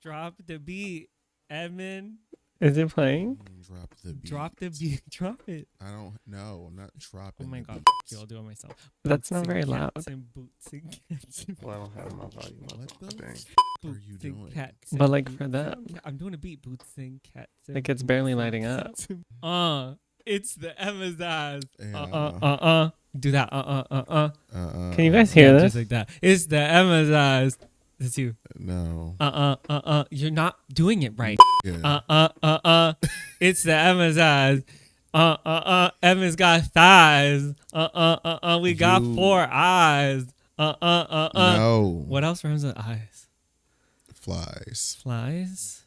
Drop the beat, Edmund. Is it playing? Drop the beat. Drop the beat. Drop it. I don't know. I'm not dropping. Oh my the god. beats. I'll do it myself. That's not Boots very and loud. cats and boots and cats and Well, I don't have my volume up. What the I think. are you boots and doing? cats. But and like boots for that, and- I'm doing a beat. Boots and cats. And like it's boots barely and lighting up. cats and- it's the Emmizzie. Yeah. Do that. Can you guys hear Just this? like that. It's the Emmizzie. That's you. No. You're not doing it right. Yeah. It's the Emmizzie. Emma's got thighs. We got You- 4 eyes. No. What else rhymes with eyes? Flies. Flies.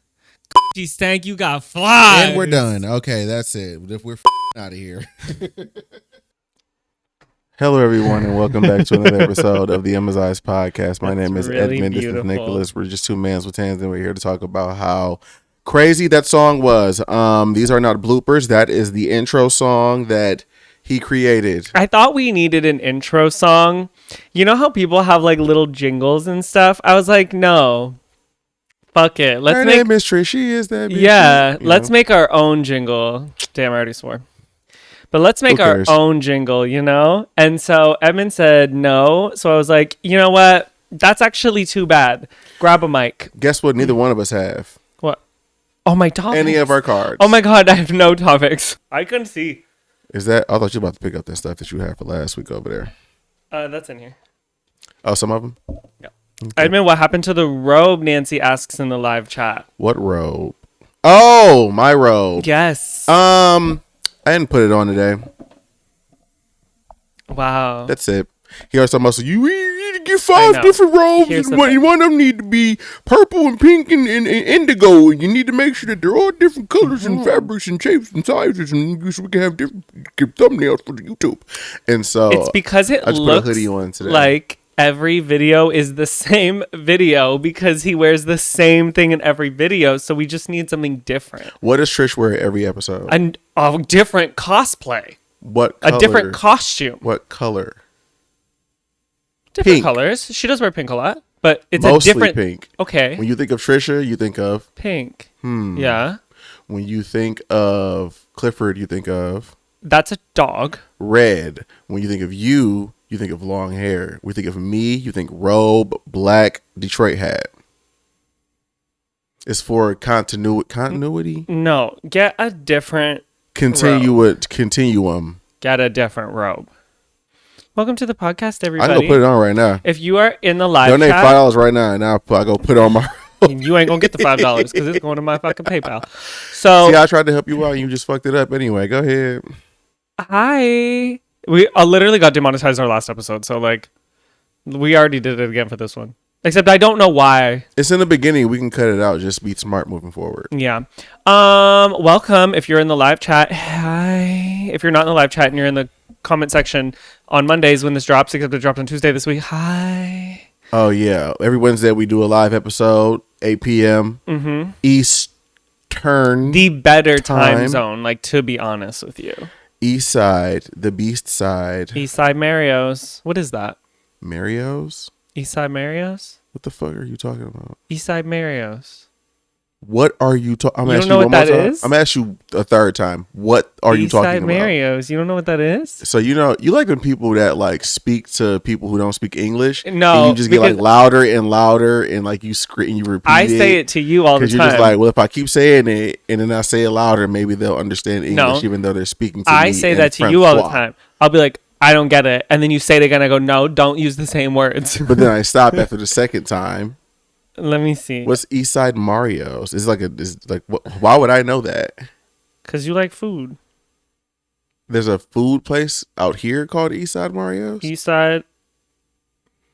She stank. You got flies. And we're done. Okay, that's it. If we're out of here. Hello, everyone, and welcome back to another episode of the Emmizzie podcast. My That's name is really Edmund. This is beautiful. Nicholas. We're just two mans with hands, and we're here to talk about how crazy that song was. These are not bloopers. That is the intro song that he created. I thought we needed an intro song. You know how people have like little jingles and stuff? I was like, no. Fuck it. Her Let's make name is Trish. She is that bitch. Yeah, You let's know? make our own jingle. Damn, I already swore. But let's make our cares? own jingle, you know? And so Edmund said no. So I was like, you know what? That's actually too bad. Grab a mic. Guess what? Neither one of us have What? Oh, my topics. any of our cards. Oh my God, I have no topics. I couldn't see. Is that? I thought you were about to pick up that stuff that you had for last week over there. That's in here. Oh, some of them. Yeah. Okay. Edmund, what happened to the robe? Nancy asks in the live chat. What robe? Oh, my robe. Yes. I didn't put it on today. Wow. That's it. He always talking about, so you need to get I 5 know. different robes, Here's and the one thing. of them need to be purple and pink and indigo, and you need to make sure that they're all different colors and fabrics and shapes and sizes, and so we can have different thumbnails for the YouTube. And so It's because it I just put a looks hoodie on today. like every video is the same video because he wears the same thing in every video. So we just need something different. What does Trish wear every episode? And a different cosplay. What color? A different costume. What color? Different Pink. colors. She does wear pink a lot. But it's Mostly a different pink. Okay. When you think of Trisha, you think of Pink. Yeah. When you think of Clifford, you think of That's a dog. red. When you think of you think of long hair. We think of me, you think robe, black, Detroit hat. It's for continuity. No. Get a different Continuum. Get a different robe. Welcome to the podcast, I everybody. can go put it on right now. If you are in the live Donate chat, $5 right now, and I go put it on my. you ain't gonna get the $5 because it's going to my fucking PayPal. So See, I tried to help you out, and you just fucked it up anyway. Go ahead. hi, we literally got demonetized our last episode, so like we already did it again for this one. Except I don't know why. It's in the beginning. We can cut it out. Just be smart moving forward. Yeah. Welcome if you're in the live chat. Hi. If you're not in the live chat and you're in the comment section on Mondays when this drops, except it dropped on Tuesday this week. Hi. Oh yeah, every Wednesday we do a live episode, 8 p.m. Eastern. The better time Time. zone, like to be honest with you. East side, the beast side. Eastside Mario's. What is that? Mario's? Eastside Mario's? What the fuck are you talking about? Eastside Mario's. What are you talking? I'm You don't asking know you what one more that time. is? I'm asking you a third time. What are you talking Eastside about? Mario's. You don't know what that is? So you like the people that like speak to people who don't speak English. No, and you just get like because- louder and louder, and like you scream, and you repeat. I say it to you all the because time. you're just like, well, if I keep saying it and then I say it louder, maybe they'll understand English, even though they're speaking to me. I say in that to you all the francois. time. I'll be like, I don't get it. And then you say it again. I go, no, don't use the same words. But then I stop after the second time. Let me see. What's Eastside Mario's? Why would I know that? Because you like food. There's a food place out here called Eastside Mario's. Eastside.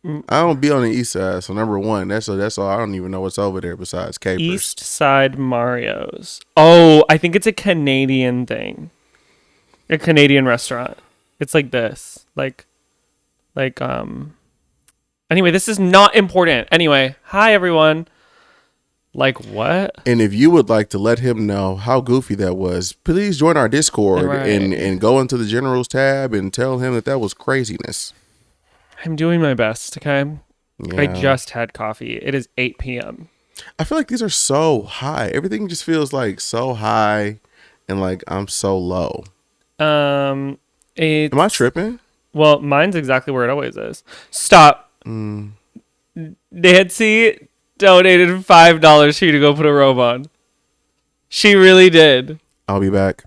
I don't be on the east side, so number one, that's all. I don't even know what's over there besides capers. East Side Mario's. Oh, I think it's a Canadian thing. A Canadian restaurant. It's like this. Anyway, this is not important. Anyway, hi everyone. Like what? And if you would like to let him know how goofy that was, please join our Discord Right. and go into the Generals tab and tell him that was craziness. I'm doing my best, okay? I Yeah. just had coffee. It is 8 p.m. I feel like these are so high. Everything just feels like so high, and like I'm so low. Am I tripping? Well, mine's exactly where it always is. Stop. Nancy donated $5 for you to go put a robe on. She really did. I'll be back.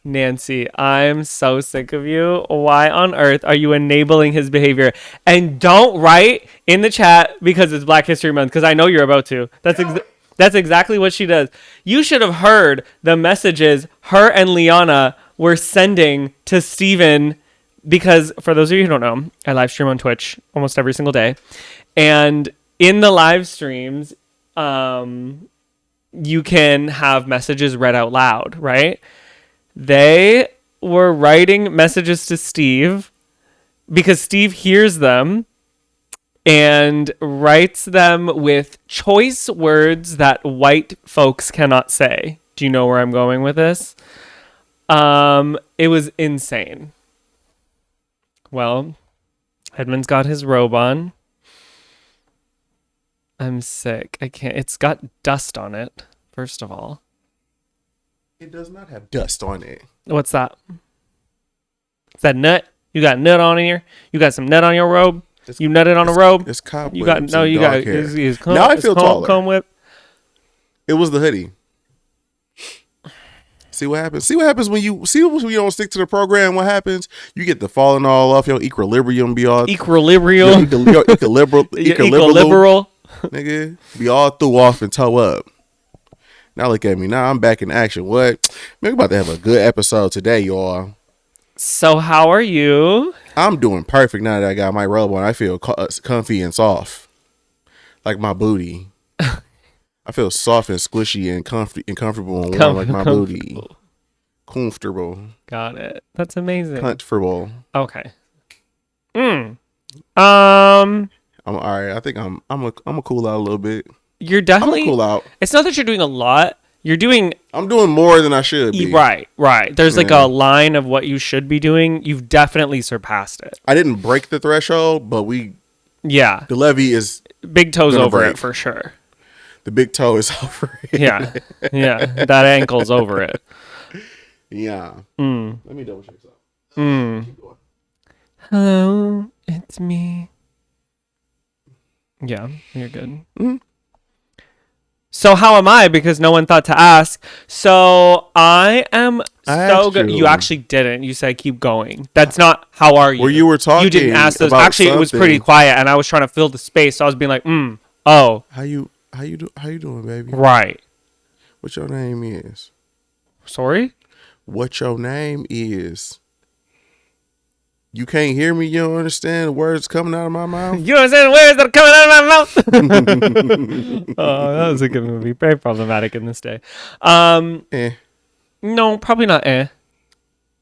Nancy, I'm so sick of you. Why on earth are you enabling his behavior? And don't write in the chat because it's Black History Month, because I know you're about to. That's exactly what she does. You should have heard the messages her and Liana were sending to Steven, because for those of you who don't know, I live stream on Twitch almost every single day. And in the live streams, you can have messages read out loud, right? They were writing messages to Steve because Steve hears them and writes them with choice words that white folks cannot say. Do you know where I'm going with this? It was insane. Well, Edmund's got his robe on. I'm sick. I can't. It's got dust on it, first of all. It does not have dust on it. What's that? Is that nut? You got nut on here? You got some nut on your robe? You nutted on a robe? It's cobwebs. You got no. You got. Now I feel taller. Comb whip. It was the hoodie. See what happens? See what happens when you don't stick to the program? What happens? You get the falling all off. Your equilibrium be all Equilibrium. Your equilibrium. Nigga, be all threw off and toe up. Now look at me. Now I'm back in action. What? Man, we're about to have a good episode today, y'all. So how are you? I'm doing perfect now that I got my robe on. I feel comfy and soft, like my booty. I feel soft and squishy and comfortable and warm like my booty. Comfortable. Got it. That's amazing. Comfortable. Okay. I'm all right. I think I'm a cool out a little bit. You're definitely cool out. It's not that you're doing a lot. I'm doing more than I should be. Right. There's like a line of what you should be doing. You've definitely surpassed it. I didn't break the threshold, but the levee is big toes over break. it for sure. The big toe is over it. Yeah. That ankle's over it. Yeah. Let me double check something. Hello, it's me. Yeah, you're good. So how am I? Because no one thought to ask. So I am so good. You actually didn't. You said keep going. That's not how are you. Where you were talking. You didn't ask those. Actually, it was pretty quiet, and I was trying to fill the space. So I was being like, oh. How you doing, baby? Right. What your name is? Sorry? What your name is? You can't hear me. You don't understand the words coming out of my mouth. You understand the words that are coming out of my mouth? Oh, that was a good movie. Very problematic in this day. No, probably not.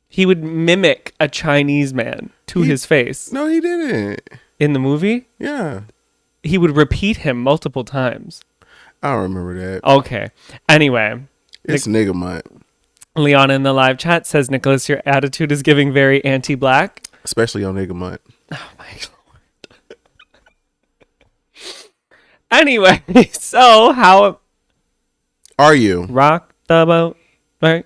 He would mimic a Chinese man to his face. No, he didn't. In the movie? Yeah. He would repeat him multiple times. I don't remember that. Okay. Anyway. It's nigga month. Leon in the live chat says, Nicholas, your attitude is giving very anti-black. Especially on nigga month. Oh my lord. Anyway, so how are you? Rock the boat. Right.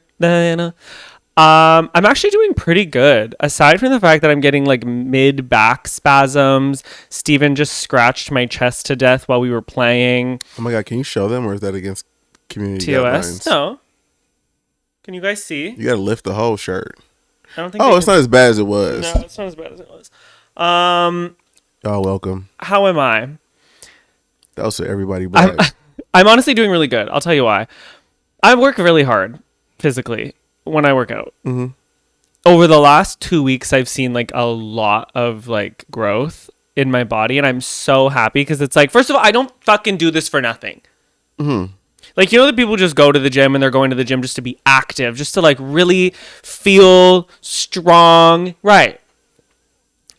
I'm actually doing pretty good. Aside from the fact that I'm getting like mid back spasms. Steven just scratched my chest to death while we were playing. Oh my god, can you show them, or is that against community TOS? guidelines? No. Can you guys see? You gotta lift the whole shirt. I don't think it's not as bad as it was. No, it's not as bad as it was. Y'all welcome. How am I? That was for everybody bad. I'm honestly doing really good. I'll tell you why. I work really hard physically when I work out. Mm-hmm. Over the last 2 weeks, I've seen like a lot of like growth in my body, and I'm so happy because it's like, first of all, I don't fucking do this for nothing. Mm-hmm. Like, you know, the people just go to the gym and they're going to the gym just to be active, just to like really feel strong. Right.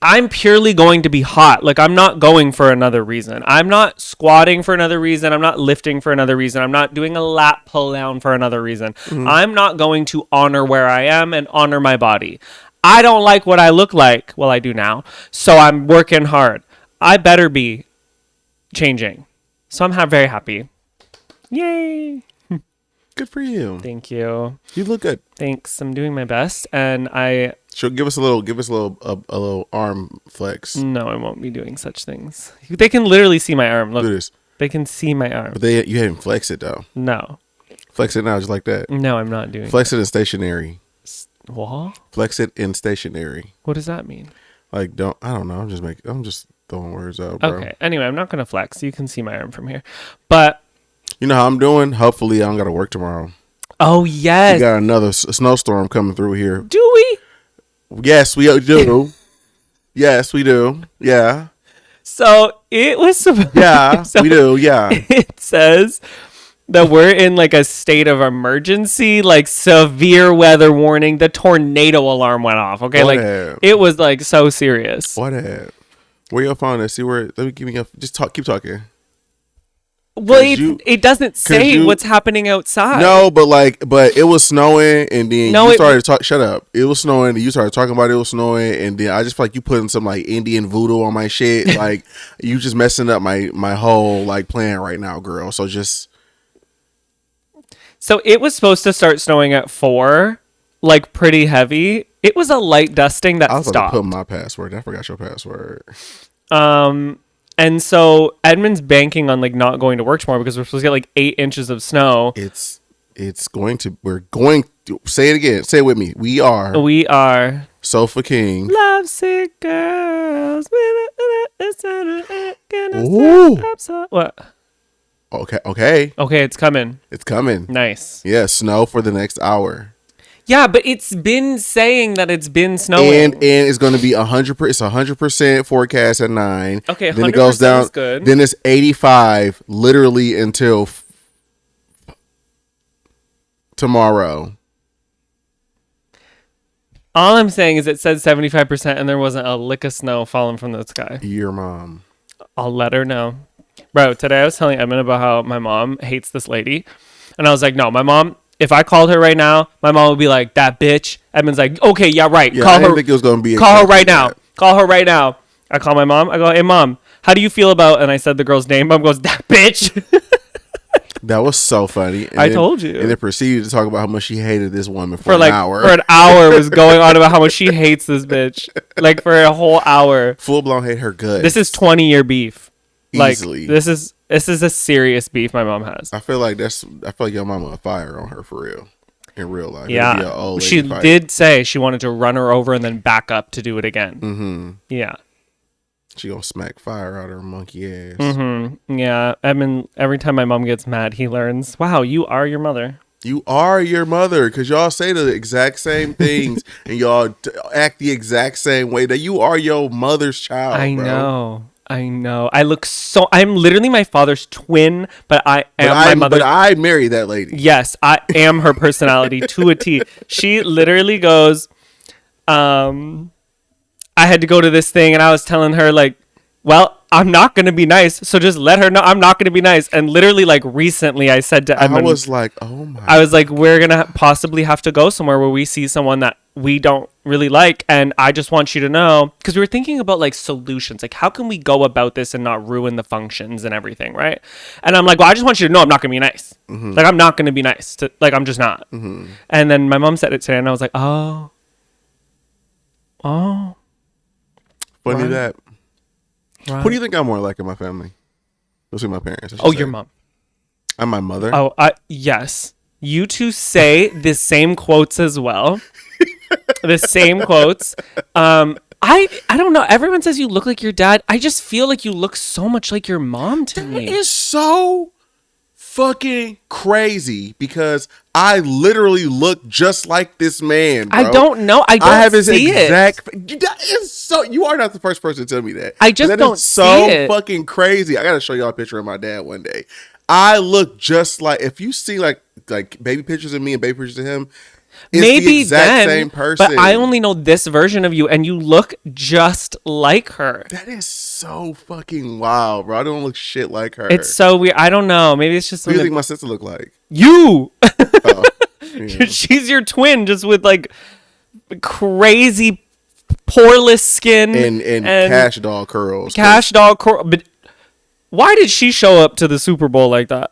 I'm purely going to be hot. Like, I'm not going for another reason. I'm not squatting for another reason. I'm not lifting for another reason. I'm not doing a lat pull down for another reason. Mm-hmm. I'm not going to honor where I am and honor my body. I don't like what I look like. Well, I do now. So I'm working hard. I better be changing. So I'm very happy. Yay. Good for you. Thank you. You look good. Thanks. I'm doing my best. And So give us a little arm flex. no, I won't be doing such things. They can literally see my arm. Look, Do this. they can see my arm. But you haven't flexed it though. No. Flex it now, just like that. No, I'm not doing Flex it in stationary. What? Flex it in stationary. What does that mean? Like I don't know. I'm just throwing words out, bro. Okay. Anyway, I'm not gonna flex. You can see my arm from here. But You know how I'm doing? Hopefully I don't gotta work tomorrow. oh yes. We got another snowstorm coming through here. Do we? Yes, we do. Yes, we do. Yeah. So it was supposed Yeah, so we do. Yeah. It says that we're in like a state of emergency, like severe weather warning. The tornado alarm went off. Okay, What like a- it was like so serious. What at? Where your phone at? See where? Let me give me a. Just talk. Keep talking. Well, 'Cause it doesn't say you- what's happening outside. No, but it was snowing, and then No, you it- started talk. Shut up! It was snowing, and you started talking about it was snowing, and then I just feel like you putting some like Indian voodoo on my shit. Like you just messing up my whole like plan right now, girl. So just So it was supposed to start snowing at 4, like pretty heavy. It was a light dusting that I was about stopped. to put my password. I forgot your password. And so Edmund's banking on like not going to work tomorrow because we're supposed to get like 8 inches of snow. It's going to. We're going to say it again. Say it with me. We are We are Sofa King. lovesick girls. Ooh. What? Okay. Okay, it's coming. It's coming. Nice. Yeah, snow for the next hour. Yeah, but it's been saying that it's been snowing. And it's going to be 100%. It's 100% forecast at 9. Okay, then it goes 100% down. is good. Then it's 85, literally until tomorrow. All I'm saying is it said 75% and there wasn't a lick of snow falling from the sky. Your mom. I'll let her know. Bro, today I was telling Edmund about how my mom hates this lady. And I was like, no, my mom, if I called her right now, my mom would be like, that bitch. Edmund's like, okay, yeah, right. Yeah, I Call didn't her. think it was going to be. Call her exactly right now. that. Call her right now. I call my mom. I go, hey, mom, how do you feel about, and I said the girl's name. Mom goes, that bitch. That was so funny. And I told you. And then proceeded to talk about how much she hated this woman for For like, an hour. for an hour was going on about how much she hates this bitch. Like for a whole hour. Full blown hate her good. This is 20-year beef. Easily. Like, this is a serious beef my mom has. I feel like your mama a fire on her for real. In real life. It'd be a Yeah. old She lady fight. did say she wanted to run her over and then back up to do it again. Mm-hmm. Yeah. She gonna smack fire out of her monkey ass. Mm-hmm. Yeah. Edmund, every time my mom gets mad, he learns, wow, you are your mother. You are your mother, because y'all say the exact same things and y'all act the exact same way. That you are your mother's child. I bro. know. I'm literally my father's twin, but I am my mother. But I married that lady. Yes, I am her personality to a T. She literally goes, I had to go to this thing and I was telling her like, well, I'm not going to be nice. So just let her know I'm not going to be nice. And literally like recently I said to Edmund, I was like, oh my. I was like, we're going to possibly have to go somewhere where we see someone that we don't really like. And I just want you to know, because we were thinking about like solutions, like how can we go about this and not ruin the functions and everything, right? And I'm like, well, I just want you to know I'm not going to be nice. Mm-hmm. Like I'm not going to be nice. Like I'm just not. Mm-hmm. And then my mom said it today and I was like, oh. Funny right. that. Right. Who do you think I'm more like in my family? Let's see my parents. I should Oh, say. your mom. I'm my mother. Oh, yes. You two say the same quotes as well. The same quotes. I don't know. Everyone says you look like your dad. I just feel like you look so much like your mom to me. It's so fucking crazy because I literally look just like this man, bro. I don't know. I don't have his see exact. it. That is so. You are not the first person to tell me that. I just That don't is so see it. fucking crazy. I gotta show y'all a picture of my dad one day. I look just like. If you see like baby pictures of me and baby pictures of him, it's Maybe the exact then, same person. but I only know this version of you, and you look just like her. That is so fucking wild, bro. I don't look shit like her. It's so weird. I don't know. Maybe it's just What do you something. think my sister look like? You. Oh, yeah. She's your twin, just with like crazy poreless skin and cash doll curls. Cash doll. But why did she show up to the Super Bowl like that?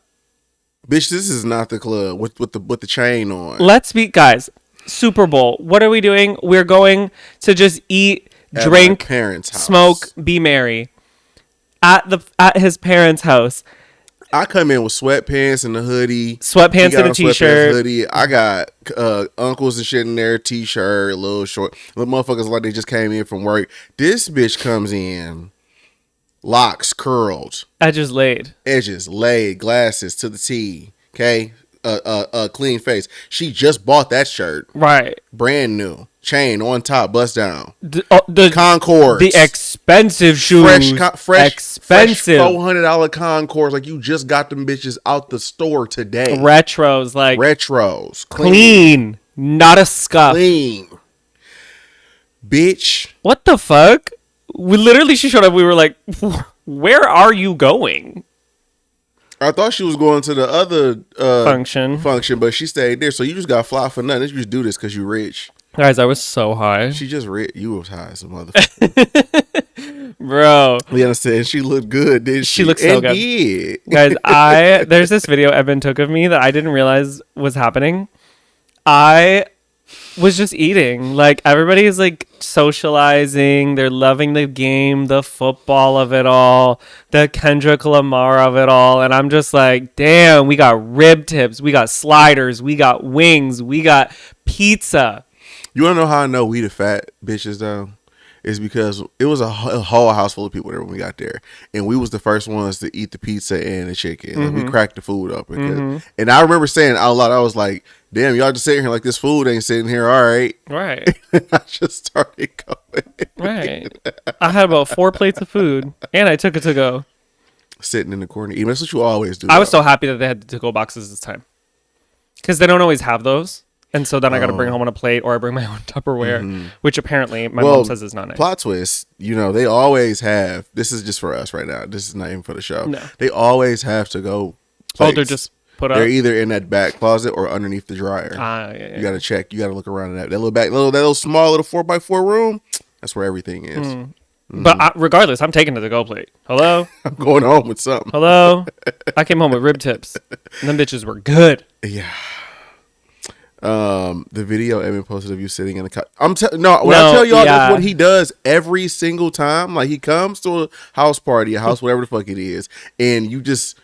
Bitch, this is not the club with the chain on. Let's be guys. Super Bowl. What are we doing? We're going to just eat, At drink, my parents' house. smoke, be merry at his parents' house. I come in with sweatpants and a hoodie, Sweatpants He got and a on sweatpants, t-shirt. hoodie. I got uncles and shit in there, t-shirt, little short. Little motherfuckers like they just came in from work. This bitch comes in, locks curled, Edges laid. edges laid, glasses to the T. Okay, clean face. She just bought that shirt, Right. brand new, chain on top, bust down. The Concords. the expensive shoes. fresh expensive. $400 Concords, like you just got them bitches out the store today. Retros, like Retros, clean. Not a scuff. clean. Bitch, What the fuck? We literally, she showed up. We were like, where are you going? I thought she was going to the other Function. but she stayed there. So you just got fly for nothing. You just do this because you rich. Guys, I was so high. She just rich. You was high as a motherfucker. Bro. You understand? She looked good, didn't she? She looked so And good. did. Guys, there's this video Evan took of me that I didn't realize was happening. I was just eating. Like, everybody's like socializing. They're loving the game, the football of it all, the Kendrick Lamar of it all. And I'm just like, damn, we got rib tips, we got sliders, we got wings, we got pizza. You want to know how I know we the fat bitches, though? It's because it was a whole house full of people there when we got there. And we was the first ones to eat the pizza and the chicken. Like, we cracked the food up. Because, and I remember saying out loud, I was like, damn, y'all just sitting here like this food ain't sitting here, all right. Right. I just started going. Right. I had about 4 plates of food, and I took it to go. Sitting in the corner eating. That's what you always do. I was though. so happy that they had the to-go boxes this time, because they don't always have those, and so then I got to bring home on a plate, or I bring my own Tupperware, which apparently my mom says is not nice. Plot twist, they always have. This is just for us right now. This is not even for the show. No. They always have to go. Oh, they're just put up. They're either in that back closet or underneath the dryer. Yeah. You gotta check. You gotta look around in that little small little 4x4 room. That's where everything is. But regardless, I'm taking the to-go plate. Hello, I'm going home with something. hello. I came home with rib tips, and them bitches were good. Yeah. The video Evan posted of you sitting in the car. I tell y'all that's what he does every single time. Like, he comes to a house party, a house, whatever the fuck it is, and you just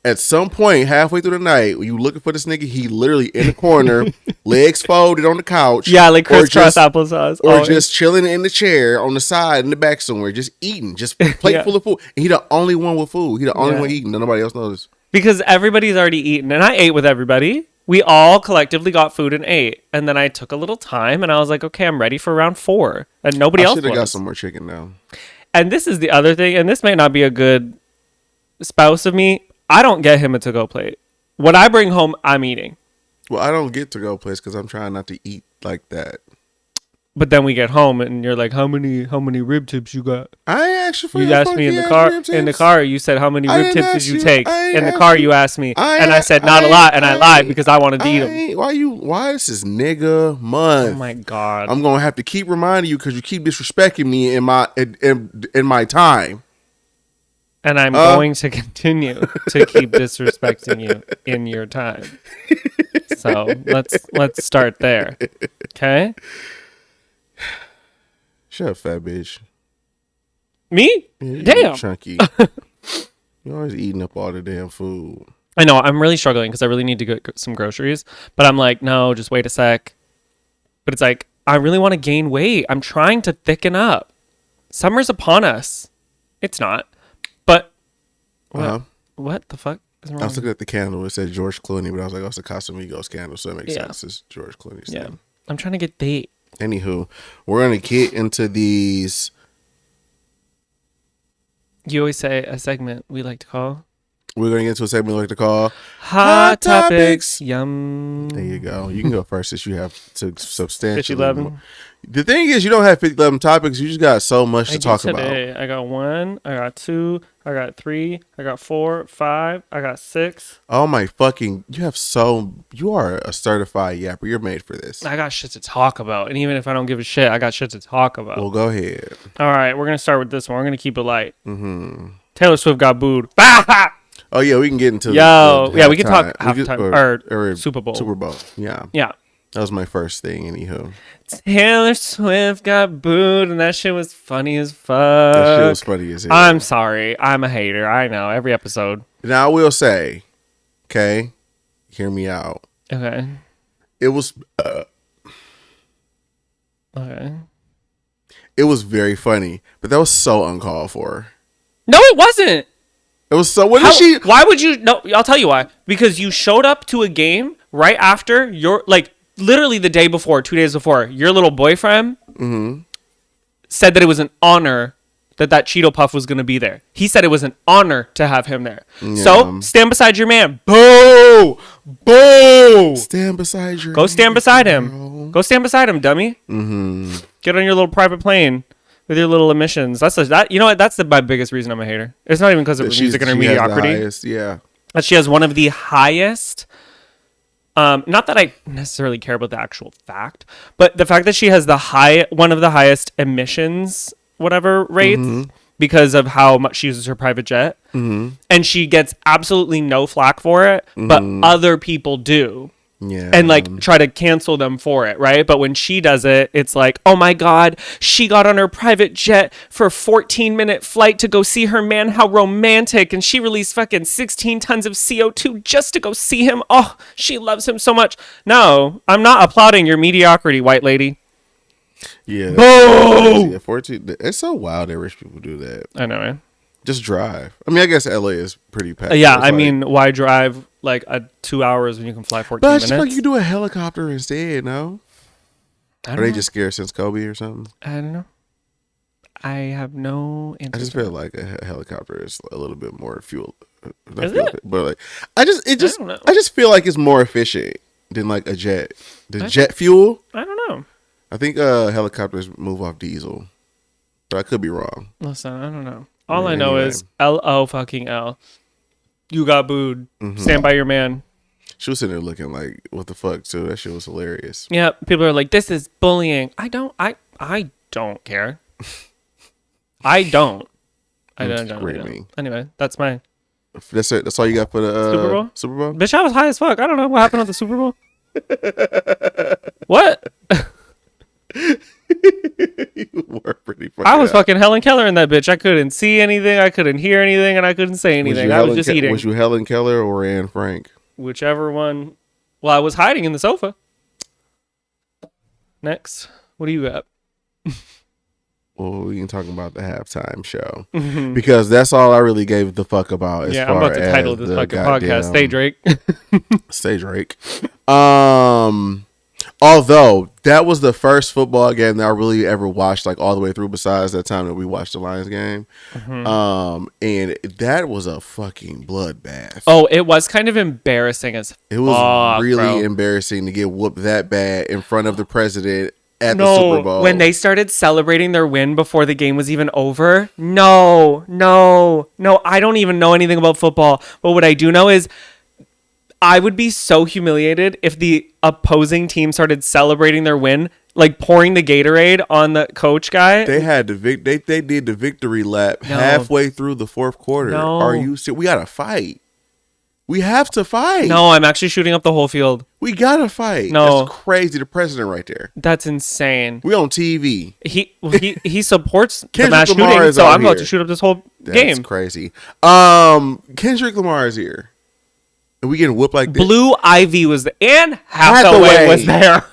at some point halfway through the night when you looking for this nigga, he literally in the corner, legs folded on the couch. Yeah, like crisscross applesauce. Or always. just chilling in the chair on the side in the back somewhere, just eating, just plate full of food. And he the only one with food. He the only one eating. Nobody else knows. Because everybody's already eaten, and I ate with everybody. We all collectively got food and ate, and then I took a little time, and I was like, okay, I'm ready for round 4, and nobody else should have was. got some more chicken now. And this is the other thing, and this may not be a good spouse of me. I don't get him a to-go plate. What I bring home, I'm eating. Well, I don't get to go place because I'm trying not to eat like that. But then we get home, and you're like, how many rib tips you got? I ain't asked you for You your asked me in the funky car. ass rib In the tips. car, you said, how many I rib didn't tips did ask you you. take? I ain't In the asked car, you. you asked me, I and I ain't- said not a lot, and I lied because I wanted to eat them. Why this is nigga month? Oh my god! I'm gonna have to keep reminding you because you keep disrespecting me in my time. And I'm going to continue to keep disrespecting you in your time. So let's start there. Okay? Shut up, fat bitch. Me? You Damn. chunky. You're always eating up all the damn food. I know, I'm really struggling because I really need to get some groceries. But I'm like, no, just wait a sec. But it's like, I really want to gain weight. I'm trying to thicken up. Summer's upon us. It's not. But what the fuck is wrong? I was looking at the candle. It said George Clooney, but I was like, oh, it's a Casamigos candle, so it makes sense. It's George Clooney's thing. I'm trying to get date. Anywho, we're going to get into these. You always say a segment we like to call. We're going to get into a segment we like to call Hot Topics. Yum. There you go. You can go first since you have to substantially. 11. The thing is, you don't have 11 topics. You just got so much to talk about. I got 1, I got 2, I got 3, I got 4, 5, I got 6. Oh my fucking! You are a certified yapper. You're made for this. I got shit to talk about. And even if I don't give a shit, I got shit to talk about. Well, go ahead. All right, we're going to start with this one. We're going to keep it light. Mm-hmm. Taylor Swift got booed. Bah! Oh yeah, we can get into Yo, the yeah, we can halftime. talk halftime or Super Bowl. Super Bowl. Yeah. Yeah. That was my first thing, anywho. Taylor Swift got booed, and that shit was funny as fuck. That shit was funny as hell. I'm sorry. I'm a hater. I know. Every episode. Now, I will say, okay, hear me out. Okay. It was Okay. it was very funny, but that was so uncalled for. No, it wasn't. It was so. What did she? Why would you? No, I'll tell you why. Because you showed up to a game right after your, like, literally the day before, 2 days before, your little boyfriend said that it was an honor that Cheeto Puff was going to be there. He said it was an honor to have him there. Yeah. So stand beside your man. Boo! Boo! Stand beside your. Go stand beside him. Go stand beside him, dummy. Mm-hmm. Get on your little private plane with your little emissions. You know what? That's my biggest reason I'm a hater. It's not even because of her music and her mediocrity. Yeah. That she has one of the highest. Not that I necessarily care about the actual fact, but the fact that she has one of the highest emissions, whatever rates, because of how much she uses her private jet, and she gets absolutely no flack for it, but other people do. Yeah. And like try to cancel them for it, right? But when she does it, it's like, oh my God, she got on her private jet for a 14-minute flight to go see her man. How romantic. And she released fucking 16 tons of CO2 just to go see him. Oh, she loves him so much. No, I'm not applauding your mediocrity, white lady. Yeah. Boo! Yeah, 14. It's so wild that rich people do that. I know, man. Just drive. I mean, I guess LA is pretty packed. Yeah, I mean, why drive like 2 hours when you can fly 14 but minutes? But I feel like you do a helicopter instead, no? Are they just scared since Kobe or something? I don't know. I have no interest. I just feel like a helicopter is a little bit more fuel. Is it? But like, I just feel like it's more efficient than like a jet. Jet fuel? I don't know. I think helicopters move off diesel, but I could be wrong. Listen, I don't know. All I know is LO fucking L. You got booed. Stand by your man. She was sitting there looking like, what the fuck? So that shit was hilarious. Yeah, people are like, this is bullying. I don't care. I don't. Anyway, that's my. That's it. That's all you got for the Super Bowl? Super Bowl? Bitch, I was high as fuck. I don't know what happened at the Super Bowl. What? You were pretty fucking I was fucking Helen Keller in that bitch. I couldn't see anything, I couldn't hear anything, and I couldn't say anything. I was just eating. Was you Helen Keller or Anne Frank? Whichever one. Well, I was hiding in the sofa. Next. What do you got? Well, we can talk about the halftime show. Because that's all I really gave the fuck about. Yeah, I'm about to title this fucking podcast. Stay Drake. Stay Drake. Although that was the first football game that I really ever watched like all the way through, besides that time that we watched the Lions game. And that was a fucking bloodbath. Oh, it was kind of embarrassing as it was really embarrassing to get whooped that bad in front of the president at the Super Bowl. When they started celebrating their win before the game was even over. No, I don't even know anything about football, but what I do know is I would be so humiliated if the opposing team started celebrating their win, like pouring the Gatorade on the coach guy. They had they did the victory lap halfway through the fourth quarter. No. Are you serious? We gotta fight. We have to fight. No, I'm actually shooting up the whole field. We gotta fight. No. That's crazy. The president right there. That's insane. We on TV. He supports the mass Lamar shooting, so I'm about here. to shoot up this whole game. That's crazy. Kendrick Lamar is here. And we getting whooped like this. Blue Ivy was there. And Hathaway was there.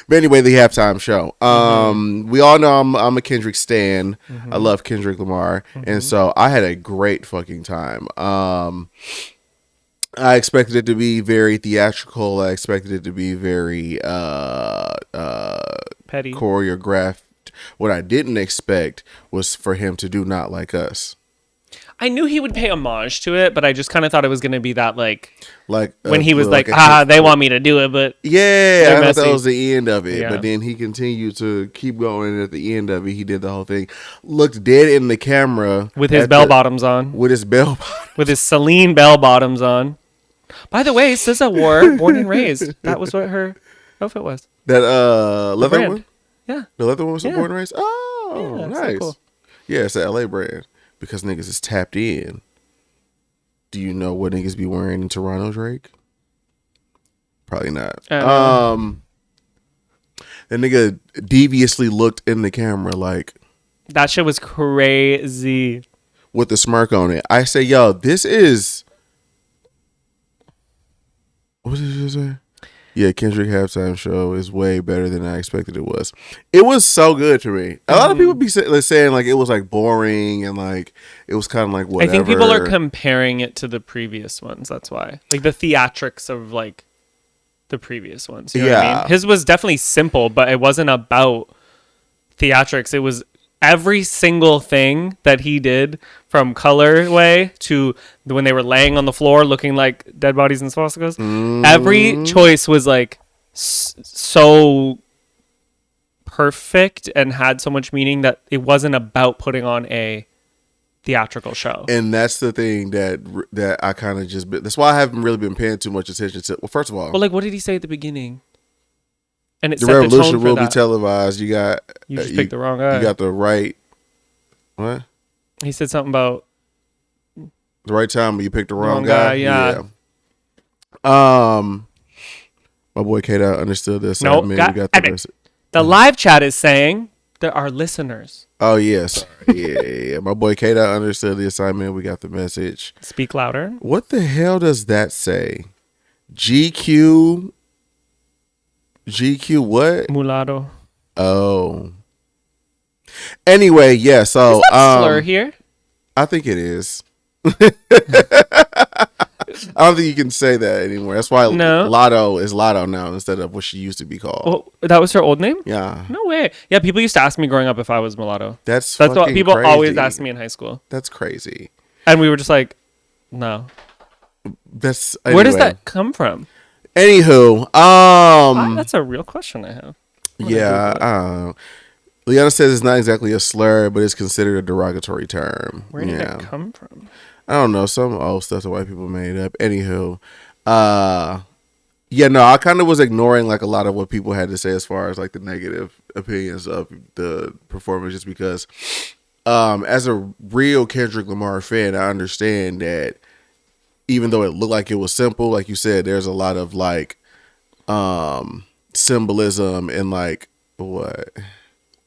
But anyway, the halftime show. We all know I'm a Kendrick stan. I love Kendrick Lamar, and so I had a great fucking time. I expected it to be very theatrical. I expected it to be very Petty, choreographed. What I didn't expect was for him to do Not Like Us. I knew he would pay homage to it, but I just kind of thought it was going to be that like when he was like they want me to do it, but yeah, I thought that was the end of it. Yeah. But then he continued to keep going, and at the end of it, he did the whole thing. Looked dead in the camera with his bell bottoms on. With his bell with his Celine bell bottoms on. By the way, SZA wore Born and Raised. That was what her outfit was. That leather one? Yeah. The leather one was Born and Raised? Oh. Oh, Yeah, so nice. cool. Yeah, it's a LA brand because niggas is tapped in. Do you know what niggas be wearing in Toronto, Drake? Probably not. The nigga deviously looked in the camera like That shit was crazy. with the smirk on it. I say, yo, this is. What did you say? Yeah, Kendrick halftime show is way better than I expected it was. It was so good to me. A lot of people be saying like it was like boring and like it was kind of like whatever. I think people are comparing it to the previous ones. That's why, like the theatrics of like the previous ones. You know what I mean? His was definitely simple, but it wasn't about theatrics. It was every single thing that he did, from colorway to when they were laying on the floor looking like dead bodies and swastikas. Every choice was like so perfect and had so much meaning that it wasn't about putting on a theatrical show. And that's the thing that I kind of just that's why I haven't really been paying too much attention to. Well, first of all, Well, like what did he say at the beginning? And it the set revolution the tone will for be that. televised. You got You just picked the wrong guy. You got the right what? He said something about The right time, but you picked the wrong guy, guy. yeah. My boy K-Dot understood this. Nope, We got the message. the live chat is saying there are listeners. Oh yes, yeah. My boy K-Dot understood the assignment. We got the message. Speak louder. What the hell does that say? GQ what? Mulatto. Oh. Anyway, yeah. So Is that slur here? I think it is. I don't think you can say that anymore. That's why No. Lotto is Lotto now instead of what she used to be called. Oh, that was her old name? Yeah. No way. Yeah, people used to ask me growing up if I was mulatto. That's what fucking people crazy. always asked me in high school. That's crazy. And we were just like, no. That's Where does anyway. that come from? Anywho, That's a real question I have. yeah, Liana says it's not exactly a slur, but it's considered a derogatory term. Where did it come from? I don't know, some old stuff that white people made up. Anywho, yeah, no, I kind of was ignoring like a lot of what people had to say as far as like the negative opinions of the performance, just because, as a real Kendrick Lamar fan, I understand that even though it looked like it was simple, like you said, there's a lot of like, symbolism and like what?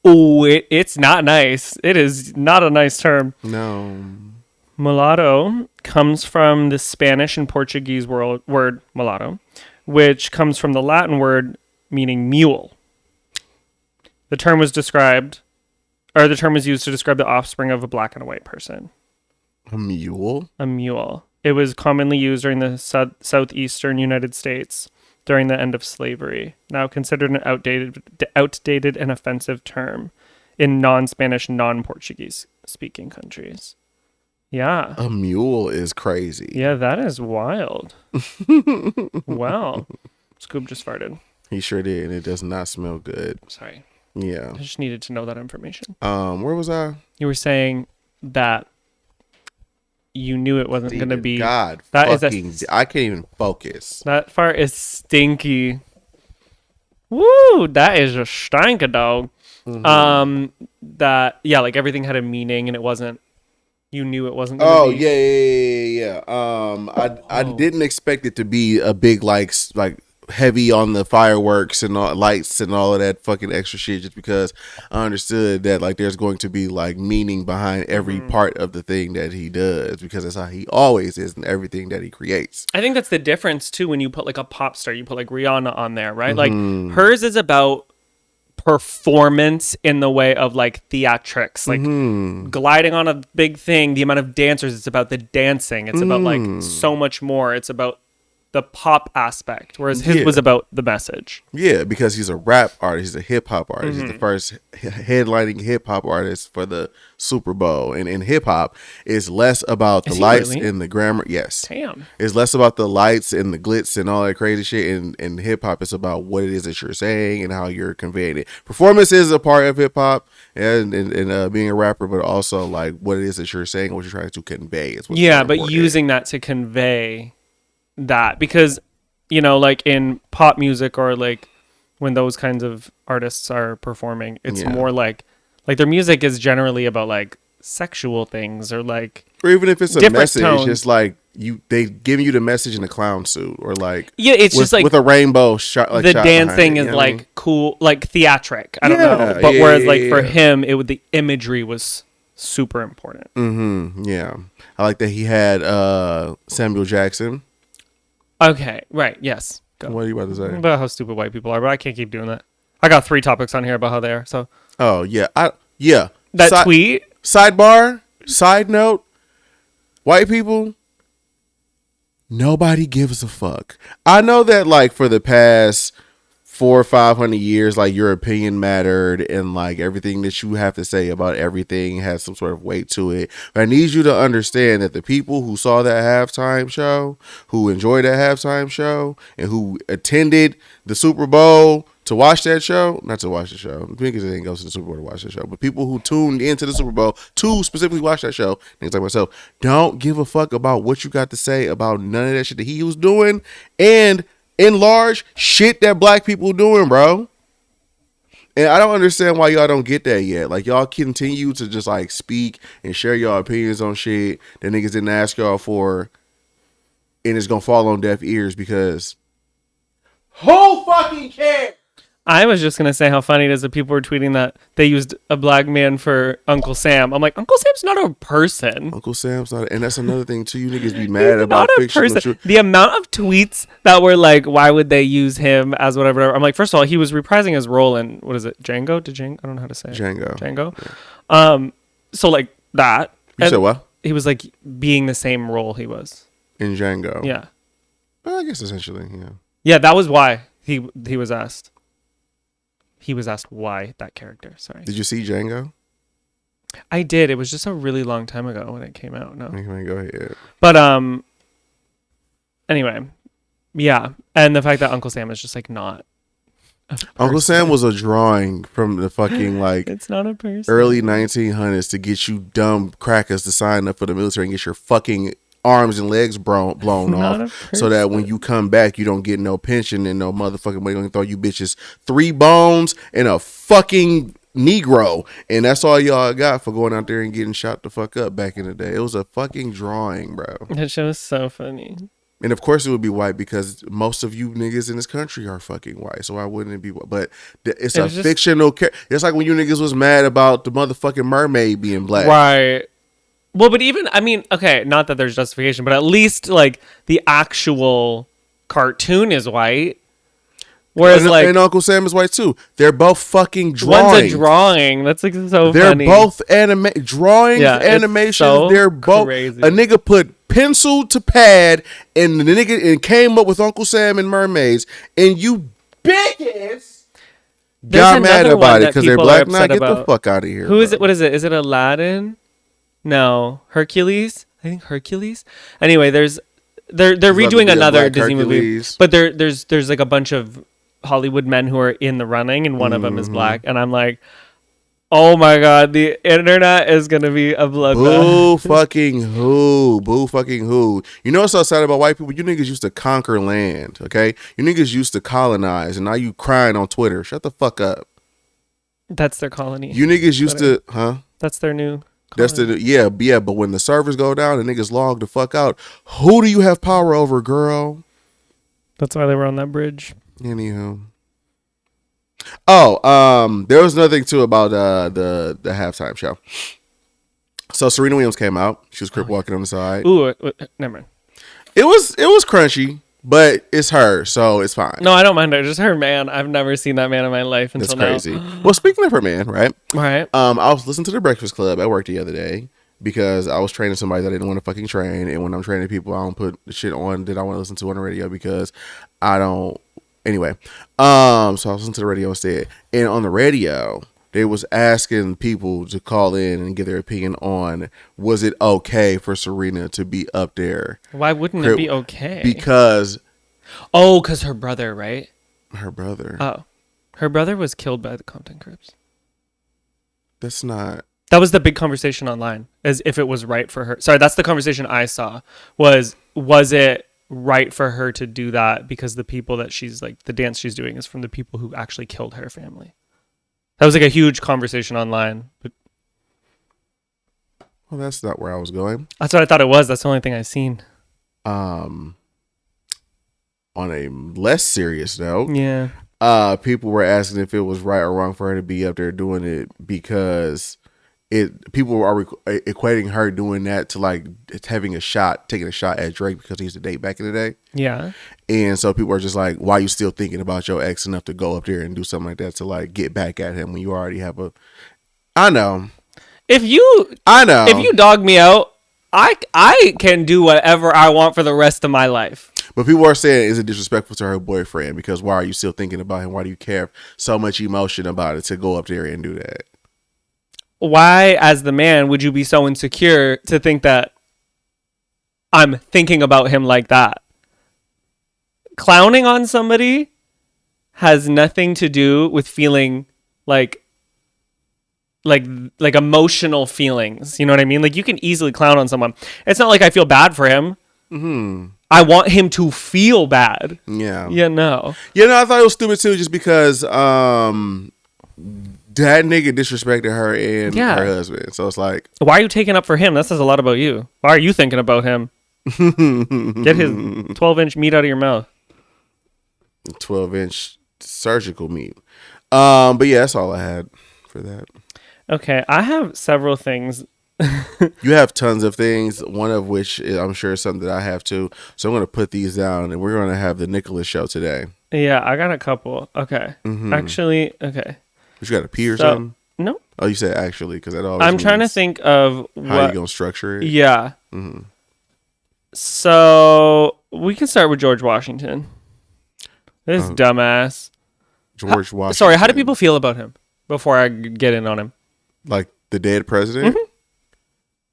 Oh, it's not nice. It is not a nice term. No. Mulatto comes from the Spanish and Portuguese word mulatto, which comes from the Latin word meaning mule. The term was used to describe the offspring of a black and a white person. A mule? A mule. It was commonly used during the southeastern United States during the end of slavery, now considered an outdated and offensive term in non-Spanish, non-Portuguese speaking countries. Yeah. A mule is crazy. Yeah, that is wild. Wow. Scoob just farted. He sure did, and it does not smell good. Sorry. Yeah. I just needed to know that information. Where was I? You were saying that you knew it wasn't going to be... God, that fucking, I can't even focus. That fart is stinky. Woo, that is a stinker dog. That, yeah, like everything had a meaning and it wasn't... You knew it wasn't gonna be. Yeah. I didn't expect it to be a big like heavy on the fireworks and all lights and all of that fucking extra shit, just because I understood that like there's going to be like meaning behind every part of the thing that he does, because that's how he always is in everything that he creates. I think that's the difference too when you put like a pop star, you put like Rihanna on there, right? Like hers is about performance in the way of like theatrics, like gliding on a big thing, the amount of dancers, it's about the dancing, it's about like so much more, it's about the pop aspect, whereas his was about the message. Yeah, because he's a rap artist, he's a hip hop artist, he's the first headlining hip hop artist for the Super Bowl, and in hip hop it's less about the lights and the grammar. Yes, damn, it's less about the lights and the glitz and all that crazy shit. And in hip hop, it's about what it is that you're saying and how you're conveying it. Performance is a part of hip hop and being a rapper, but also like what it is that you're saying, what you're trying to convey. Is what's but using that to convey that, because you know, like in pop music or like when those kinds of artists are performing, it's more like Like their music is generally about like sexual things or like Or even if it's a different message, tones. it's like they give you the message in a clown suit or like it's just like with a rainbow shot. Like the shot dancing behind it, is you know what I like mean? cool, like theatric. I don't Yeah, know, but yeah, whereas yeah, like for yeah. him, the imagery was super important. Yeah, I like that he had Samuel Jackson. Okay, right, yes. Go. What are you about to say? About how stupid white people are, but I can't keep doing that. I got 3 topics on here about how they are. So Oh yeah, that tweet. Sidebar. Side note. White people. Nobody gives a fuck. I know that like for the past 400 or 500 years, like your opinion mattered and like everything that you have to say about everything has some sort of weight to it. But I need you to understand that the people who saw that halftime show, who enjoyed that halftime show, and who attended the Super Bowl to watch that show, not to watch the show, because they didn't go to the Super Bowl to watch the show, but people who tuned into the Super Bowl to specifically watch that show, things like myself, don't give a fuck about what you got to say about none of that shit that he was doing, and in large shit that black people doing, bro. And I don't understand why y'all don't get that yet. Like y'all continue to just like speak and share your opinions on shit that niggas didn't ask y'all for, and it's gonna fall on deaf ears because who fucking cares? I was just gonna say how funny it is that people were tweeting that they used a black man for Uncle Sam. I'm like, Uncle Sam's not a person. Uncle Sam's not, and that's another thing too. You niggas be mad about Not a fictional person. truth. The amount of tweets that were like, why would they use him as whatever? I'm like, first of all, he was reprising his role in what is it, Django? I don't know how to say it. Django. So like that. You And said what? he was like being the same role he was. In Django. Yeah. Well, I guess essentially, yeah. Yeah, that was why he was asked. He was asked why that character. Sorry. Did you see Django? I did. It was just a really long time ago when it came out. No. Okay, go ahead. But anyway, yeah, and the fact that Uncle Sam is just like not. Uncle Sam was a drawing from the fucking like It's not a person. early 1900s to get you dumb crackers to sign up for the military and get your fucking arms and legs blown Not off, a so that when you come back, you don't get no pension and no motherfucking money. Gonna throw you bitches 3 bones and a fucking Negro, and that's all y'all got for going out there and getting shot the fuck up back in the day. It was a fucking drawing, bro. That show is so funny. And of course it would be white because most of you niggas in this country are fucking white. So why wouldn't it be white? But it's a fictional character. It's like when you niggas was mad about the motherfucking mermaid being black. Right. Well, but even, I mean, okay, not that there's justification, but at least like the actual cartoon is white. Whereas and Uncle Sam is white too. They're both fucking drawings. One's a drawing. That's like so They're funny. both drawings, Yeah, it's animations. so They're both crazy. A nigga put pencil to pad and the nigga and came up with Uncle Sam and mermaids, and you bitches got mad about it because they're black. Now get the fuck out of here. Who is it? What is it? Is it Aladdin? No, Hercules. I think Hercules. Anyway, they're redoing another Disney movie, but there's like a bunch of Hollywood men who are in the running, and one of them is black, and I'm like, oh my god, the internet is gonna be a bloodbath. Boo fucking who? Boo fucking who? You know what's so sad about white people? You niggas used to conquer land, okay? You niggas used to colonize, and now you crying on Twitter. Shut the fuck up. That's their colony. You niggas used to, huh? That's their new. That's the yeah. But when the servers go down and niggas log the fuck out, who do you have power over, girl? That's why they were on that bridge. Anywho. Oh, there was another thing too about the halftime show. So Serena Williams came out. She was crip walking on the side. Ooh, never mind. It was crunchy, but it's her, so it's fine. No, I don't mind her. Just her man. I've never seen that man in my life until That's crazy. now. Well, speaking of her man, right? Right. I was listening to the Breakfast Club at work the other day because I was training somebody that I didn't want to fucking train, and when I'm training people, I don't put the shit on that I want to listen to on the radio because I don't. Anyway, so I was listening to the radio instead, and on the radio, they was asking people to call in and give their opinion on was it okay for Serena to be up there? Why wouldn't it be okay? Because her brother, right? her brother. Oh, her brother was killed by the Compton Crips. That's not. That was the big conversation online, as if it was right for her. Sorry, that's the conversation I saw. Was it right for her to do that because the people that she's like the dance she's doing is from the people who actually killed her family? That was like a huge conversation online. But Well, that's not where I was going. that's what I thought it was. That's the only thing I've seen. On a less serious note, Yeah. people were asking if it was right or wrong for her to be up there doing it because people are equating her doing that to like taking a shot at Drake because he used to date back in the day. Yeah. And so people are just like, why are you still thinking about your ex enough to go up there and do something like that to like get back at him when you already have a... I know. If you dog me out, I can do whatever I want for the rest of my life. But people are saying, is it disrespectful to her boyfriend? Because why are you still thinking about him? Why do you care so much emotion about it to go up there and do that? Why, as the man, would you be so insecure to think that I'm thinking about him like that? Clowning on somebody has nothing to do with feeling like emotional feelings. You know what I mean? Like, you can easily clown on someone. It's not like I feel bad for him. Mm-hmm. I want him to feel bad. Yeah. Yeah, no. You know, I thought it was stupid too, just because that nigga disrespected her and her husband. So it's like, why are you taking up for him? That says a lot about you. Why are you thinking about him? Get his 12-inch meat out of your mouth. 12-inch surgical meat. But yeah, that's all I had for that. Okay, I have several things. You have tons of things, one of which I'm sure is something that I have too. So I'm going to put these down, and we're going to have the Nicholas show today. Yeah, I got a couple. Okay. Mm-hmm. Actually, okay. You got to pee or something? No. Oh, you said actually, because that always I'm trying to think of how you going to structure it. Yeah. Mm-hmm. So we can start with George Washington. This dumbass. George Washington. Sorry, how do people feel about him before I get in on him? Like the dead president? Mm-hmm.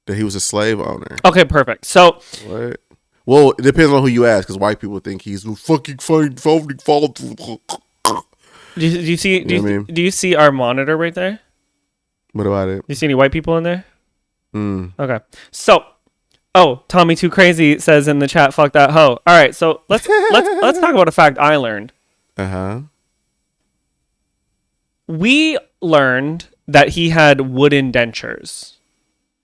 That he was a slave owner. Okay, perfect. So what? Well, it depends on who you ask, because white people think he's a fucking founding father. do you see? Do you see our monitor right there? What about it? Do you see any white people in there? Mm. Okay. So, Tommy Too Crazy says in the chat, "Fuck that hoe." All right, so let's talk about a fact I learned. We learned that he had wooden dentures.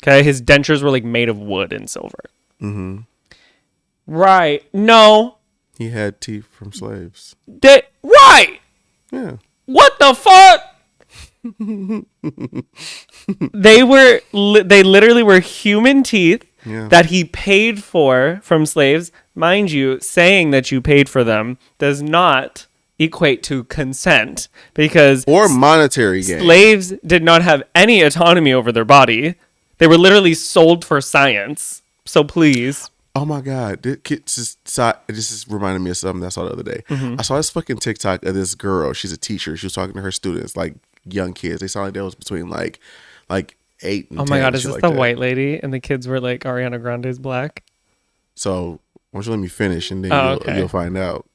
Okay, his dentures were like made of wood and silver. Mm-hmm. Right. No. He had teeth from slaves. Right. Yeah. What the fuck? They literally were human teeth that he paid for from slaves. Mind you, saying that you paid for them does not equate to consent, because or monetary gain. Slaves did not have any autonomy over their body. They were literally sold for science. So please. Oh my God. This is reminding me of something I saw the other day. Mm-hmm. I saw this fucking TikTok of this girl. She's a teacher. She was talking to her students, like young kids. They sound like they was between like 8 and 10. Oh my God, is this like the that. white lady and the kids were like Ariana Grande's black? So why don't you let me finish and then you'll find out.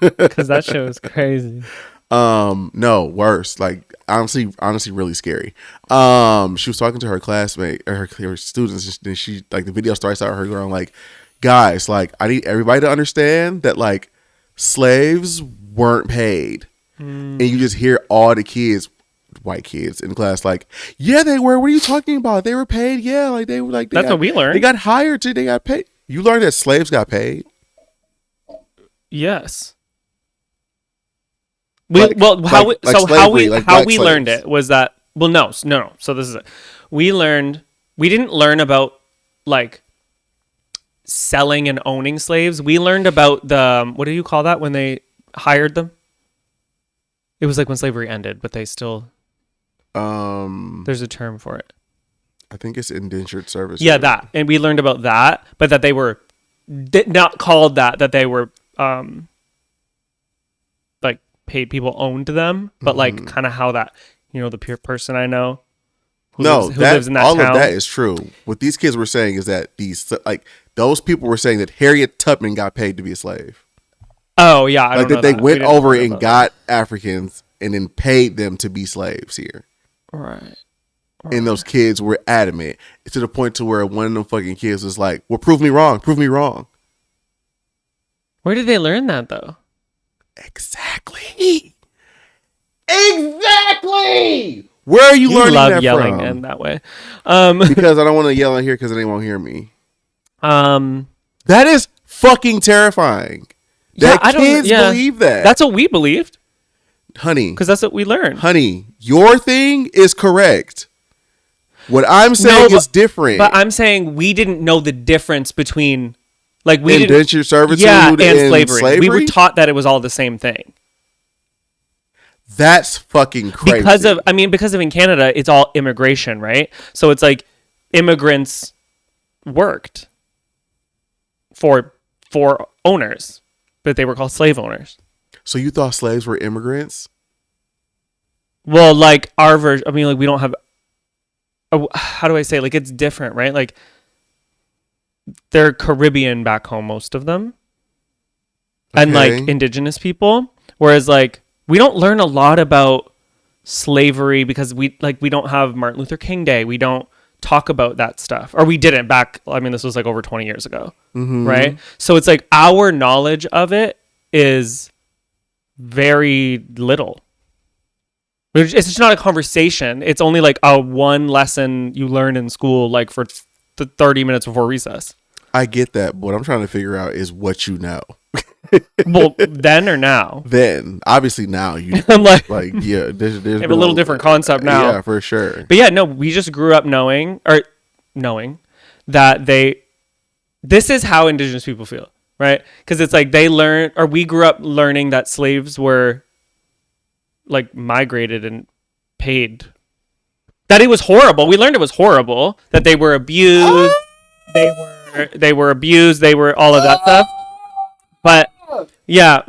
Because that show is crazy. No, worse. Like honestly really scary. She was talking to her classmate or her students, and she like the video starts out her going like, guys, like I need everybody to understand that like slaves weren't paid. And you just hear all the kids, white kids in class, like, yeah, they were. What are you talking about? They were paid. Yeah, like they were like that's what we learned. They got hired too. They got paid. You learned that slaves got paid? Yes. How we learned it was that no. So this is it. We didn't learn about like selling and owning slaves. We learned about the what do you call that when they hired them? It was like when slavery ended, but they still there's a term for it. I think it's indentured service. Yeah, that. And we learned about that, but that they were not called that they were like paid people owned them, but like kind of how that, the pure person I know who lives in that all town. Of that is true. What these kids were saying is that those people were saying that Harriet Tubman got paid to be a slave. Oh yeah, I like don't that know they went over and that. got Africans and then paid them to be slaves here. Right. And those kids were adamant to the point to where one of them fucking kids was like, well, prove me wrong. Where did they learn that though? Exactly. Exactly. Where are you, You learning love that yelling from? in that way. Because I don't want to yell in here because they won't hear me. That is fucking terrifying. That kids believe that. That's what we believed. Honey. Because that's what we learned. Honey, your thing is correct. What I'm saying is different. But I'm saying we didn't know the difference between like we indentured servitude and slavery. We were taught that it was all the same thing. That's fucking crazy. Because of in Canada, it's all immigration, right? So it's like immigrants worked for owners, but they were called slave owners. So you thought slaves were immigrants? Well, like our version, I mean, like we don't have, how do I say, like it's different, right? Like they're Caribbean back home, most of them. And like indigenous people. Whereas like we don't learn a lot about slavery because we don't have Martin Luther King Day. We don't talk about that stuff, or we didn't back. I mean, this was like over 20 years ago, right? So it's like our knowledge of it is very little. It's just not a conversation. It's only like a one lesson you learn in school, like for 30 minutes before recess. I get that. What I'm trying to figure out is what you know. Well, then or now? Then, obviously now you. I'm like yeah, there's have a little different concept now. Yeah, for sure. But yeah, no, we just grew up knowing that this is how indigenous people feel, right? Because it's like we grew up learning that slaves were like migrated and paid. That it was horrible. We learned it was horrible. That they were abused. They were abused. They were all of that stuff. But yeah,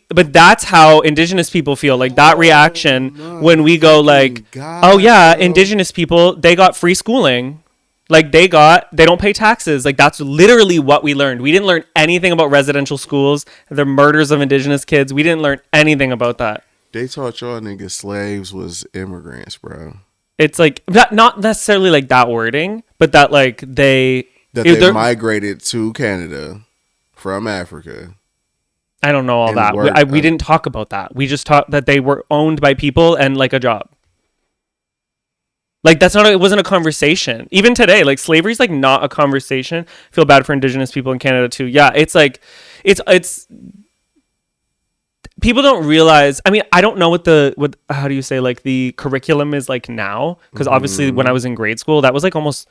but that's how indigenous people feel. Like that reaction when we go like, oh yeah, indigenous people, they got free schooling. Like they don't pay taxes. Like that's literally what we learned. We didn't learn anything about residential schools, the murders of indigenous kids. We didn't learn anything about that. They taught y'all niggas slaves was immigrants, bro. It's like not necessarily like that wording, but that like they migrated to Canada from Africa. I don't know all that. We didn't talk about that. We just talked that they were owned by people and like a job. Like it wasn't a conversation. Even today, like slavery is like not a conversation. I feel bad for indigenous people in Canada too. Yeah, it's like it's people don't realize. I mean, I don't know what how do you say like the curriculum is like now, because obviously when I was in grade school, that was like almost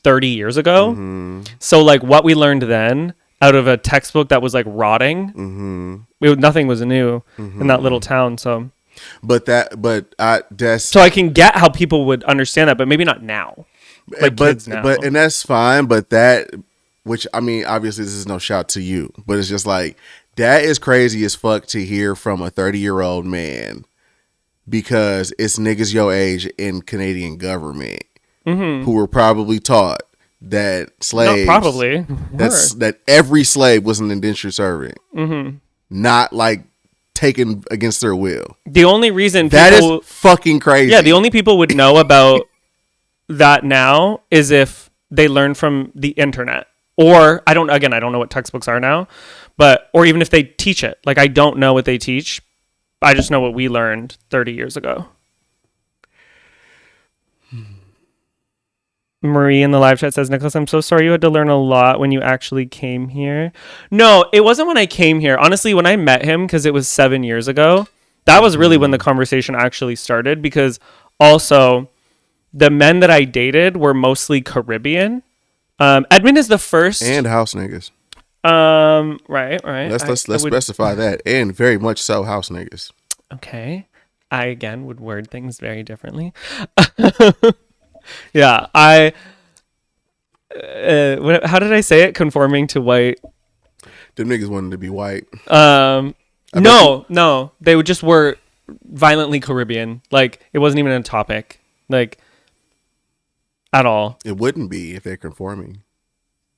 30 years ago. So like what we learned then out of a textbook that was like rotting, nothing was new in that little town. So so I can get how people would understand that, but maybe not now. Like kids now. And that's fine. But that, which I mean, obviously this is no shout to you, but it's just like that is crazy as fuck to hear from a 30-year-old man, because it's niggas your age in Canadian government who were probably taught that slaves, that every slave was an indentured servant, not like taken against their will. The only reason that is fucking crazy. Yeah, the only people would know about that now is if they learn from the internet, or I don't know what textbooks are now, or even if they teach it. Like I don't know what they teach. I just know what we learned 30 years ago. Marie in the live chat says, Nicholas, I'm so sorry you had to learn a lot when you actually came here. No, it wasn't when I came here. Honestly, when I met him, because it was 7 years ago, that was really when the conversation actually started, because also the men that I dated were mostly Caribbean. Edmund is the first. And house niggas. Right. Let's specify that. And very much so house niggas. Okay. I, again, would word things very differently. Yeah, how did I say it? Conforming to white. Them niggas wanted to be white. No, they were violently Caribbean. Like it wasn't even a topic, like at all. It wouldn't be if they're conforming.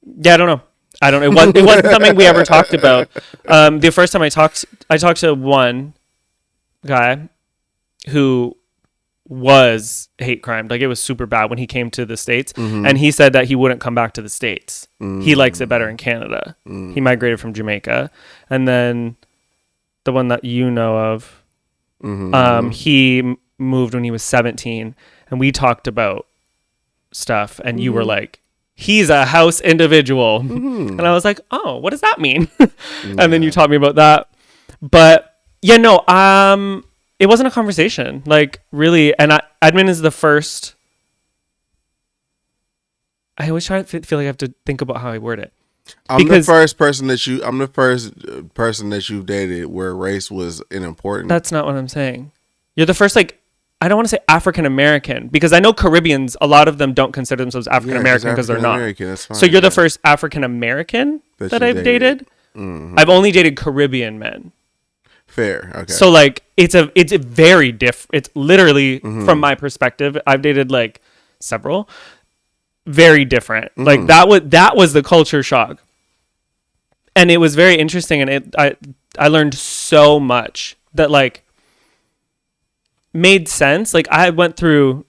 Yeah, I don't know. It wasn't something we ever talked about. The first time I talked to one guy who was hate crime. Like it was super bad when he came to the States, and he said that he wouldn't come back to the States. He likes it better in Canada. He migrated from Jamaica. And then the one that you know of, He moved when he was 17, and we talked about stuff, and you were like, he's a house individual. And I was like, oh, what does that mean? And then you taught me about that. But yeah, no, it wasn't a conversation, like, really. And admin is the first. I always feel like I have to think about how I word it. I'm the first person that you've dated where race was important. That's not what I'm saying. You're the first, like, I don't want to say African American, because I know Caribbeans, a lot of them don't consider themselves African American because they're not. That's fine, so you're the first African American that I've dated. I've only dated Caribbean men. Fair. Okay. So like it's a very it's literally from my perspective, I've dated like several, very different. Like that was the culture shock. And it was very interesting, and I learned so much that like made sense. Like I went through,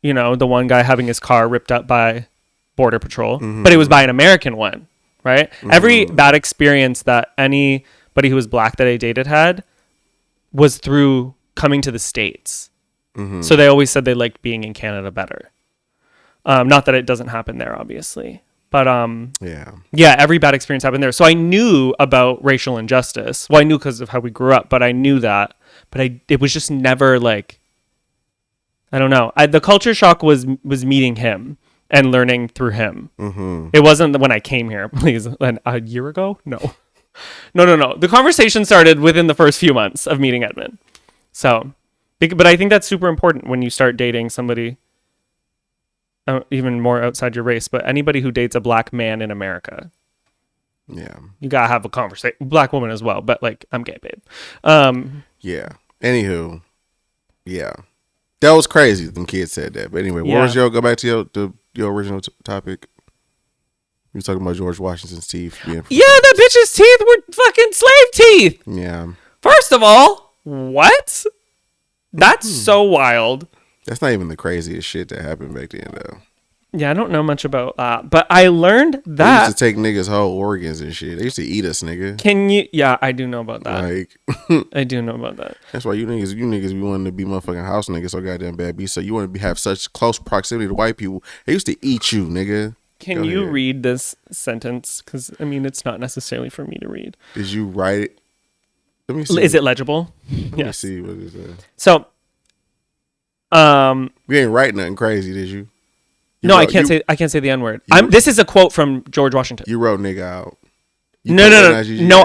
the one guy having his car ripped up by Border Patrol, but it was by an American one, right? Every bad experience that anybody who was black that I dated had was through coming to the States. So they always said they liked being in Canada better. Not that it doesn't happen there, obviously. But yeah, every bad experience happened there. So I knew about racial injustice. Well, I knew because of how we grew up, but I knew that. But it was just never like, I don't know. The culture shock was meeting him and learning through him. It wasn't when I came here, please. A year ago? No. No. The conversation started within the first few months of meeting Edmund. So, but I think that's super important when you start dating somebody even more outside your race, but anybody who dates a black man in America. Yeah. You gotta have a conversation. Black woman as well, but like, I'm gay, babe. Yeah. Anywho. Yeah. That was crazy. Them kids said that. But anyway, what was go back to your original topic? You were talking about George Washington's teeth. Yeah, that bitch's teeth were fucking slave teeth. Yeah. First of all, what? That's so wild. That's not even the craziest shit that happened back then, though. Yeah, I don't know much about that, but I learned that they used to take niggas' whole organs and shit. They used to eat us, nigga. Can you? Yeah, I do know about that. Like, I do know about that. That's why you niggas be wanting to be motherfucking house niggas so goddamn bad. So you want to have such close proximity to white people. They used to eat you, nigga. Can you read this sentence? Because I mean, it's not necessarily for me to read. Did you write it? Let me see. Is it legible? Let me see what it is. So, you ain't write nothing crazy, did you? No, I can't say the N-word. This is a quote from George Washington. You wrote nigga out. No,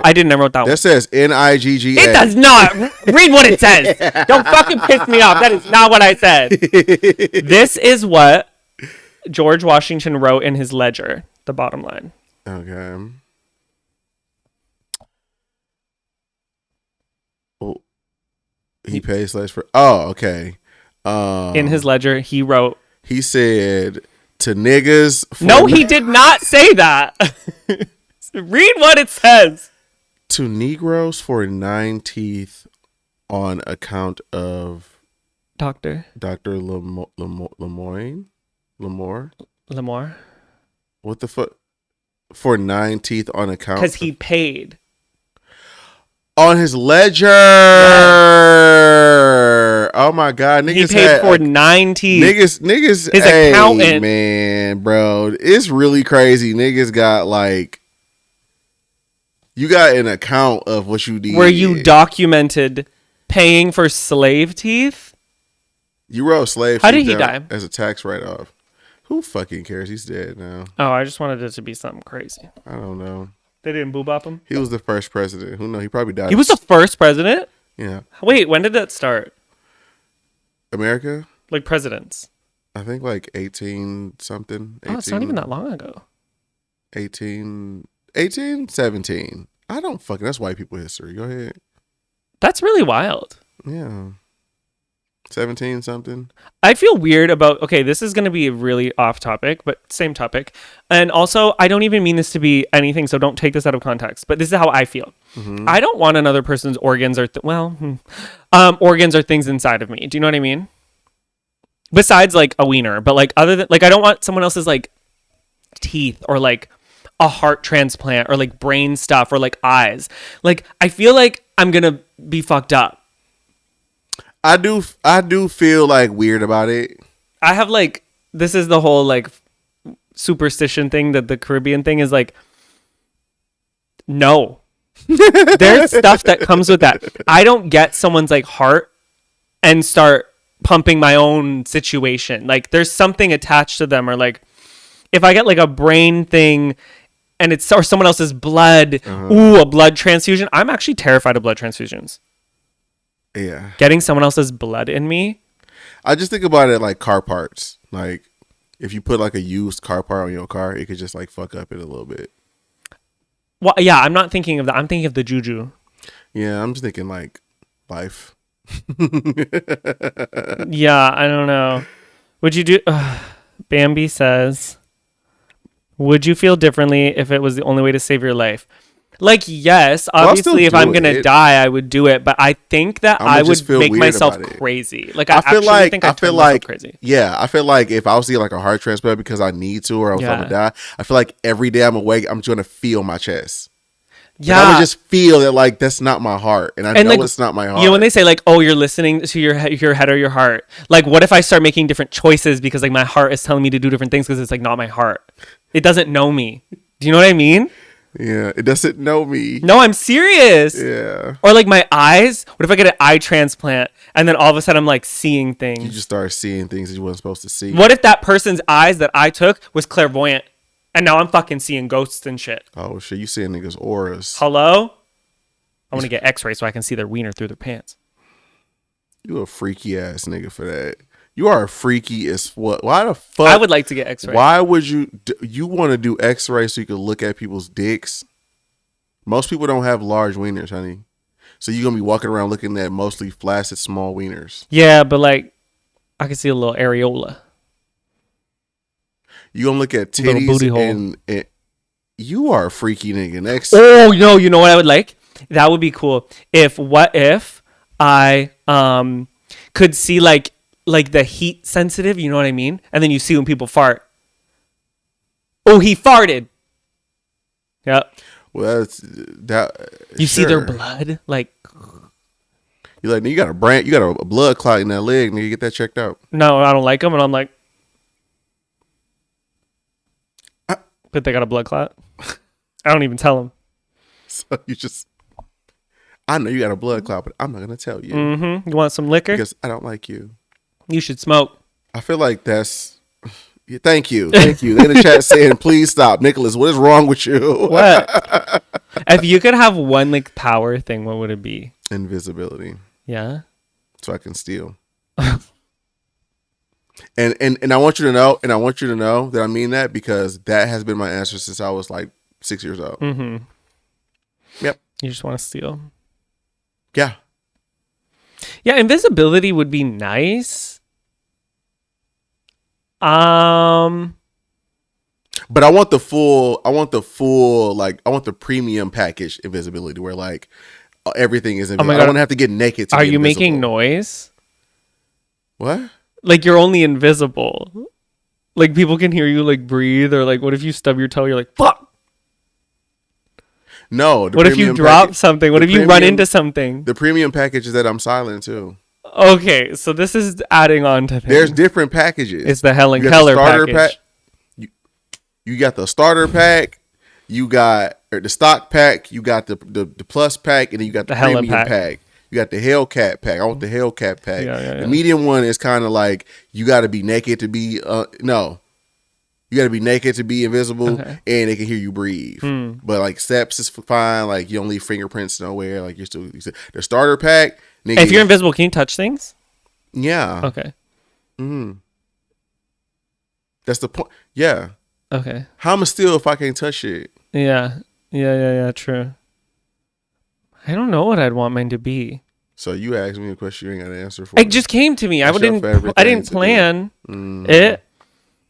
I didn't. I wrote that one. That says N-I-G-G-A. It does not. Read what it says. Don't fucking piss me off. That is not what I said. This is what George Washington wrote in his ledger, the bottom line. Okay. Oh, he pays less for... Oh, okay. In his ledger, he wrote... He said to niggas... No, he did not say that. Read what it says. To Negroes for 9 teeth on account of... Dr. Lamar? What the fuck? For 9 teeth on account... Because he paid. On his ledger. Yes. Oh my God. Niggas he paid for 9 teeth. Niggas. His accountant. Man, bro. It's really crazy. Niggas got like, you got an account of what you did. Where you documented paying for slave teeth? You wrote slave How teeth did he die? As a tax write-off. Who fucking cares? He's dead now. Oh, I just wanted it to be something crazy. I don't know. They didn't boo-bop him? He was the first president. Who knows? He probably died. He was the first president? Yeah. Wait, when did that start? America? Like presidents? I think like 18 something. 18, oh, it's not even that long ago. 17. I don't fucking... That's white people history. Go ahead. That's really wild. Yeah. 17 something. I feel weird about... Okay, this is going to be really off topic, but same topic. And also, I don't even mean this to be anything, so don't take this out of context. But this is how I feel. Mm-hmm. I don't want another person's organs or... organs or things inside of me. Do you know what I mean? Besides, like, a wiener. But, like, other than... Like, I don't want someone else's, like, teeth or, like, a heart transplant or, like, brain stuff or, like, eyes. Like, I feel like I'm going to be fucked up. I do feel like weird about it. I have like, this is the whole like superstition thing that the Caribbean thing is like, no. There's stuff that comes with that. I don't get someone's like heart and start pumping my own situation. Like there's something attached to them, or like if I get like a brain thing and it's or someone else's blood, ooh, a blood transfusion. I'm actually terrified of blood transfusions. Yeah. Getting someone else's blood in me. I just think about it like car parts. Like if you put like a used car part on your car, it could just like fuck up it a little bit. Well, yeah, I'm not thinking of that. I'm thinking of the juju. Yeah, I'm just thinking like life. Yeah, I don't know. Would you do... Bambi says, would you feel differently if it was the only way to save your life? Like, yes, obviously, if I'm going to die, I would do it. But I think that I would make myself crazy. Like, I feel like, think I feel like crazy. Yeah, I feel like if I was to get like a heart transplant because I need to or I was going to die, I feel like every day I'm awake, I'm just going to feel my chest. Yeah, I would just feel that like that's not my heart, and I know like, it's not my heart. You know, when they say like, "Oh, you're listening to your head or your heart," like, what if I start making different choices because like my heart is telling me to do different things because it's like not my heart. It doesn't know me. Do you know what I mean? Yeah, it doesn't know me. No, I'm serious. Yeah. Or like my eyes. What if I get an eye transplant and then all of a sudden I'm like seeing things? You just start seeing things that you weren't supposed to see. What if that person's eyes that I took was clairvoyant? And now I'm fucking seeing ghosts and shit. Oh, shit. You seeing niggas' auras. Hello? I want to get x-ray so I can see their wiener through their pants. You a freaky ass nigga for that. You are a freaky as what? Why the fuck? I would like to get x-ray. Why would you want to do x-ray so you can look at people's dicks? Most people don't have large wieners, honey. So you're going to be walking around looking at mostly flaccid small wieners. Yeah, but like, I can see a little areola. You gonna look at titties and you are a freaky nigga. Next. Oh no, you know what I would like? That would be cool. What if I could see like the heat sensitive, you know what I mean? And then you see when people fart. Oh, he farted. Yep. Well, that you see their blood, like you're like, you got a blood clot in that leg, nigga. Get that checked out. No, I don't like them, and I'm like, but they got a blood clot. I don't even tell them. So I know you got a blood clot, but I'm not gonna tell you. Mm-hmm. You want some liquor? Because I don't like you. You should smoke. I feel like that's. Yeah, thank you. They in the chat saying, "Please stop, Nicholas. What is wrong with you?" What? If you could have one like power thing, what would it be? Invisibility. Yeah. So I can steal. And I want you to know, that I mean that because that has been my answer since I was like 6 years old. Mm-hmm. Yep. You just want to steal. Yeah. Yeah, invisibility would be nice. But I want the full, like, I want the premium package invisibility where like everything is invisible. I don't want to have to get naked to Are be you invisible. making noise? What? Like you're only invisible. Like people can hear you like breathe, or like what if you stub your toe? You're like, fuck. No. What if you drop something? What if you run into something? The premium package is that I'm silent too. Okay, so this is adding on to things. There's different packages. It's the Helen Keller package. You got the starter pack. You got the stock pack. You got the plus pack, and then you got the premium pack. You got the Hellcat pack. I want the Hellcat pack. Yeah. The medium one is kind of like you got to be naked to be no. You got to be naked to be invisible, and they can hear you breathe. But like steps is fine. Like you don't leave fingerprints nowhere. Like you're still the starter pack. Nigga, if you're invisible, can you touch things? Yeah. Okay. That's the point. Yeah. Okay. How am I still if I can't touch it? Yeah. True. I don't know what I'd want mine to be. So you asked me a question you ain't got an answer for. It just came to me. I didn't plan it.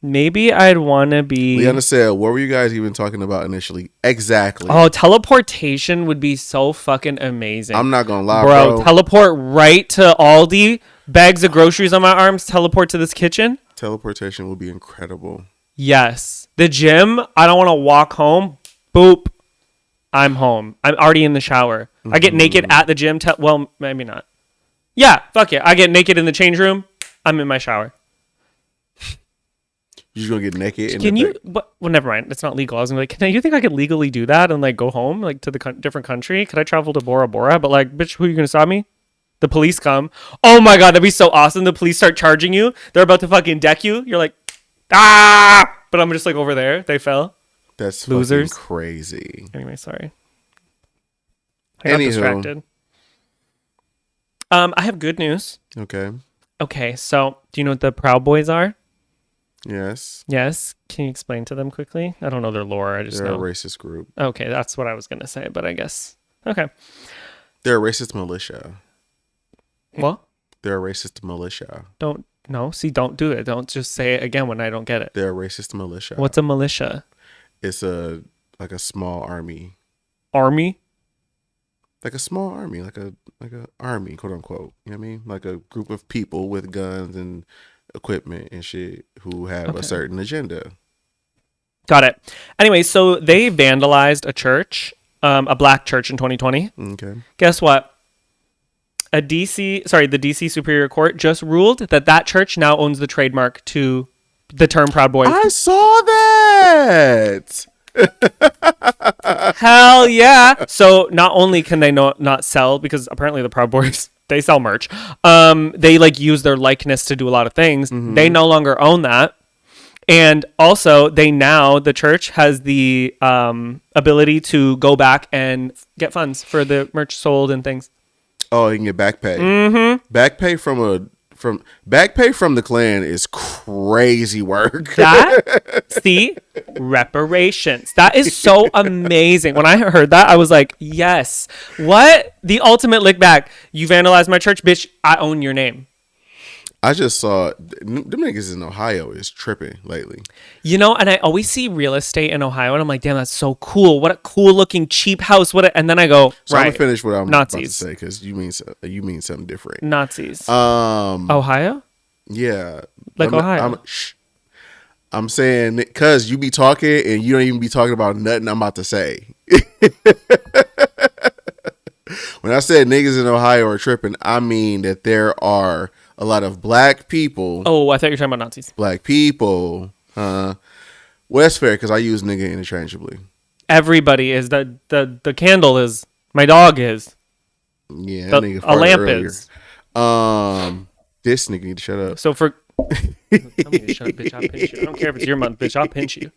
Maybe I'd want to be. Leanna said, what were you guys even talking about initially? Exactly. Oh, teleportation would be so fucking amazing. I'm not going to lie, bro. Teleport right to Aldi, bags of groceries on my arms, teleport to this kitchen. Teleportation would be incredible. Yes. The gym, I don't want to walk home. Boop. I'm home. I'm already in the shower. I get naked at the gym. Well, maybe not. Yeah, fuck it. I get naked in the change room. I'm in my shower. You just gonna get naked? Can you? Well, never mind. It's not legal. I was gonna be like, you think I could legally do that and like go home like to the different country? Could I travel to Bora Bora? But like, bitch, who are you gonna stop me? The police come. Oh my god, that'd be so awesome. The police start charging you. They're about to fucking deck you. You're like, ah! But I'm just like over there. They fell. That's losers. Fucking crazy. Anyway, sorry. I got distracted. I have good news. Okay. Okay, so do you know what the Proud Boys are? Yes. Yes. Can you explain to them quickly? I don't know their lore. I just They're know. a racist group. Okay, that's what I was gonna say, but I guess okay. They're a racist militia. What? They're a racist militia. Don't do it. Don't just say it again when I don't get it. They're a racist militia. What's a militia? It's a small army. Army? Like a small army, like a army, quote unquote. You know what I mean? Like a group of people with guns and equipment and shit who have a certain agenda. Got it. Anyway, so they vandalized a church, a black church in 2020. Okay. Guess what? The DC Superior Court just ruled that church now owns the trademark to the term Proud Boys. I saw that. Hell yeah. So not only can they not sell, because apparently the Proud Boys, they sell merch. They like use their likeness to do a lot of things. Mm-hmm. They no longer own that. And also the church has the ability to go back and get funds for the merch sold and things. Oh, you can get back pay. Mm-hmm. Back pay from the Klan is crazy work. Reparations. That is so amazing. When I heard that, I was like, yes. What? The ultimate lick back. You vandalized my church, bitch. I own your name. I just saw them niggas in Ohio is tripping lately. You know, and I always see real estate in Ohio, and I'm like, damn, that's so cool. What a cool looking cheap house. And then I go, so right. I'm gonna finish what I'm Nazis. about to say because you mean something different. Nazis. Ohio. Yeah, like Ohio. I'm saying because you be talking and you don't even be talking about nothing I'm about to say. When I said niggas in Ohio are tripping, I mean that there are a lot of black people. Oh, I thought you were talking about Nazis. Black people. Well, that's fair because I use nigga interchangeably. Everybody is. The candle is. My dog is. Yeah, that nigga a lamp earlier. is. This nigga need to shut up. So for. Tell me to shut up, bitch. I'll pinch you. I don't care if it's your month, bitch. I'll pinch you.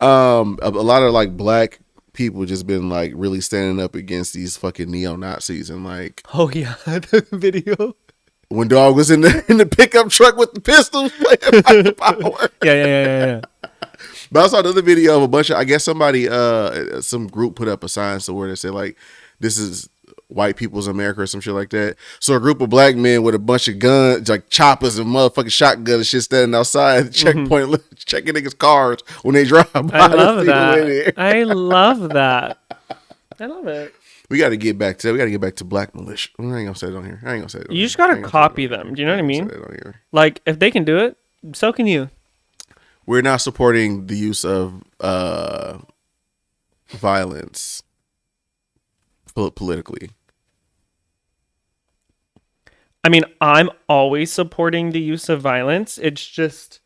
A lot of like black people just been like really standing up against these fucking neo-Nazis and like. Oh yeah, the video. When dog was in the pickup truck with the pistols playing by the power. Yeah. But I saw another video of a bunch of, I guess somebody, some group put up a sign somewhere that said like, this is white people's America or some shit like that. So a group of black men with a bunch of guns, like choppers and motherfucking shotguns and shit standing outside the checkpoint, checking niggas' cars when they drive by. I love that. I love that. I love it. We got to get back to that. We got to get back to black militia. I ain't gonna say it on here. You just gotta copy them. Do you know what I mean? Like if they can do it, so can you. We're not supporting the use of violence politically. I mean, I'm always supporting the use of violence. It's just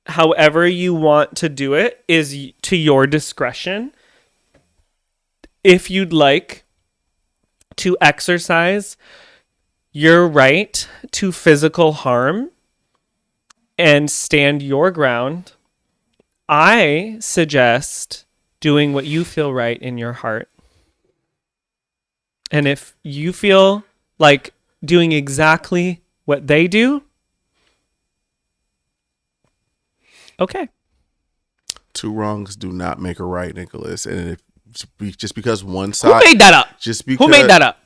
however you want to do it is to your discretion. If you'd like to exercise your right to physical harm and stand your ground, I suggest doing what you feel right in your heart. And if you feel like doing exactly what they do, okay. Two wrongs do not make a right, Nicholas. And if just because one side... Who made that up? Who made that up?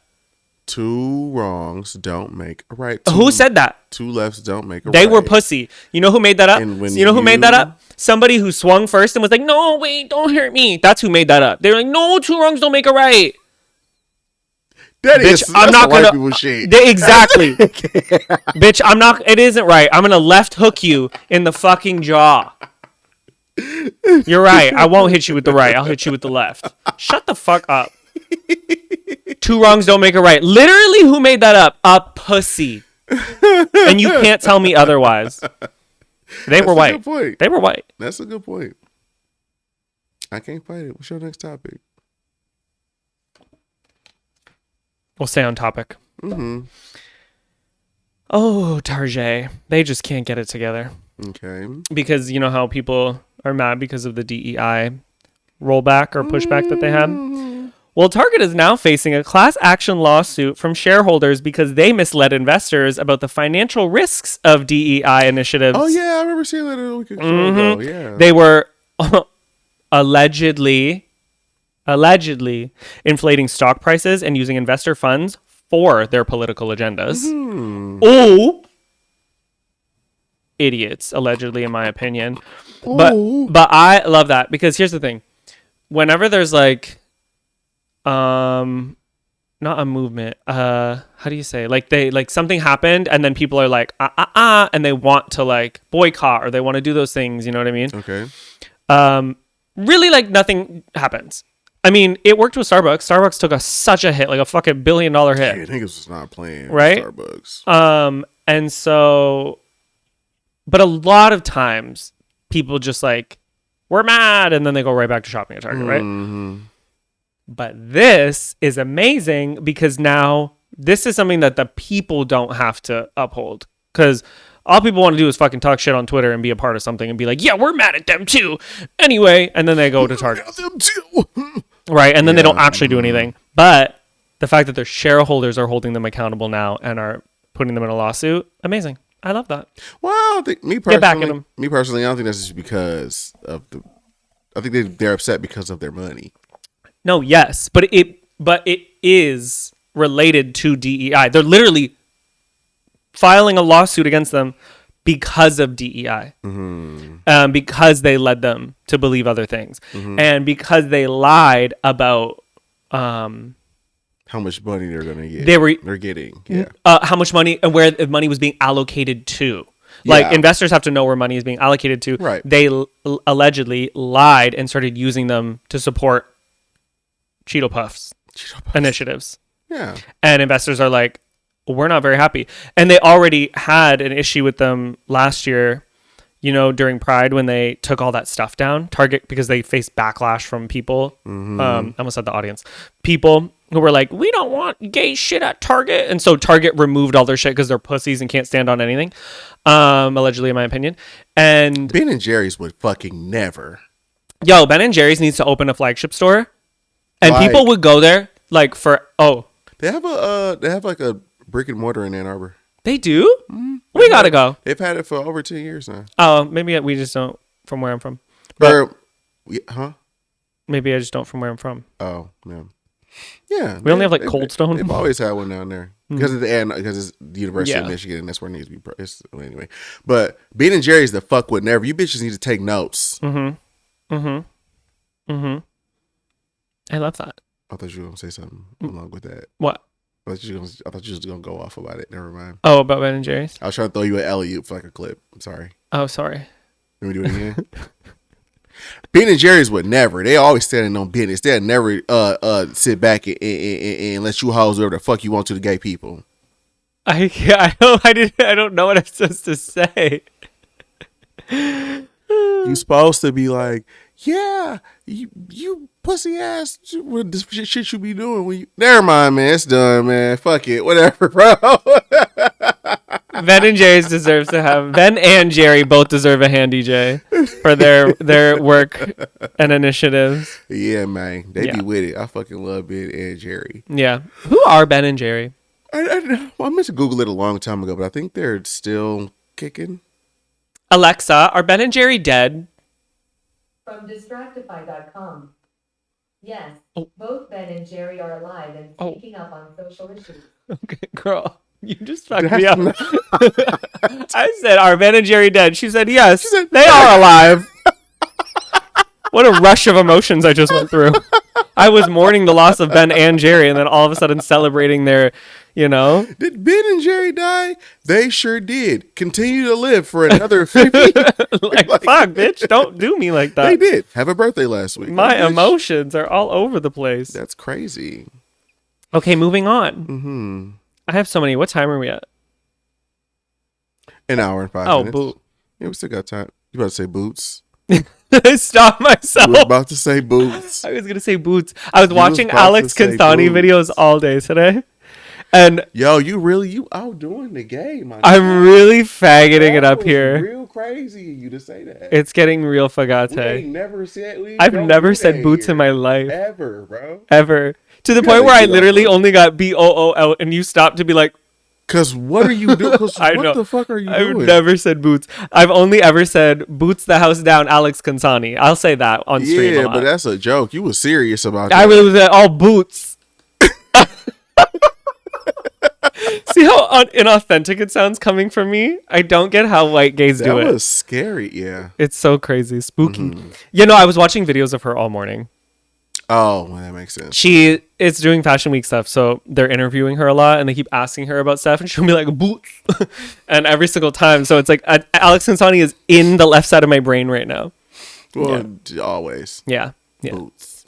Two wrongs don't make a right. Who said that? Two lefts don't make a right. They were pussy. You know who made that up? Who made that up? Somebody who swung first and was like, no, wait, don't hurt me. That's who made that up. They were like, no, two wrongs don't make a right. Bitch, I'm not gonna. People shit. Exactly. Bitch, I'm not. It isn't right. I'm gonna left hook you in the fucking jaw. You're right. I won't hit you with the right. I'll hit you with the left. Shut the fuck up. 2 wrongs don't make a right. Literally, who made that up? A pussy. And you can't tell me otherwise. They were white. Good point. They were white. That's a good point. I can't fight it. What's your next topic? We'll stay on topic. Mm-hmm. Oh, Tarjay. They just can't get it together. Okay. Because you know how people are mad because of the DEI rollback or pushback that they had? Well, Target is now facing a class action lawsuit from shareholders because they misled investors about the financial risks of DEI initiatives. Oh, yeah. I remember seeing that a week ago. Yeah. They were allegedly inflating stock prices and using investor funds for their political agendas. Oh, idiots, allegedly, in my opinion. But I love that because here's the thing. Whenever there's like not a movement, how do you say, like they like something happened and then people are like and they want to like boycott or they want to do those things, you know what I mean? Okay. Really, like nothing happens. I mean, it worked with Starbucks. Starbucks took such a hit, like a fucking $1 billion hit. Yeah, I think it was not playing right? Starbucks. And so, but a lot of times people just like, we're mad, and then they go right back to shopping at Target, right? But this is amazing because now this is something that the people don't have to uphold. Because all people want to do is fucking talk shit on Twitter and be a part of something and be like, yeah, we're mad at them too. Anyway, and then they go to Target. Them too. Right, and then they don't actually do anything. But the fact that their shareholders are holding them accountable now and are putting them in a lawsuit, amazing. I love that. Well, I don't think Get back at them. Me personally, I don't think that's just because of I think they're upset because of their money. No, yes, but it is related to DEI. They're literally filing a lawsuit against them because of DEI, because they led them to believe other things, and because they lied about how much money they're gonna get. They're getting, how much money and where the money was being allocated to. Like investors have to know where money is being allocated to. Right. They allegedly lied and started using them to support Cheeto Puffs initiatives. Yeah. And investors are like, we're not very happy. And they already had an issue with them last year, you know, during Pride when they took all that stuff down. Target, because they faced backlash from people. I almost said the audience. People who were like, we don't want gay shit at Target. And so Target removed all their shit because they're pussies and can't stand on anything. Allegedly, in my opinion. And Ben and Jerry's would fucking never. Yo, Ben and Jerry's needs to open a flagship store. And people would go there like for, They have like a brick and mortar in Ann Arbor. They do? We gotta go. They've had it for over 10 years now. Oh, maybe we just don't from where I'm from. But maybe I just don't from where I'm from. Oh, yeah. Yeah. We only have like Cold Stone. They've always had one down there. Because it's the University of Michigan, and that's where it needs to be. Anyway. But Ben and Jerry's the fuck would never. You bitches need to take notes. I love that. I thought you were gonna say something along with that. What? I thought you were just gonna go off about it. Never mind. Oh, about Ben and Jerry's? I was trying to throw you an alley-oop for like a clip. I'm sorry. Oh, sorry. Let me do it again. Ben and Jerry's would never. They always standing on business. They'd never sit back and let you house whatever the fuck you want to the gay people. I don't know what I'm supposed to say. You supposed to be like, yeah, you pussy ass, what this shit you be doing when you. Never mind, man. It's done, man. Fuck it, whatever, bro. Ben and Jerry's deserves to have. Ben and Jerry both deserve a hand DJ for their work and initiatives. Yeah, man, they be with it. I fucking love Ben and Jerry. Yeah, who are Ben and Jerry? I meant to Google it a long time ago, but I think they're still kicking. Alexa, are Ben and Jerry dead? From Distractify.com. Yes, both Ben and Jerry are alive and speaking up on social issues. Okay, girl, you just fucked me up. I said, are Ben and Jerry dead? She said, yes, she said, they are alive. What a rush of emotions I just went through. I was mourning the loss of Ben and Jerry, and then all of a sudden celebrating their, you know. Did Ben and Jerry die? They sure did. Continue to live for another 50. like, fuck, bitch. Don't do me like that. They did. Have a birthday last week. My emotions are all over the place. That's crazy. Okay, moving on. Mm-hmm. I have so many. What time are we at? An hour and 5 Oh, minutes. boot. Yeah, we still got time. You about to say boots? Stop myself. You were about to say boots. I was going to say boots. I was You watching was about Alex to say Kantani boots. videos all day today. And Yo, you outdoing the game. My I'm nigga. really faggoting it That up was here. Real crazy of you to say that. It's getting real We ain't fagate. never said. I've never said boots in my life. Ever, bro. Ever. To the You point gotta where I get off literally of- only got BOOL and you stopped to be like, Cause what are you doing? I know. What the fuck are you I've doing? never said boots. I've only ever said boots the house down, Alex Kantani. I'll say that on stream. Yeah, a lot. but that's a joke. You was serious about that. I really was at all boots. See how inauthentic it sounds coming from me? I don't get how white gays That do it. was scary. Yeah. It's so crazy, spooky. Mm-hmm. You know, I was watching videos of her all morning. Oh, well, that makes sense. She is doing fashion week stuff, so they're interviewing her a lot, and they keep asking her about stuff, and she'll be like boots, and every single time. So it's like Alex Kantani is in the left side of my brain right now. Well, always Yeah. boots.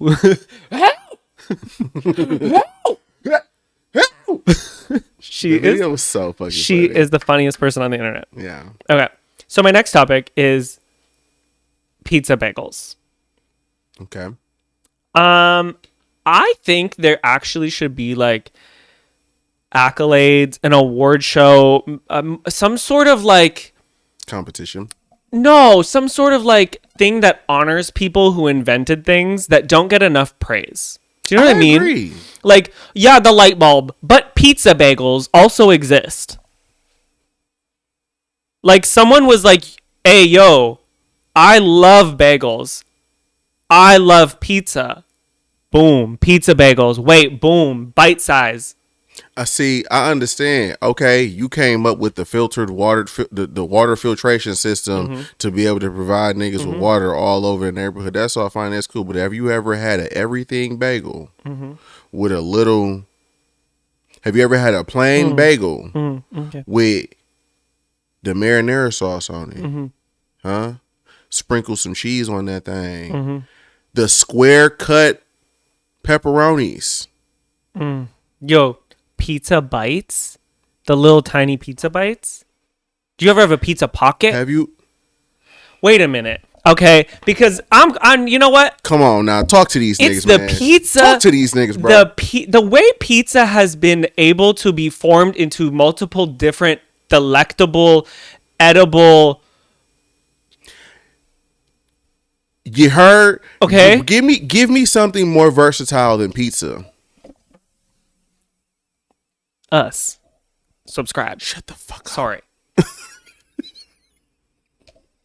She The video is. was so fucking. She funny. is the funniest person on the internet. Yeah. Okay, so my next topic is pizza bagels. Okay. I think there actually should be like accolades, an award show, some sort of like Competition. some sort of like thing that honors people who invented things that don't get enough praise. Do you know what I mean? Agree. Like, yeah, the light bulb, but pizza bagels also exist. Like someone was like, "Hey, yo, I love bagels. I love pizza." Boom, pizza bagels. Wait, boom, bite size. I see. I understand. Okay, you came up with the filtered water, the water filtration system Mm-hmm. to be able to provide niggas with water all over the neighborhood. That's all fine. That's cool. But have you ever had a everything bagel Mm-hmm. with a little? Have you ever had a plain bagel Okay. with the marinara sauce on it? Mm-hmm. Huh? Sprinkle some cheese on that thing. Mm-hmm. The square cut pepperonis. Yo, pizza bites? The little tiny pizza bites? Do you ever have a pizza pocket? Have you? Wait a minute. Okay, because I'm you know what? Come on now, talk to these It's niggas, the man. pizza. Talk to these niggas, bro. The way pizza has been able to be formed into multiple different delectable, edible. You heard? Okay. Give me something more versatile than pizza. Us. Subscribe. Shut the fuck up. Sorry.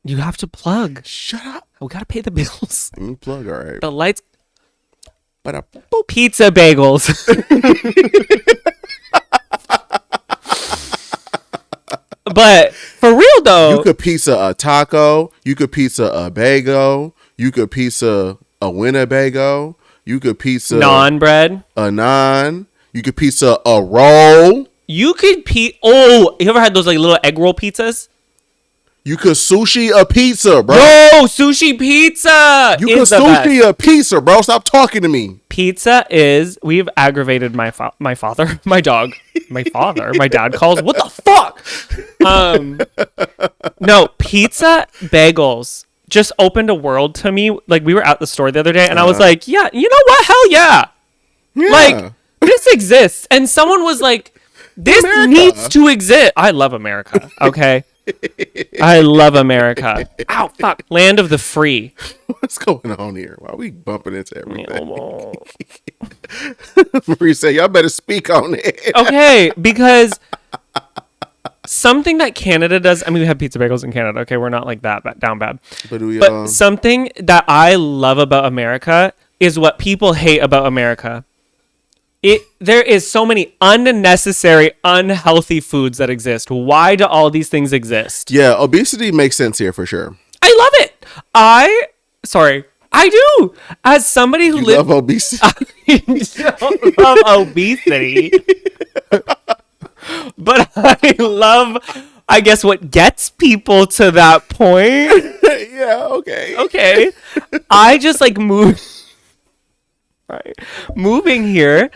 You have to plug. Shut up. We gotta pay the bills. Let me plug, all right. The lights. But Pizza bagels. But for real though, you could pizza a taco. You could pizza a bagel. You could pizza a Winnebago. You could pizza naan bread. a naan. You could pizza a roll. You could Oh, you ever had those like little egg roll pizzas? You could sushi a pizza, bro. No, sushi pizza. You could is the best. sushi a pizza, bro. Stop talking to me. Pizza is. We've aggravated my father, my dog, my father, my dad calls. What the fuck? No, pizza bagels just opened a world to me. Like we were at the store the other day, and I was like, yeah, you know what? Hell yeah. Yeah. Like this exists, and someone was like, this America. needs to exist. I love America. Okay. I love America. Ow, fuck. Land of the free. What's going on here? Why are we bumping into everything? Okay, Marie said, y'all better speak on it. because something that Canada does, I mean, we have pizza bagels in Canada. Okay, we're not like that down bad. But something that I love about America is what people hate about America. There is so many unnecessary, unhealthy foods that exist. Why do all these things exist? Yeah, obesity makes sense here for sure. I love it. I do. As somebody who You lives, love obesity. I don't love obesity, but I love, I guess, what gets people to that point. Yeah, okay. Okay, I just like move. Right. Moving here,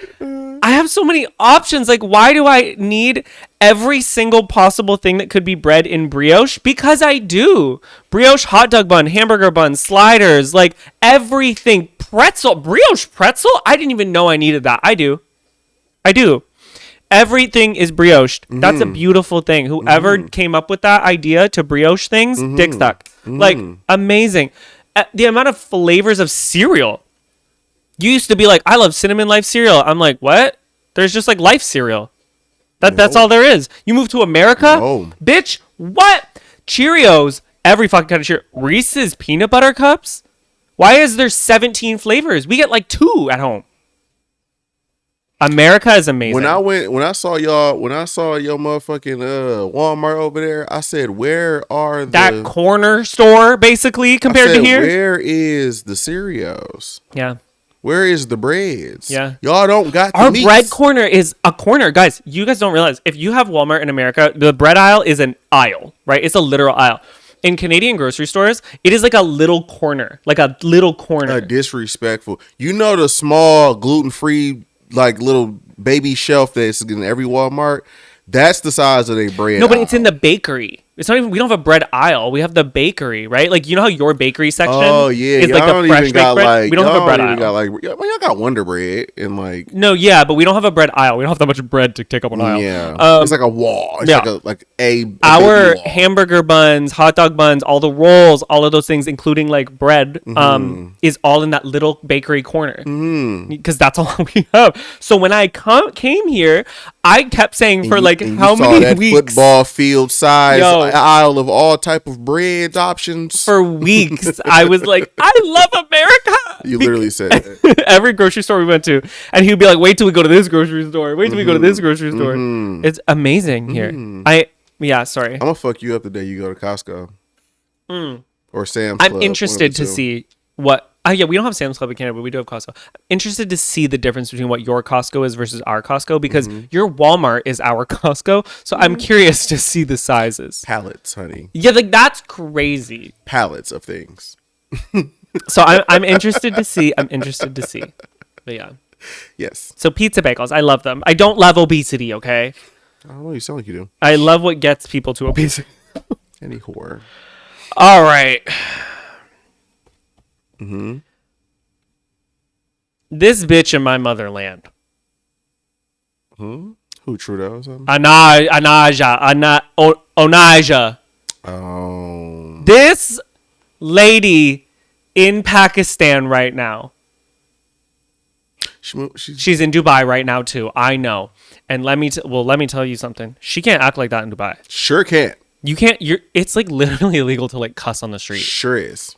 I have so many options. Like, why do I need every single possible thing that could be bread in brioche? Because I do. Brioche hot dog bun, hamburger bun, sliders, like everything. Pretzel, brioche pretzel? I didn't even know I needed that. I do. Everything is brioche. That's a beautiful thing. Whoever came up with that idea to brioche things, dick stuck. Like, amazing. The amount of flavors of cereal. You used to be like, I love Cinnamon Life cereal. I'm like, what? There's just like Life cereal. That's all there is. You move to America? No. Bitch, what? Cheerios, every fucking kind of Cheerio. Reese's peanut butter cups? Why is there 17 flavors? We get like 2 at home. America is amazing. When I saw your motherfucking Walmart over there, I said, where are that corner store basically compared to here? Where is the cereals? Yeah. Where is the breads? Yeah. Y'all don't got the Our meats. bread corner is a corner. Guys, you guys don't realize, if you have Walmart in America, the bread aisle is an aisle, right? It's a literal aisle. In Canadian grocery stores, it is like a little corner. Disrespectful. You know the small gluten-free like little baby shelf that's in every Walmart? That's the size of their bread. No, but it's in the bakery. It's not even. We don't have a bread aisle. We have the bakery, right? Like, you know how your bakery section? Oh yeah, is like the fresh baked bread. Like, we don't have a bread aisle. Y'all got Wonder Bread and like. No, yeah, but we don't have a bread aisle. We don't have that much bread to take up an aisle. Yeah, it's like a wall. It's like a our wall. Hamburger buns, hot dog buns, all the rolls, all of those things, including like bread, is all in that little bakery corner. Because that's all we have. So when I came here, I kept saying how many that weeks? Football field size aisle of all type of bread options for weeks. I was like, I love America. You literally said that. Every grocery store we went to, and he'd be like, wait till we go to this grocery store. Wait till we go to this grocery store. It's amazing here. Sorry. I'm gonna fuck you up the day you go to Costco or Sam's Club. I'm interested to see what. We don't have Sam's Club in Canada, but we do have Costco. I'm interested to see the difference between what your Costco is versus our Costco, because your Walmart is our Costco. So I'm curious to see the sizes. Pallets, honey. Yeah, like that's crazy. Pallets of things. So I'm interested to see. But yeah. Yes. So pizza bagels, I love them. I don't love obesity, okay? I don't know. You sound like you do. I love what gets people to obesity. Any whore. All right. This bitch in my motherland. Who, Trudeau or something? Onaja. Oh. This lady in Pakistan right now. She's in Dubai right now too. I know. And let me tell you something. She can't act like that in Dubai. Sure can't. You can't. It's like literally illegal to like cuss on the street. Sure is.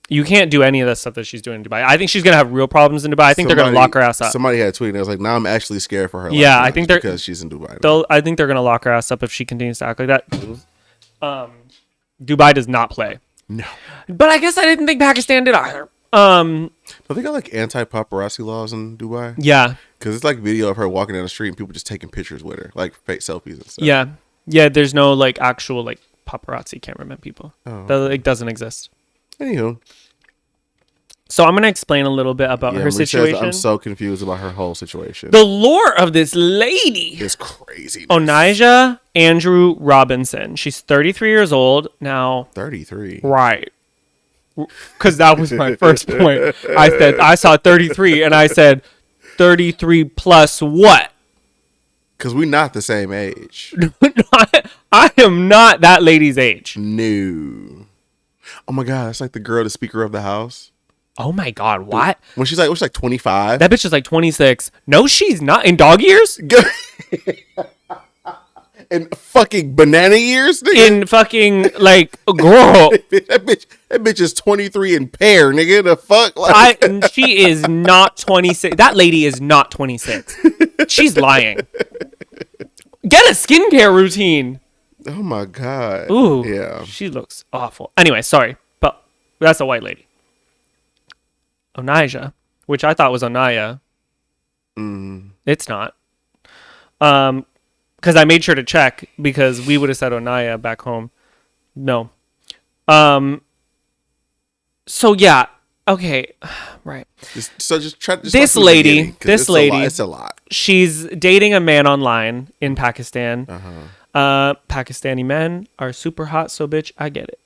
You can't do any of that stuff that she's doing in Dubai. I think she's gonna have real problems in Dubai. I think they're gonna lock her ass up. Somebody had tweeted. I was like, "Now I'm actually scared for her." Yeah, I think they're because she's in Dubai. I think they're gonna lock her ass up if she continues to act like that. Dubai does not play. No, but I guess I didn't think Pakistan did either. Don't they got like anti-paparazzi laws in Dubai? Yeah, because it's like video of her walking down the street and people just taking pictures with her, like fake selfies and stuff. Yeah. There's no like actual like paparazzi cameraman people. Oh. That like doesn't exist. Anywho. So I'm going to explain a little bit about her situation. I'm so confused about her whole situation. The lore of this lady is crazy. Onijah Andrew Robinson. She's 33 years old now. 33. Right. Because that was my first point. I saw 33 and I said 33 plus what? Because we're not the same age. I am not that lady's age. No. Oh my God. It's like the girl, the Speaker of the House. Oh my God, what? When she's like 25. That bitch is like 26. No, she's not. In dog years? In fucking banana years? Nigga? In fucking, like, girl. that bitch is 23 in pear, nigga. The fuck? Like... she is not 26. That lady is not 26. She's lying. Get a skincare routine. Oh my God. Ooh. Yeah. She looks awful. Anyway, sorry. But that's a white lady. Onijah, which I thought was Onaya. It's not. Because I made sure to check because we would have said Onaya back home. No. So yeah. Okay. Right. Just try. Just This start from the lady, beginning, 'cause it's a lot. She's dating a man online in Pakistan. Pakistani men are super hot, so bitch, I get it.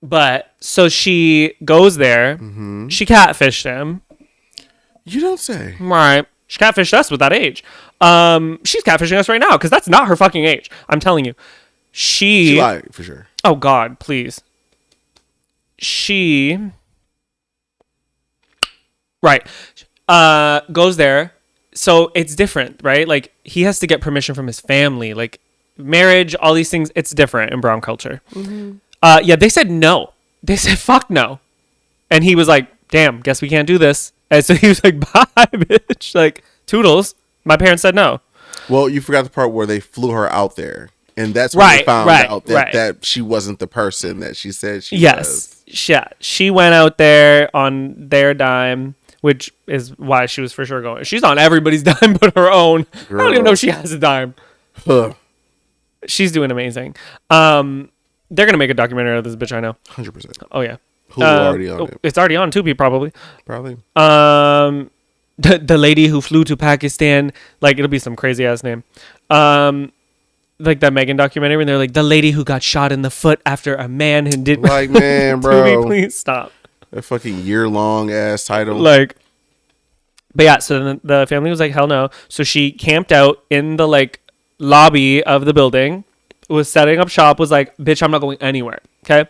But so she goes there. She catfished him. You don't say. Right. She catfished us with that age. She's catfishing us right now because that's not her fucking age. I'm telling you. She lied for sure. Oh God, please. She. Right. Goes there. So it's different, right? Like he has to get permission from his family. Like marriage, all these things, it's different in brown culture. Yeah, they said no. They said fuck no. And he was like, damn, guess we can't do this. And so he was like, bye, bitch. Like, toodles. My parents said no. Well, you forgot the part where they flew her out there. And that's when they found out that she wasn't the person that she said she was. Yeah. She went out there on their dime, which is why she was for sure going. She's on everybody's dime but her own. Girl. I don't even know if she has a dime. Huh. She's doing amazing. They're going to make a documentary of this bitch, I know. 100%. Oh, yeah. Who's already on it? It's already on Tubi, probably. Probably. The lady who flew to Pakistan, like it'll be some crazy ass name. Like that Megan documentary when they're like the lady who got shot in the foot after a man who didn't like, man, bro. Tubi, please stop. A fucking year-long ass title. Like, but yeah, so then the family was like, hell no. So she camped out in the like lobby of the building, was setting up shop, was like, bitch, I'm not going anywhere. Okay.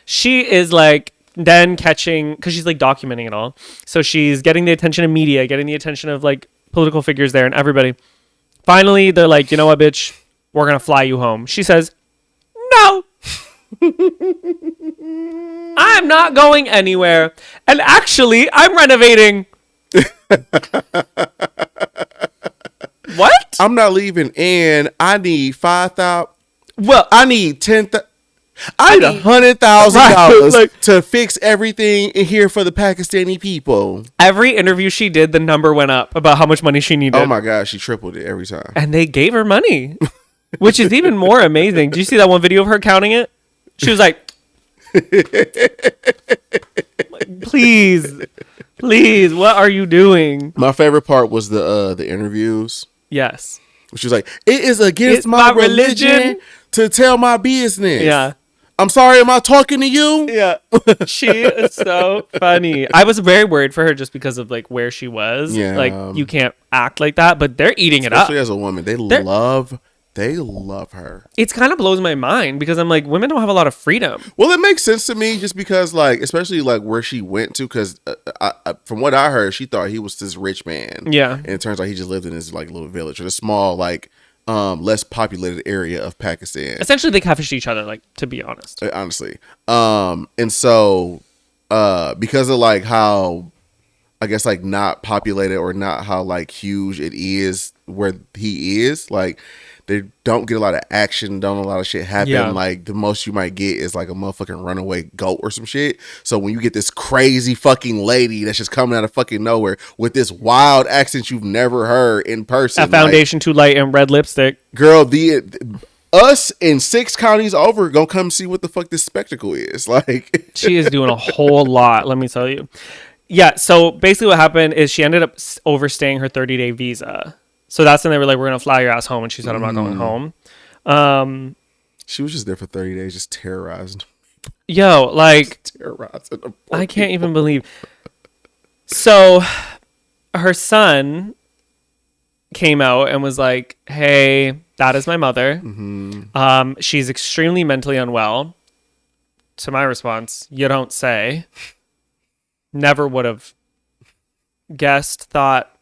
She is like then catching, because she's like documenting it all. So she's getting the attention of media, getting the attention of like political figures there and everybody. Finally, they're like, you know what, bitch? We're going to fly you home. She says, no. I'm not going anywhere. And actually, I'm renovating. What? I'm not leaving, and I need 5,000. Well, I need 10,000. I need $100,000 like, to fix everything in here for the Pakistani people. Every interview she did, the number went up about how much money she needed. Oh my gosh, she tripled it every time. And they gave her money, which is even more amazing. Do you see that one video of her counting it? She was like, please, what are you doing? My favorite part was the interviews. Yes. She was like, it is against my religion to tell my business. Yeah. I'm sorry, am I talking to you? Yeah. She is so funny. I was very worried for her just because of like where she was. Yeah. Like you can't act like that, but they're eating it up. Especially as a woman. They love her. It's kind of blows my mind because I'm like, women don't have a lot of freedom. Well, it makes sense to me just because like, especially like where she went to, because from what I heard, she thought he was this rich man. Yeah. And it turns out he just lived in this like little village or a small like less populated area of Pakistan. Essentially, they catfished each other, like, to be honest. Honestly. And so because of like how I guess like not populated or not how like huge it is where he is, like they don't get a lot of action, don't a lot of shit happen. Yeah. Like the most you might get is like a motherfucking runaway goat or some shit. So when you get this crazy fucking lady that's just coming out of fucking nowhere with this wild accent you've never heard in person, A foundation too light and red lipstick. Girl, us in 6 counties over gonna come see what the fuck this spectacle is. Like she is doing a whole lot, let me tell you. Yeah, so basically what happened is she ended up overstaying her 30-day visa. So that's when they were like, we're going to fly your ass home. And she said, I'm not going home. She was just there for 30 days, just terrorizing. Yo, like, Terrorizing them. I can't even believe. So her son came out and was like, hey, that is my mother. Mm-hmm. She's extremely mentally unwell. To my response, you don't say. Never would have guessed, thought,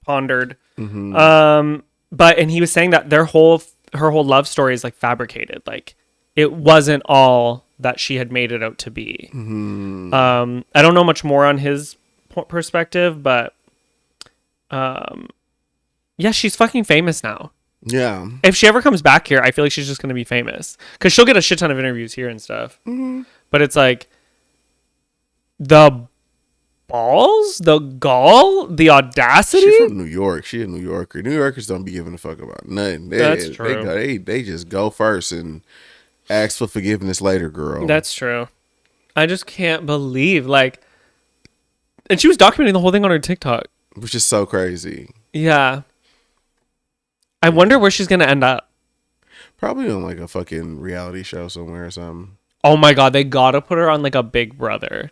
pondered. Mm-hmm. And he was saying that her whole love story is like fabricated. Like it wasn't all that she had made it out to be. Mm-hmm. I don't know much more on his perspective, but yeah, she's fucking famous now. Yeah. If she ever comes back here, I feel like she's just gonna be famous because she'll get a shit ton of interviews here and stuff. Mm-hmm. But it's like the balls, the gall, the audacity. She's from New York. She a New Yorker. New Yorkers don't be giving a fuck about nothing. That's true. They just go first and ask for forgiveness later, girl. That's true. I just can't believe, like, and she was documenting the whole thing on her TikTok. Which is so crazy. Yeah. I wonder where she's going to end up. Probably on like a fucking reality show somewhere or something. Oh my God. They got to put her on like a Big Brother.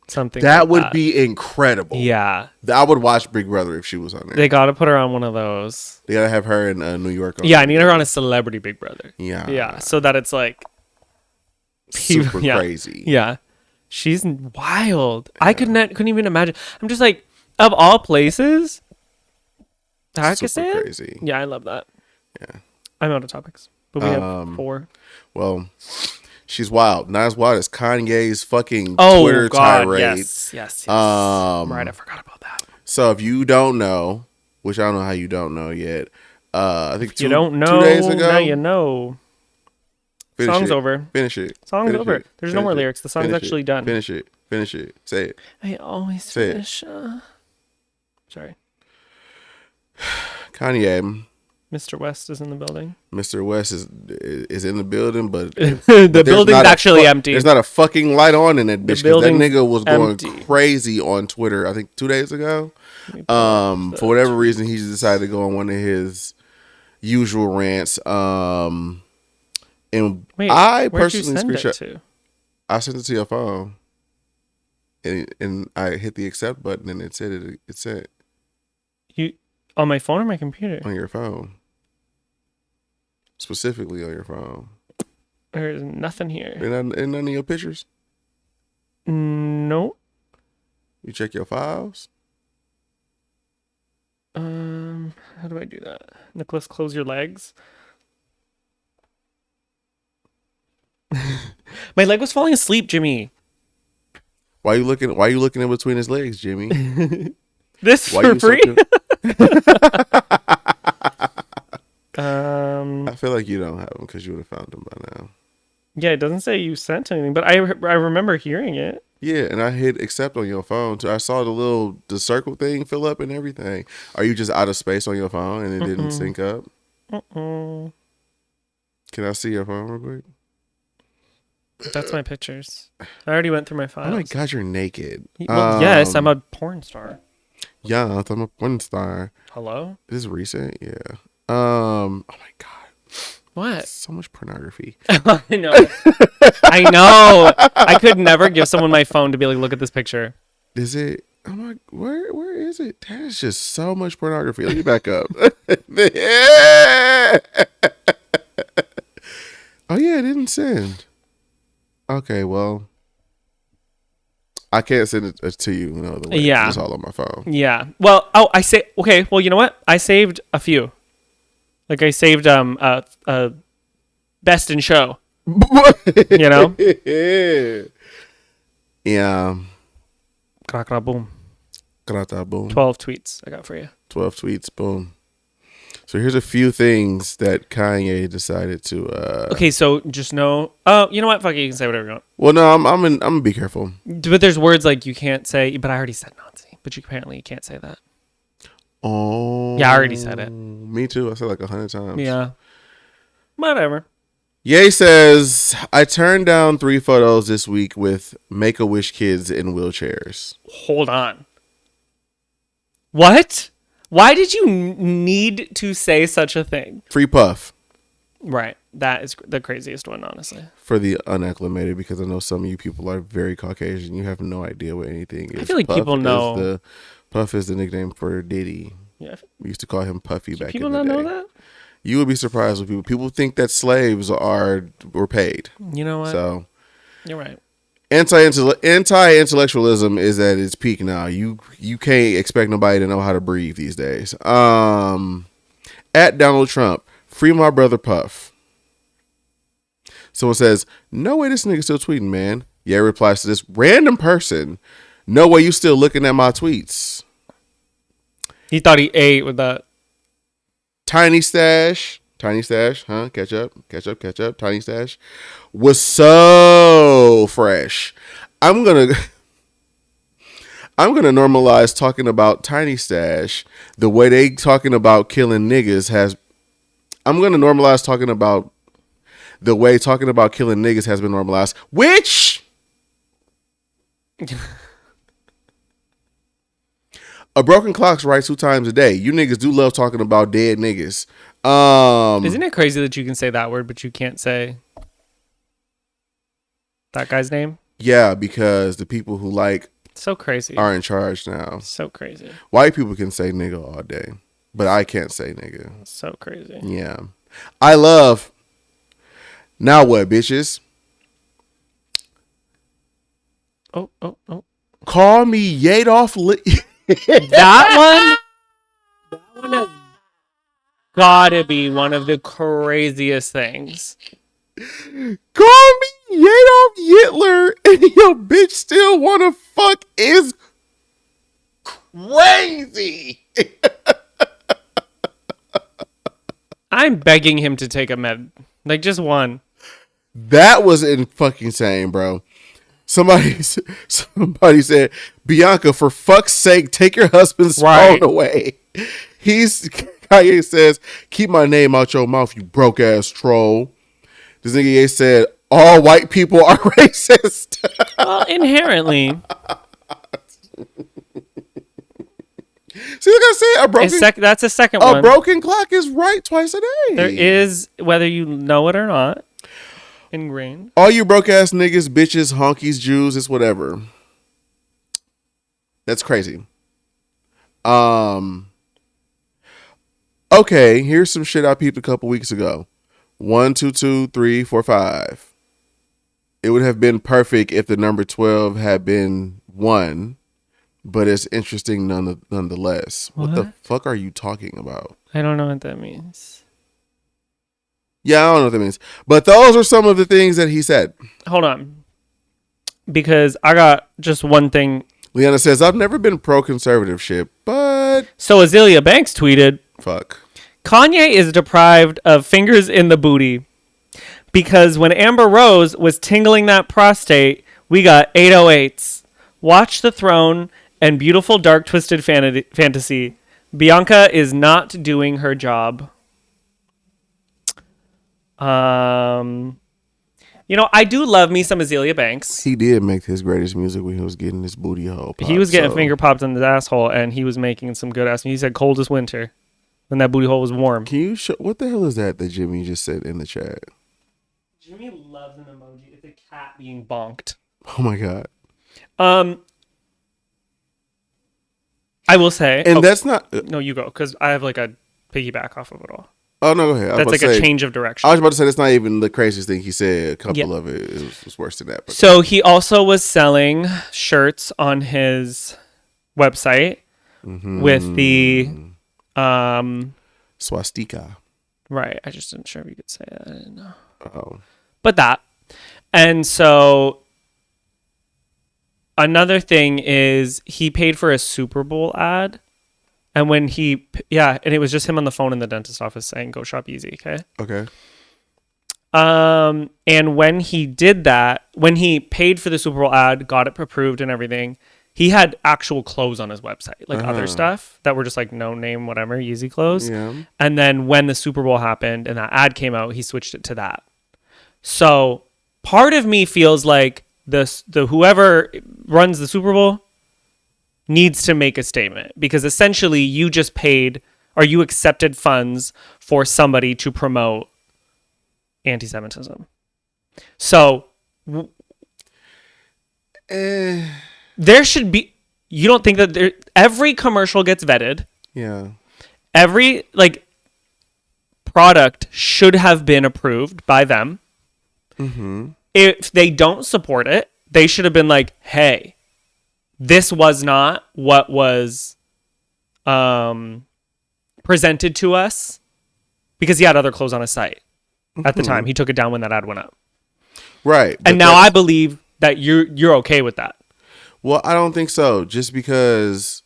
Something That like would that. be incredible. Yeah. I would watch Big Brother if she was on there. They got to put her on one of those. They gotta have her in New York. Yeah. I need her on a celebrity Big Brother. Yeah. Yeah. So that it's like Super yeah. crazy. Yeah. She's wild. Yeah. I couldn't even imagine. I'm just like, of all places, Pakistan? Super crazy. Yeah, I love that. Yeah. I'm out of topics. But we have 4. Well, she's wild. Not as wild as Kanye's fucking Oh, Twitter God, tirade. Yes. Right, I forgot about that. So if you don't know, which I don't know how you don't know yet, I think you don't know, 2 days ago. Now you know. Song's over. Finish it. Song's over. It. There's no more lyrics. The song's actually done. Finish it. Say it. I always Say finish. Sorry. Kanye. Mr. West is in the building. Mr. West is in the building, but the building's actually empty. There's not a fucking light on in that bitch. That nigga was going empty. crazy on Twitter, I think 2 days ago. For whatever reason, he just decided to go on one of his usual rants. And Wait, I where'd you personally send it screenshot. to? I sent it to your phone, and I hit the accept button, and it said it said You on my phone or my computer? on your phone, specifically on your phone. There's nothing here. And none of your pictures. No. You check your files. How do I do that? Nicholas, close your legs. My leg was falling asleep, Jimmy. Why you looking in between his legs, Jimmy? This Why for you free? I feel like you don't have them because you would have found them by now. Yeah, it doesn't say you sent anything, but I remember hearing it. Yeah, and I hit accept on your phone too. I saw the circle thing fill up and everything. Are you just out of space on your phone and it didn't sync up? Can I see your phone real quick? That's my pictures. I already went through my files. Oh my God, you're naked. Well, yes, I'm a porn star. Yeah, I'm a porn star. Hello? Is this recent? Yeah. Oh my God. What? So much pornography. I know. I know. I could never give someone my phone to be like, look at this picture. Is it? Oh my, where is it? That is just so much pornography. Let me back up. Oh yeah, it didn't send. Okay, well, I can't send it to you. No, the way. Yeah, it's all on my phone. Yeah. Well, okay. Well, you know what? I saved a few. Like I saved best in show. You know? Yeah. Boom. Boom. 12 tweets I got for you. 12 tweets. Boom. So here's a few things that Kanye decided to. Okay, so just know. Oh, you know what? Fuck it, you can say whatever you want. Well, no, I'm gonna be careful. But there's words like you can't say. But I already said Nazi. But you apparently can't say that. Oh. Yeah, I already said it. Me too. I said like 100 times. Yeah. Whatever. Ye says, I turned down 3 photos this week with Make-A-Wish kids in wheelchairs. Hold on. What? Why did you need to say such a thing? Free Puff. Right. That is the craziest one, honestly. For the unacclimated, because I know some of you people are very Caucasian. You have no idea what anything is. I feel like Puff people know. Puff is the nickname for Diddy. Yeah. We used to call him Puffy back in the day. People not know that? You would be surprised with people. People think that slaves were paid. You know what? So you're right. Anti-intellectualism is at its peak now. You can't expect nobody to know how to breathe these days. At Donald Trump, free my brother Puff. Someone says, no way this nigga still tweeting, man. Yeah, replies to this random person, no way you still looking at my tweets. He thought he ate with that. Tiny stash, huh? Catch up. Tiny stash was so fresh. I'm gonna normalize talking about Tiny Stash the way they talking about killing niggas has. I'm gonna normalize talking about the way talking about killing niggas has been normalized, which A broken clock's right 2 times a day. You niggas do love talking about dead niggas. Isn't it crazy that you can say that word, but you can't say that guy's name? Yeah, because the people who So crazy. are in charge now. So crazy. White people can say nigga all day, but I can't say nigga. So crazy. Yeah. I love. Now what, bitches? Oh. Call me Yadoff. That one has gotta be one of the craziest things. Call me Yadoff Hitler, and your bitch still wanna fuck is crazy. I'm begging him to take a med. Like, just one. That was insane, bro. Somebody said, Bianca, for fuck's sake, take your husband's phone away. Kanye says, keep my name out your mouth, you broke ass troll. This nigga Ye said, all white people are racist. Well, inherently. See, like I said, That's a second one. A broken clock is right twice a day. There is, whether you know it or not, ingrained. All you broke ass niggas, bitches, honkies, Jews, it's whatever. That's crazy. Okay, here's some shit I peeped a couple weeks ago. 1, 2, 2, 3, 4, 5. It would have been perfect if the number 12 had been 1, but it's interesting nonetheless. What the fuck are you talking about? I don't know what that means. Yeah, I don't know what that means. But those are some of the things that he said. Hold on. Because I got just one thing. Leanna says, I've never been pro-conservative shit, but... So Azealia Banks tweeted, fuck. Kanye is deprived of fingers in the booty because when Amber Rose was tingling that prostate, we got 808s. Watch the Throne and Beautiful Dark Twisted Fantasy. Bianca is not doing her job. You know, I do love me some Azealia Banks. He did make his greatest music when he was getting his booty hole popped. He was getting finger popped in his asshole, and he was making some good ass. He said coldest winter when that booty hole was warm. Can you show what the hell is that Jimmy just said in the chat? Jimmy loves an emoji. It's a cat being bonked. Oh my god. I will say, and that's not. No, you go, because I have like a piggyback off of it all. Oh no, go ahead. That's like a change of direction. I was about to say that's not even the craziest thing he said. A couple of it was worse than that. But. So he also was selling shirts on his website with the swastika. Right. I just didn't sure if you could say that. I didn't know. Oh. But that. And so another thing is he paid for a Super Bowl ad. And when and it was just him on the phone in the dentist office saying, go shop easy. Okay. Okay. And when he did that, when he paid for the Super Bowl ad, got it approved and everything, he had actual clothes on his website, like other stuff that were just like no name, whatever, Yeezy clothes. Yeah. And then when the Super Bowl happened and that ad came out, he switched it to that. So part of me feels like the whoever runs the Super Bowl needs to make a statement, because essentially you just paid or you accepted funds for somebody to promote anti-Semitism. So there should be, you don't think that every commercial gets vetted? Yeah. Every product should have been approved by them. Mm-hmm. If they don't support it, they should have been like, hey, this was not what was presented to us, because he had other clothes on his site at the time. He took it down when that ad went up. Right. And now I believe that you're okay with that. Well, I don't think so. Just because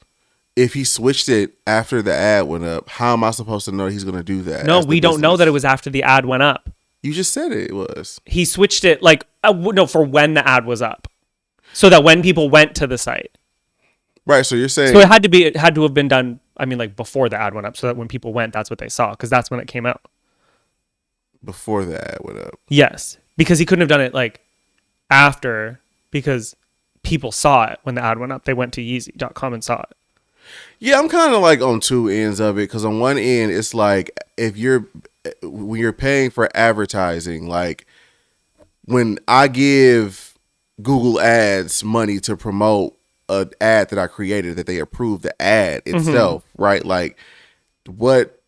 if he switched it after the ad went up, how am I supposed to know he's going to do that? No, we don't know that it was after the ad went up. You just said it was. He switched it for when the ad was up, so that when people went to the site. Right. So you're saying. So it had to have been done. I mean, like before the ad went up, so that when people went, that's what they saw, because that's when it came out. Before the ad went up. Yes, because he couldn't have done it like after, because people saw it when the ad went up. They went to Yeezy.com and saw it. Yeah, I'm kind of like on two ends of it, because on one end it's like when you're paying for advertising, like when I give Google Ads money to promote an ad that I created, that they approve the ad itself, right? Like, what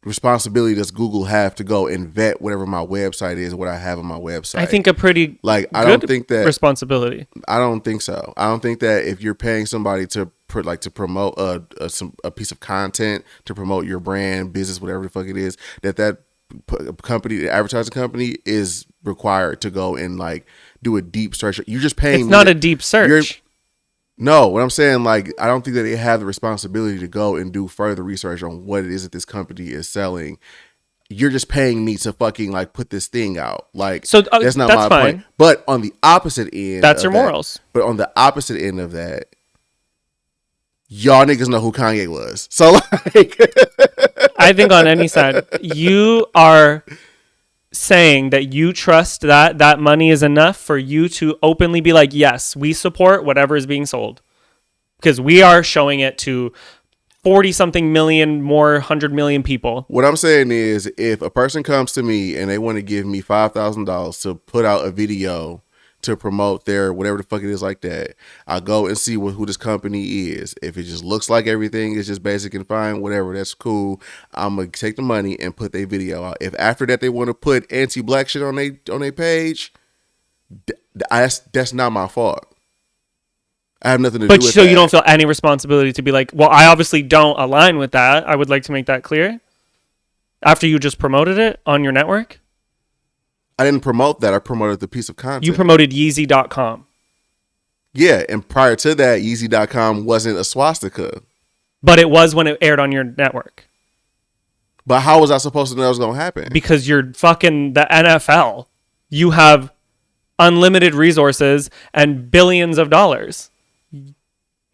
responsibility does Google have to go and vet whatever my website is, what I have on my website? I think a pretty I don't think that responsibility. I don't think so. I don't think that if you're paying somebody to promote a piece of content, to promote your brand, business, whatever the fuck it is, that company, the advertising company, is required to go and like do a deep search. You're just paying. It's not a deep search. No, what I'm saying, like, I don't think that they have the responsibility to go and do further research on what it is that this company is selling. You're just paying me to fucking like put this thing out. Like, so that's not that's my fine. point. But on the opposite end, that's your morals. But on the opposite end of that, y'all niggas know who Kanye was. So like, I think on any side, you are saying that you trust that money is enough for you to openly be like, yes, we support whatever is being sold, because we are showing it to 40 something million, more 100 million people. What I'm saying is, if a person comes to me and they want to give me $5,000 to put out a video to promote their whatever the fuck it is like that, I go and see who this company is. If it just looks like everything is just basic and fine, whatever, that's cool. I'm gonna take the money and put their video out. If after that they want to put anti-black shit on their page, that's not my fault. I have nothing to do with that. But so you don't feel any responsibility to be like, well, I obviously don't align with that. I would like to make that clear. After you just promoted it on your network? I didn't promote that. I promoted the piece of content. You promoted Yeezy.com. Yeah, and prior to that, Yeezy.com wasn't a swastika. But it was when it aired on your network. But how was I supposed to know that was going to happen? Because you're fucking the NFL. You have unlimited resources and billions of dollars.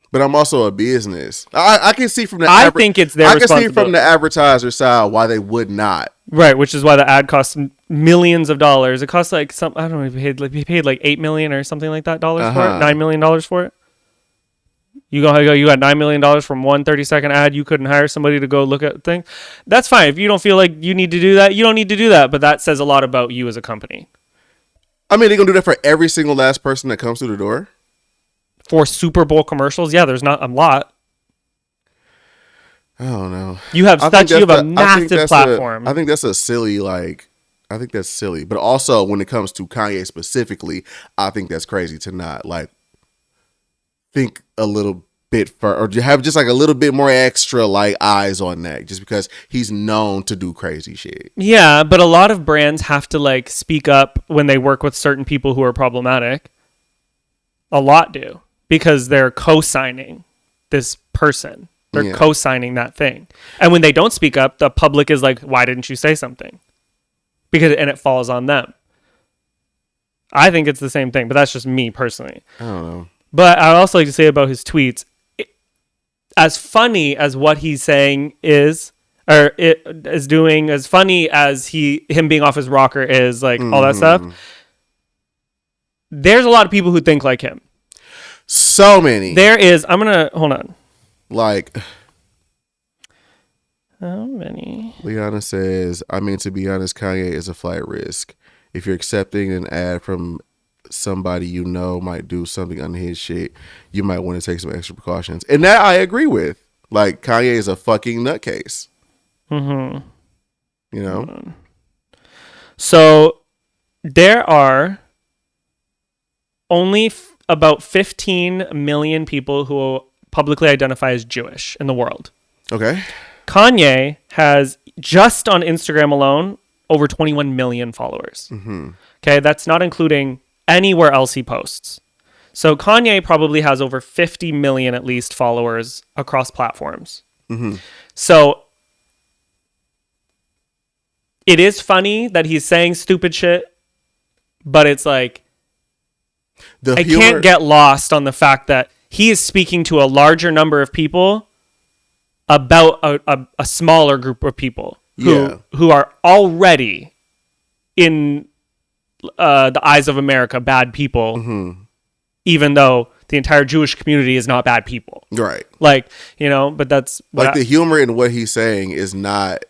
But I'm also a business. I can see from the I think it's their I can see responsibility. from the advertiser side why they would not. Right, which is why the ad costs millions of dollars. It costs like I don't know if he paid like $8 million or something like that dollars for it, $9 million for it. You got $9 million from one 30-second ad. You couldn't hire somebody to go look at things. That's fine. If you don't feel like you need to do that, you don't need to do that. But that says a lot about you as a company. I mean, they're gonna do that for every single last person that comes through the door. For Super Bowl commercials, yeah, there's not a lot. I don't know. You have a massive platform. I think that's a silly, like, I think that's silly. But also, when it comes to Kanye specifically, I think that's crazy to not, like, think a little bit or have just like a little bit more extra, like, eyes on that, just because he's known to do crazy shit. Yeah, but a lot of brands have to, like, speak up when they work with certain people who are problematic. A lot do, because they're co-signing this person. They're co-signing that thing. And when they don't speak up, the public is like, why didn't you say something? And it falls on them. I think it's the same thing, but that's just me personally. I don't know. But I'd also like to say about his tweets, as funny as what he's saying is, or it is doing, as funny as him being off his rocker is, like, all that stuff, there's a lot of people who think like him. So many. Hold on. Like, how many? Liana says, I mean, to be honest, Kanye is a flight risk. If you're accepting an ad from somebody you know might do something on his shit, you might want to take some extra precautions. And that I agree with. Like, Kanye is a fucking nutcase. Mm-hmm. You know? So, there are only about 15 million people who publicly identify as Jewish in the world. Okay. Kanye has, just on Instagram alone, over 21 million followers. Mm-hmm. Okay, that's not including anywhere else he posts. So Kanye probably has over 50 million at least followers across platforms. Mm-hmm. So it is funny that he's saying stupid shit, but it's like, I can't get lost on the fact that he is speaking to a larger number of people about a smaller group of people who are already, in the eyes of America, bad people, even though the entire Jewish community is not bad people. Right. Like, you know, but that's like the humor in what he's saying is not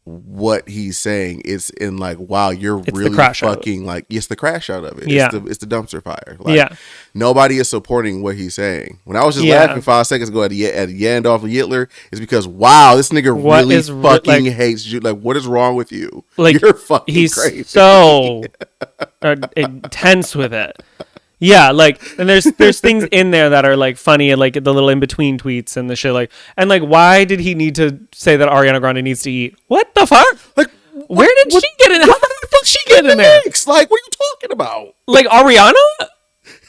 what he's saying. It's in like, wow, you're really fucking like, it's the crash out of it. Yeah. It's the dumpster fire. Like, nobody is supporting what he's saying. When I was just laughing 5 seconds ago at Yandolf Yitler, it's because, wow, this nigga really fucking hates you. Like, what is wrong with you? Like, you're fucking he's crazy. So intense with it. Yeah, like, and there's things in there that are like funny, and like the little in between tweets and the shit, like, and like, why did he need to say that Ariana Grande needs to eat? What the fuck? Like, where did she get in? How the fuck she get in there? Like, what are you talking about? Like, Ariana?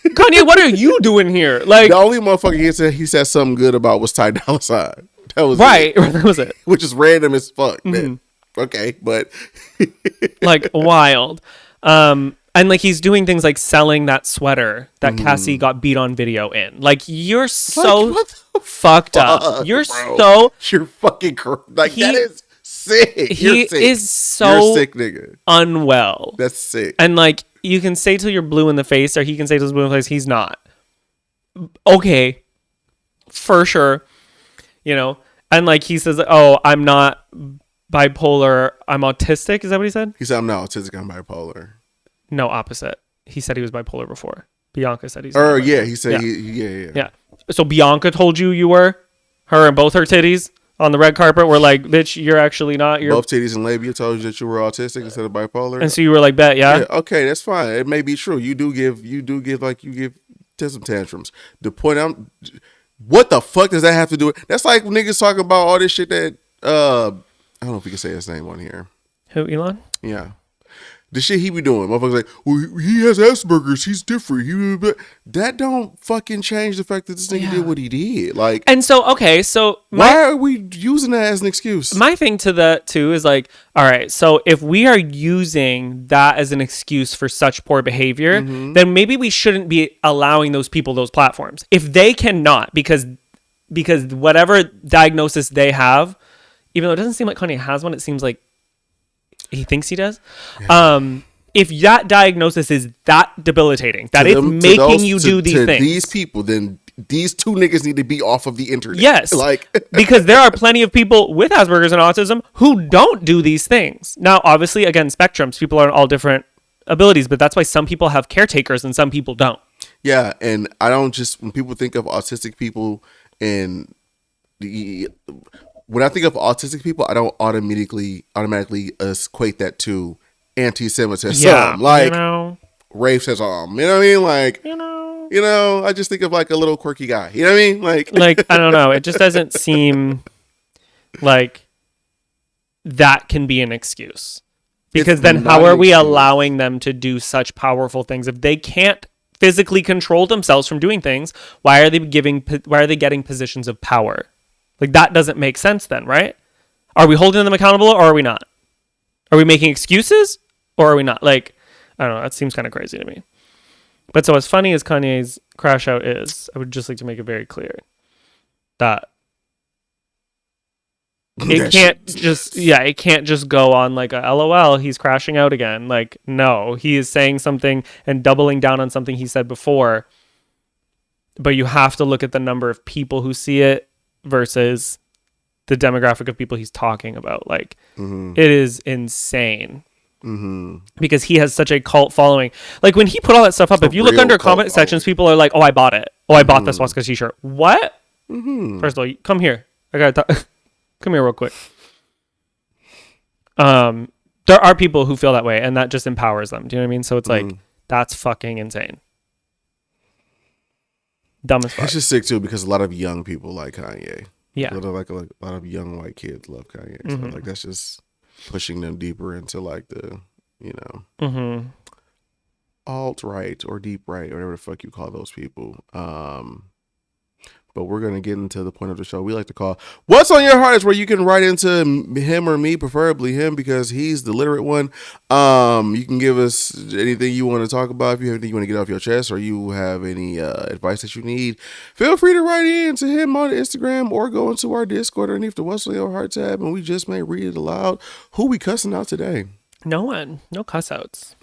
Kanye, what are you doing here? Like, the only motherfucker he said something good about was Ty Dolla $ign. That was right. That was it. Which is random as fuck. Man. Okay, but like wild. And like he's doing things like selling that sweater that Cassie got beat on video in. Like, you're so fucked up. You're fucking like, that is sick. He sick. is so you're sick, nigga. Unwell. That's sick. And like, you can say till you're blue in the face, or he can say till he's blue in the face. He's not. Okay, for sure. You know, and like he says, "Oh, I'm not bipolar. I'm autistic." Is that what he said? He said, "I'm not autistic. I'm bipolar." No, opposite. He said he was bipolar before. Bianca said he's. Yeah, he said yeah. So Bianca told you were. Her and both her titties on the red carpet were like, "Bitch, you're actually not." You're both titties and labia told you that you were autistic instead of bipolar. And so you were like, "Bet, yeah." Okay, that's fine. It may be true. You give some tantrums. The point what the fuck does that have to do with? That's like niggas talking about all this shit that I don't know if we can say his name on here. Who, Elon? Yeah. The shit he be doing, motherfuckers like, well, he has Asperger's, he's different. That don't fucking change the fact that this nigga did what he did. Like, and so okay, so why are we using that as an excuse? My thing to that too is like, all right, so if we are using that as an excuse for such poor behavior, then maybe we shouldn't be allowing those people those platforms. If they cannot, because whatever diagnosis they have, even though it doesn't seem like Kanye has one, it seems like he thinks he does. Yeah. If that diagnosis is that debilitating, that it's making you do these things, these people, then these two niggas need to be off of the internet. Yes, like because there are plenty of people with Asperger's and autism who don't do these things. Now, obviously, again, spectrums. People are all different abilities, but that's why some people have caretakers and some people don't. Yeah, and I don't just when people think of autistic people and when I think of autistic people, I don't automatically equate that to anti-Semitism. Yeah, like racism. You know what I mean? Like, you know, I just think of like a little quirky guy. You know what I mean? Like I don't know. It just doesn't seem like that can be an excuse. Because then how are we allowing them to do such powerful things if they can't physically control themselves from doing things? Why are they getting positions of power? Like, that doesn't make sense then, right? Are we holding them accountable or are we not? Are we making excuses or are we not? Like, I don't know. That seems kind of crazy to me. But so as funny as Kanye's crash out is, I would just like to make it very clear that it can't just go on like a LOL, he's crashing out again. Like, no, he is saying something and doubling down on something he said before. But you have to look at the number of people who see it versus the demographic of people he's talking about. Like, it is insane. Because he has such a cult following. Like, when he put all that stuff up, if you look under comment sections, people are like, "Oh, I bought it. Oh, I bought this Swastika t-shirt." What? First of all, come here. I gotta talk. Come here real quick. There are people who feel that way, and that just empowers them. Do you know what I mean? So it's like, that's fucking insane. Dumb as fuck. It's just sick too because a lot of young people like Kanye. Yeah, a lot of young white kids love Kanye. So like, that's just pushing them deeper into like the, you know, alt right or deep right or whatever the fuck you call those people. But we're going to get into the point of the show we like to call What's on Your Heart, is where you can write into him or me, preferably him because he's the literate one. You can give us anything you want to talk about. If you have anything you want to get off your chest or you have any advice that you need, feel free to write in to him on Instagram or go into our Discord underneath the What's on Your Heart tab, and we just may read it aloud. Who we cussing out today? No one. No cuss outs.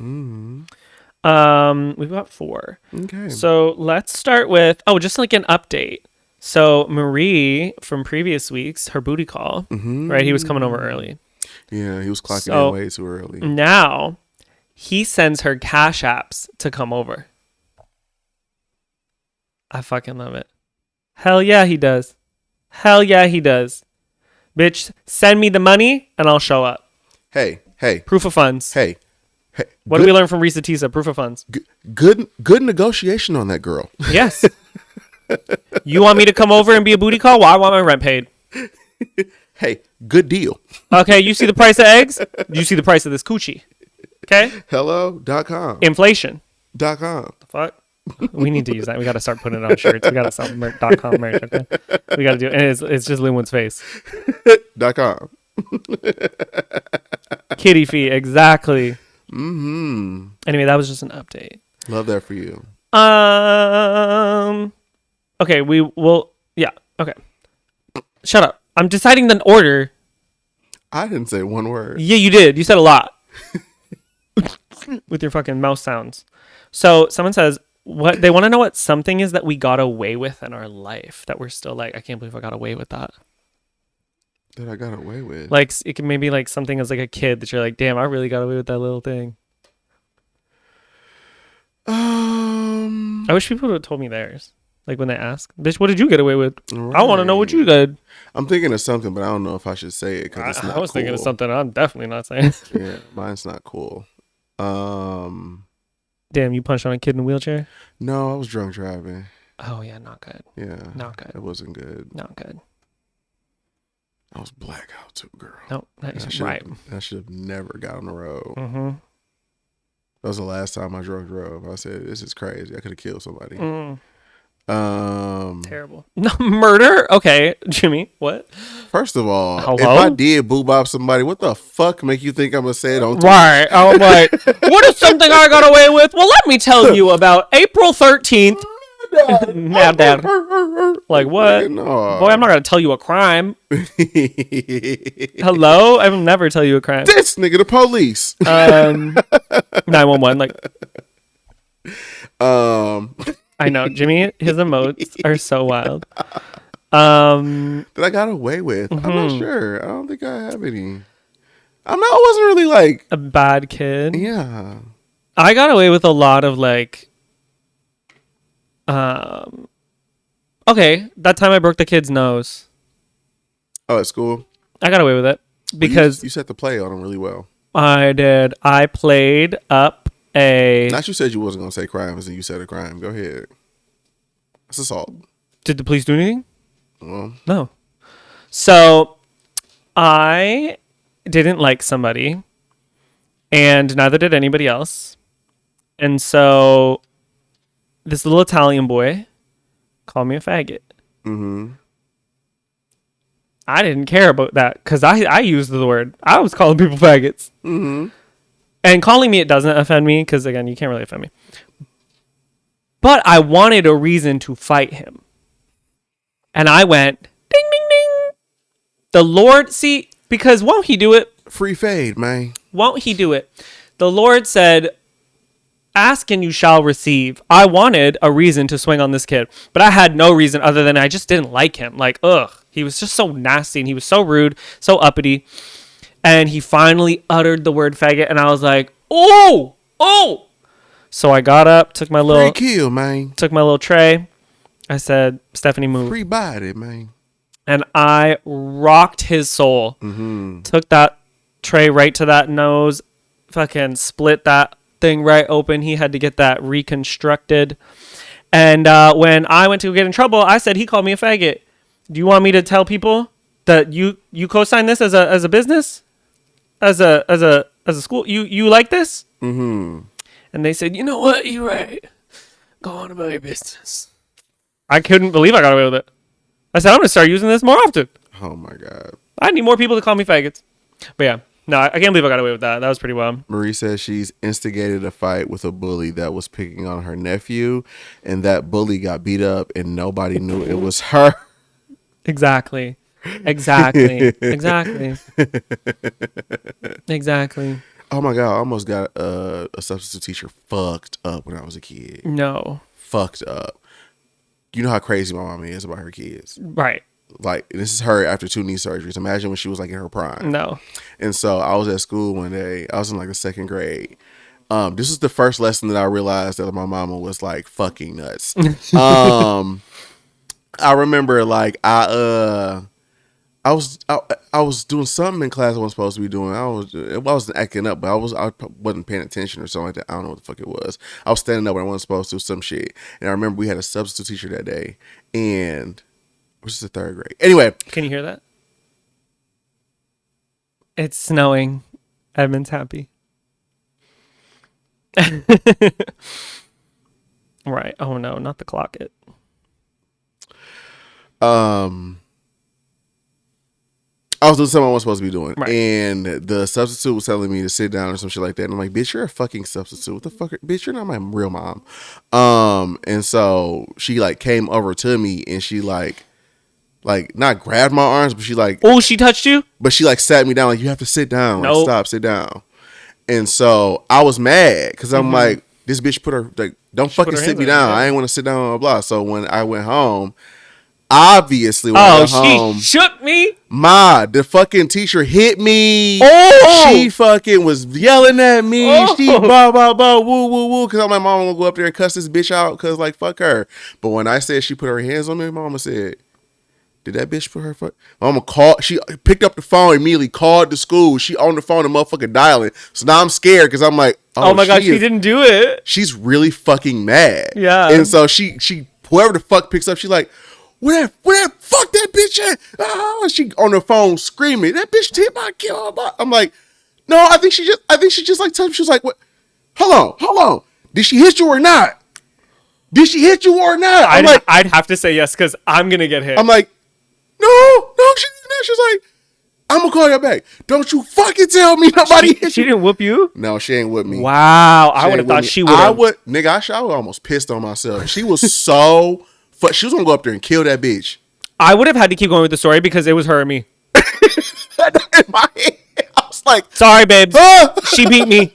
We've got 4. Okay. So let's start with just like an update. So Marie from previous weeks, her booty call, right? He was coming over early. Yeah, he was clocking in way too early. Now he sends her cash apps to come over. I fucking love it. Hell yeah, he does. Hell yeah, he does. Bitch, send me the money and I'll show up. Hey. Proof of funds. Hey. What did we learn from Risa Tisa? Proof of funds. Good negotiation on that girl. Yes. You want me to come over and be a booty call? Well, I want my rent paid. Hey, good deal. Okay, you see the price of eggs? You see the price of this coochie. Okay? Hello.com. Inflation.com. The fuck? We need to use that. We got to start putting it on shirts. We got to sell .com merch, okay? We got to do it. And it's just Linwood's face. .com. Kitty feet, exactly. Mm-hmm. Anyway, that was just an update. Love that for you. Okay, we will. Yeah. Okay. Shut up. I'm deciding the order. I didn't say one word. Yeah, you did. You said a lot with your fucking mouse sounds. So someone says what they want to know what something is that we got away with in our life that we're still like, I can't believe I got away with that. That I got away with. Like it can maybe like something as like a kid that you're like, damn, I really got away with that little thing. I wish people would have told me theirs. Like when they ask, bitch, what did you get away with? Right. I want to know what you did. I'm thinking of something, but I don't know if I should say it because it's not. I was cool. thinking of something I'm definitely not saying. Yeah, mine's not cool. Damn, you punched on a kid in a wheelchair? No, I was drunk driving. Oh yeah, not good. Yeah, not good. It wasn't good. Not good. I was blackout too, girl. No, that is right. I should have never got on the road. Mm-hmm. That was the last time I drove. I said, "This is crazy. I could have killed somebody." Terrible. No, murder? Okay, Jimmy, what? First of all, hello? If I did boob bop somebody, what the fuck make you think I'm gonna say it on TV? Right. I'm like, what is something I got away with? Well, let me tell you about April 13th. Now, Dad. Like, what? No. Boy, I'm not gonna tell you a crime. Hello? I will never tell you a crime. This nigga, the police. 911, like. I know, Jimmy, his emotes are so wild. That I got away with. I'm not sure. I don't think I have any. I wasn't really like a bad kid. Yeah. I got away with a lot of like okay, that time I broke the kid's nose. Oh, at school? I got away with it because you set the play on him really well. I did. I played up Not you said you wasn't gonna say crimes and you said a crime. Go ahead. That's assault. Did the police do anything? Well, no. So I didn't like somebody, and neither did anybody else. And so this little Italian boy called me a faggot. Mm-hmm. I didn't care about that because I used the word. I was calling people faggots. Mm-hmm. And calling me, it doesn't offend me because, again, you can't really offend me. But I wanted a reason to fight him. And I went, ding, ding, ding. The Lord, see, because won't he do it? Free fade, man. Won't he do it? The Lord said, ask and you shall receive. I wanted a reason to swing on this kid, but I had no reason other than I just didn't like him. Like, ugh, he was just so nasty and he was so rude, so uppity. And he finally uttered the word faggot, and I was like, oh. So I got up, took my little tray. I said, Stephanie, move. Free body, man. And I rocked his soul. Mm-hmm. Took that tray right to that nose, fucking split that thing right open. He had to get that reconstructed. And when I went to get in trouble, I said he called me a faggot. Do you want me to tell people that you co-sign this as a business? As a school, you like this? Mm-hmm. And they said, you know what? You're right. Go on about your business. I couldn't believe I got away with it. I said, I'm going to start using this more often. Oh, my God. I need more people to call me faggots. But yeah, no, I can't believe I got away with that. That was pretty wild. Marie says she's instigated a fight with a bully that was picking on her nephew, and that bully got beat up, and nobody knew it was her. Exactly. Oh my God, I almost got a substitute teacher fucked up when I was a kid. No. Fucked up. You know how crazy my mom is about her kids. Right. Like, this is her after 2 knee surgeries. Imagine when she was like in her prime. No. And so I was at school one day. I was in like the 2nd grade. This is the first lesson that I realized that my mama was like fucking nuts. I remember like I was doing something in class I wasn't supposed to be doing. I wasn't acting up, but I wasn't paying attention or something like that. I don't know what the fuck it was. I was standing up when I wasn't supposed to, some shit. And I remember we had a substitute teacher that day, and it was just the 3rd grade. Anyway, Can you hear that? It's snowing. Edmund's happy. Right. Oh no, not the clock. I was doing something I wasn't supposed to be doing, Right. and the substitute was telling me to sit down or some shit like that. And I'm like, bitch, you're a fucking substitute. What the fuck? Bitch, you're not my real mom. And so she like came over to me and she like not grabbed my arms, but she like, Oh, she touched you? but she like sat me down like, you have to sit down. Like, Nope. stop, sit down. And so I was mad because I'm like, this bitch put her like, don't put fucking her sit hands me on you, down. yeah. I ain't want to sit down, blah, blah, blah. So when I went home, obviously when I Oh, got she home, shook me. the fucking teacher hit me. Oh! She fucking was yelling at me. Oh! She blah, blah, blah, woo, woo, woo. Because I'm like, mom, I'm going to go up there and cuss this bitch out because, like, fuck her. But when I said she put her hands on me, mama said, did that bitch put her fuck? Mama called. She picked up the phone, immediately called the school. She on the phone, the motherfucker dialing. So now I'm scared because I'm like, Oh my God, she didn't do it. She's really fucking mad. Yeah. And so she whoever the fuck picks up, she's like, where that fuck that bitch at? Ah, she on the phone screaming, that bitch hit my kid. I'm like, no, I think she just like touched me. She was like, what? Hold on. Did she hit you or not? Did she hit you or not? I'd have to say yes because I'm gonna get hit. I'm like, no, she didn't. She's like, I'm gonna call you back. Don't you fucking tell me nobody hit she you. didn't whoop you? No, she ain't with me. Wow, I would have ain't thought with me. she would. I would, nigga. I was almost pissed on myself. She was so. She was gonna go up there and kill that bitch. I would have had to keep going with the story because it was her and me. In my head, I was like, Sorry, babes. She beat me.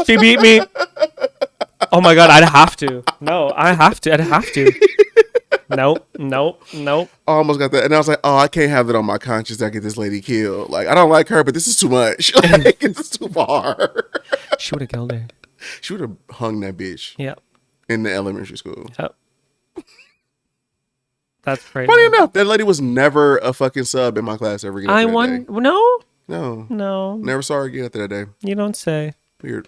She beat me. Oh my God, I'd have to. No, I'd have to. Nope. I almost got that, and I was like, oh, I can't have it on my conscience that I get this lady killed. Like, I don't like her, but this is too much. Like, it's too far. She would have killed her. She would have hung that bitch Yep. in the elementary school. Yep. That's crazy. Funny enough, that lady was never a fucking sub in my class ever again. I after that won. day. No, No, never saw her again after that day. you don't say. Weird.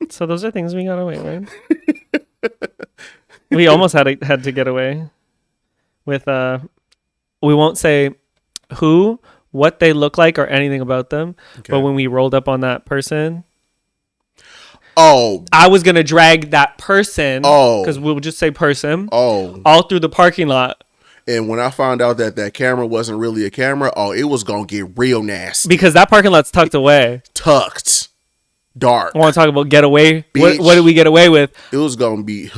So those are things we got away with. We almost had to get away with. We won't say who, what they look like, or anything about them. Okay. But when we rolled up on that person, Oh, I was gonna drag that person. Oh. Because we'll just say person. oh. All through the parking lot. And when I found out that camera wasn't really a camera, oh, it was gonna get real nasty. Because that parking lot's tucked away. Tucked. Dark. I want to talk about get away. Bitch. What did we get away with? It was gonna be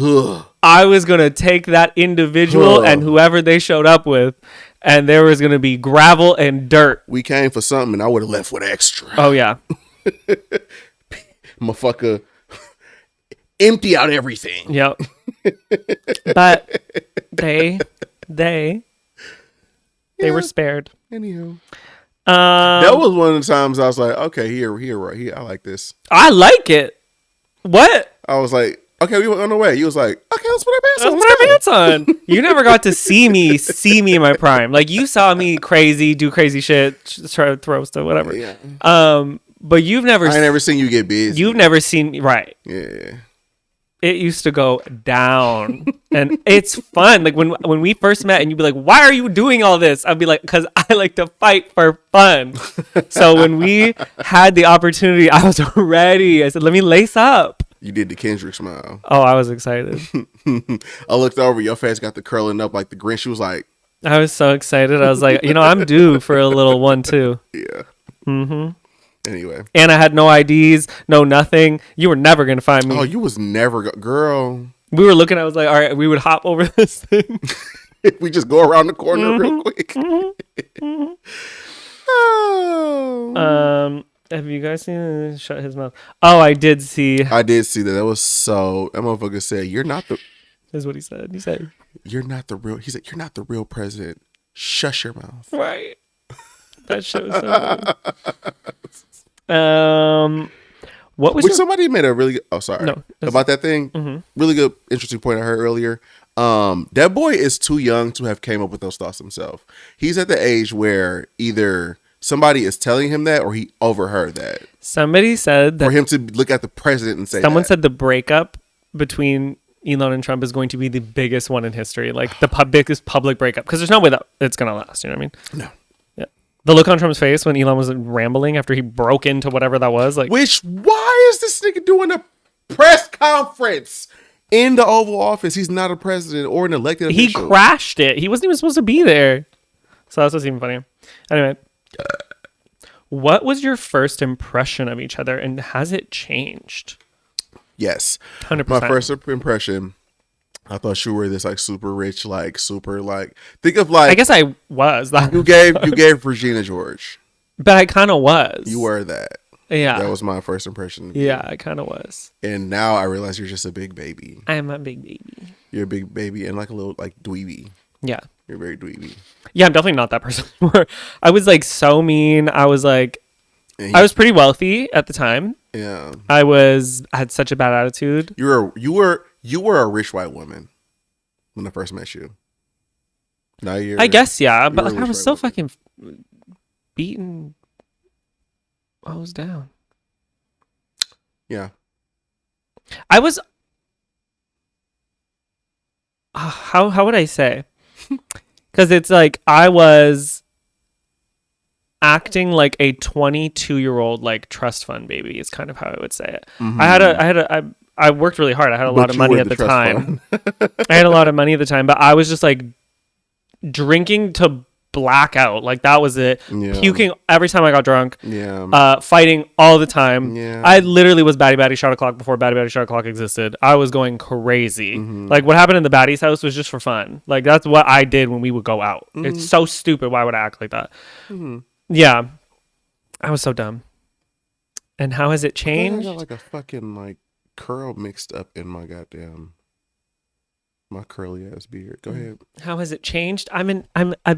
I was going to take that individual and whoever they showed up with, and there was going to be gravel and dirt. We came for something and I would have left with extra. Oh, yeah. Motherfucker. Empty out everything. Yep. But they were spared. Anywho. That was one of the times I was like, okay, here, I like this. I like it. What? I was like, okay, we went on the way. You was like, okay, let's put our pants on. Let's put our pants on. You never got to see me in my prime. Like, you saw me crazy, do crazy shit, try to throw stuff, whatever. Yeah. But you've never. I ain't never seen you get busy. You've never seen me, right? Yeah. It used to go down, and it's fun. Like when we first met, and you'd be like, "Why are you doing all this?" I'd be like, "Because I like to fight for fun." So when we had the opportunity, I was ready. I said, "Let me lace up." You did the Kendrick smile. Oh, I was excited. I looked over, your face got the curling up like the Grinch. She was like, I was so excited. I was like, I'm due for a little 1-2. yeah. Mm-hmm. Anyway. And I had no IDs, no nothing. You were never gonna find me. Oh, you was never girl. We were looking. I was like, all right, we would hop over this thing. We just go around the corner real quick. Oh. Have you guys seen Shut His Mouth? Oh, I did see. I did see that. That was so. That motherfucker said, "You're not the. Is what he said. He said, You're not the real." He said, "You're not the real president. Shush your mouth." right. That shit was so funny. What was Which your... somebody made a really. Oh, sorry. No, About that thing. Really good, interesting point I heard earlier. That boy is too young to have came up with those thoughts himself. He's at the age where either somebody is telling him that or he overheard that. Somebody said that For him to look at the president and say someone that. said the breakup between Elon and Trump is going to be the biggest one in history, like the biggest public breakup, because there's no way that it's gonna last. You know what I mean? No. Yeah. The look on Trump's face when Elon was rambling after he broke into whatever that was, like, Why is this nigga doing a press conference in the Oval Office? He's not a president or an elected he official. crashed it. He wasn't even supposed to be there. So that's what's even funnier. Anyway, what was your first impression of each other, and has it changed? Yes. 100%. My first impression, I thought you were this like super rich, like super like think of like I guess I was that, you gave Regina George. but I kind of was. You were that. Yeah. That was my first impression of you. Yeah, I kind of was. And now I realize you're just a big baby. I am a big baby. You're a big baby and like a little like dweeby. Yeah. You're very dweeby. Yeah, I'm definitely not that person anymore. I was like so mean. I was like, And I was pretty wealthy at the time. yeah. I had such a bad attitude. You were a rich white woman when I first met you. Now you're I guess, yeah. But you're a like, I rich was white so woman. fucking beaten. I was down. Yeah. I was. How would I say? Because it's like I was acting like a 22-year-old like trust fund baby. Is kind of how I would say it. I worked really hard. I had a lot of money at the time. I had a lot of money at the time, but I was just like drinking to black out. Like that was it. Yeah. Puking every time I got drunk. Yeah. Fighting all the time. Yeah. I literally was Batty Shot O'Clock before Batty Shot O'Clock existed. I was going crazy. Like what happened in the Batty's house was just for fun. Like that's what I did when we would go out. It's so stupid. Why would I act like that? Yeah. I was so dumb. And how has it I changed? got like a fucking like curl mixed up in my my curly ass beard. Go ahead. How has it changed? I'm a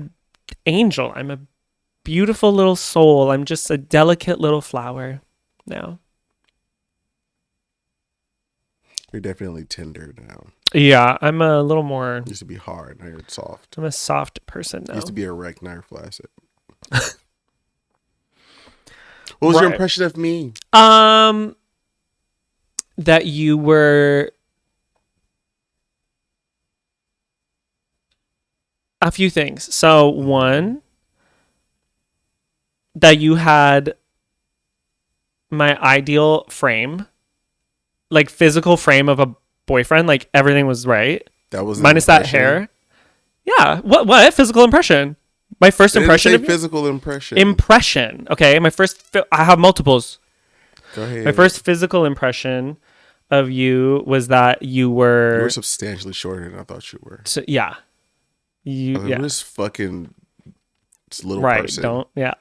angel. I'm a beautiful little soul. I'm just a delicate little flower now. You're definitely tender now. Yeah, I'm a little more. Used to be hard. Now you're soft. I'm a soft person now. Used to be erect. Now you're flaccid. What was your Right. impression of me? That you were a few things. So one, that you had my ideal frame, like physical frame of a boyfriend. Like everything was right, That was an minus that impression. hair. Yeah. What physical impression? My first They didn't impression say of you? physical impression. Impression. Okay. My first. I have multiples. Go ahead. My first physical impression of you was that you You were. were substantially shorter than I thought you were. So, yeah. You. Like, Yeah. This fucking this little Right. person. Don't. Yeah.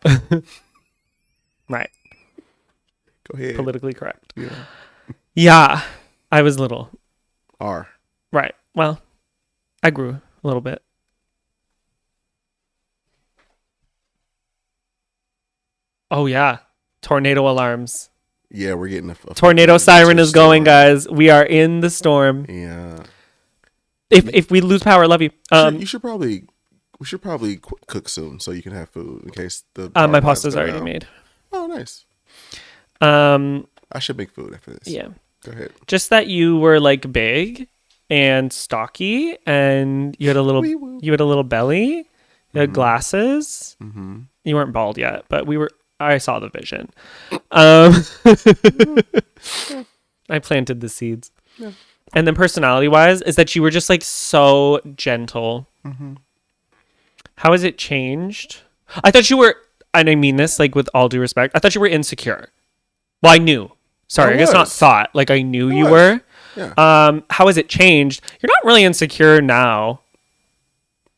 Right. Go ahead. Politically correct. Yeah. Yeah. I was little. R. Right. Well, I grew a little bit. Oh, yeah. Tornado alarms. Yeah, we're getting a Tornado fucking siren is going, storm. guys. We are in the storm. Yeah. If we lose power, I love you. We should probably cook soon so you can have food in case the My power lines pasta's go already down. made. Oh, nice. Um, I should make food after this. yeah. Go ahead. Just that you were like big and stocky, and you had a little Wee woo. belly. You had glasses. Mm-hmm. You weren't bald yet, but I saw the vision. I planted the seeds. Yeah. And then personality wise is that you were just like so gentle. Mm-hmm. How has it changed? I thought you were, and I mean this like with all due respect, I thought you were insecure. Well, I knew. Sorry, I I guess not was. thought. Like I knew I you was. were. Yeah. How has it changed? You're not really insecure now.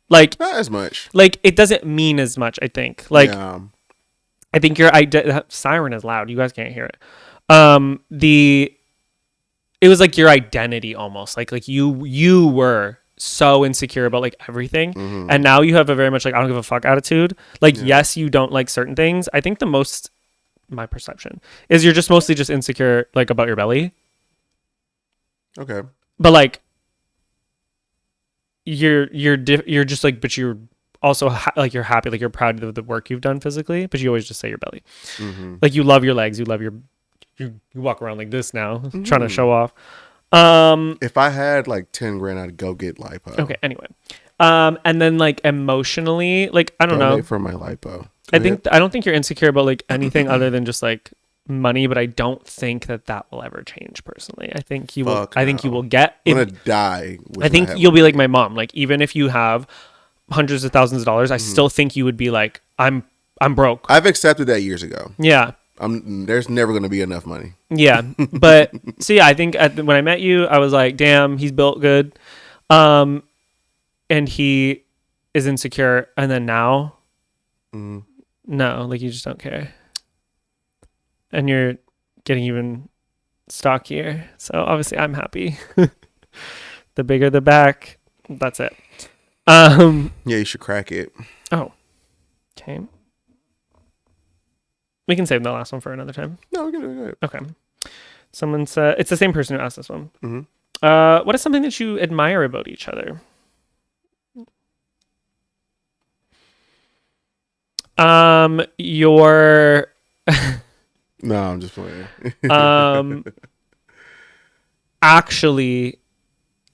Like Not as much. it doesn't mean as much, I think. Like Yeah. I think that siren is loud. You guys can't hear it. It was like your identity almost. Like you were so insecure about like everything. And now you have a very much like I don't give a fuck attitude. Like, yes, you don't like certain things. I think my perception is you're just mostly just insecure like about your belly. Okay. But like you're just like, but you're also like you're happy, like you're proud of the work you've done physically, but you always just say your belly. Like you love your legs, you love you walk around like this now, trying to show off. If I had like 10 grand, I'd go get lipo. Okay, anyway. And then like emotionally, like I don't know. For my lipo. I don't think you're insecure about like anything other than just like money, but I don't think that will ever change personally. I think you will. I think you will get. I'm gonna die. I think you'll be like my mom. Like even if you have hundreds of thousands of dollars, I still think you would be like, I'm broke. I've accepted that years ago. Yeah. There's never gonna be enough money. Yeah, but so yeah, I think when I met you, I was like, damn, he's built good, and he is insecure, and then now, no, like you just don't care. And you're getting even stockier. So obviously I'm happy. The bigger the back. That's it. Yeah, you should crack it. Oh. Okay. We can save the last one for another time. No, we can do it. Okay. Someone said, it's the same person who asked this one. What is something that you admire about each other? Your No, I'm just playing. Actually,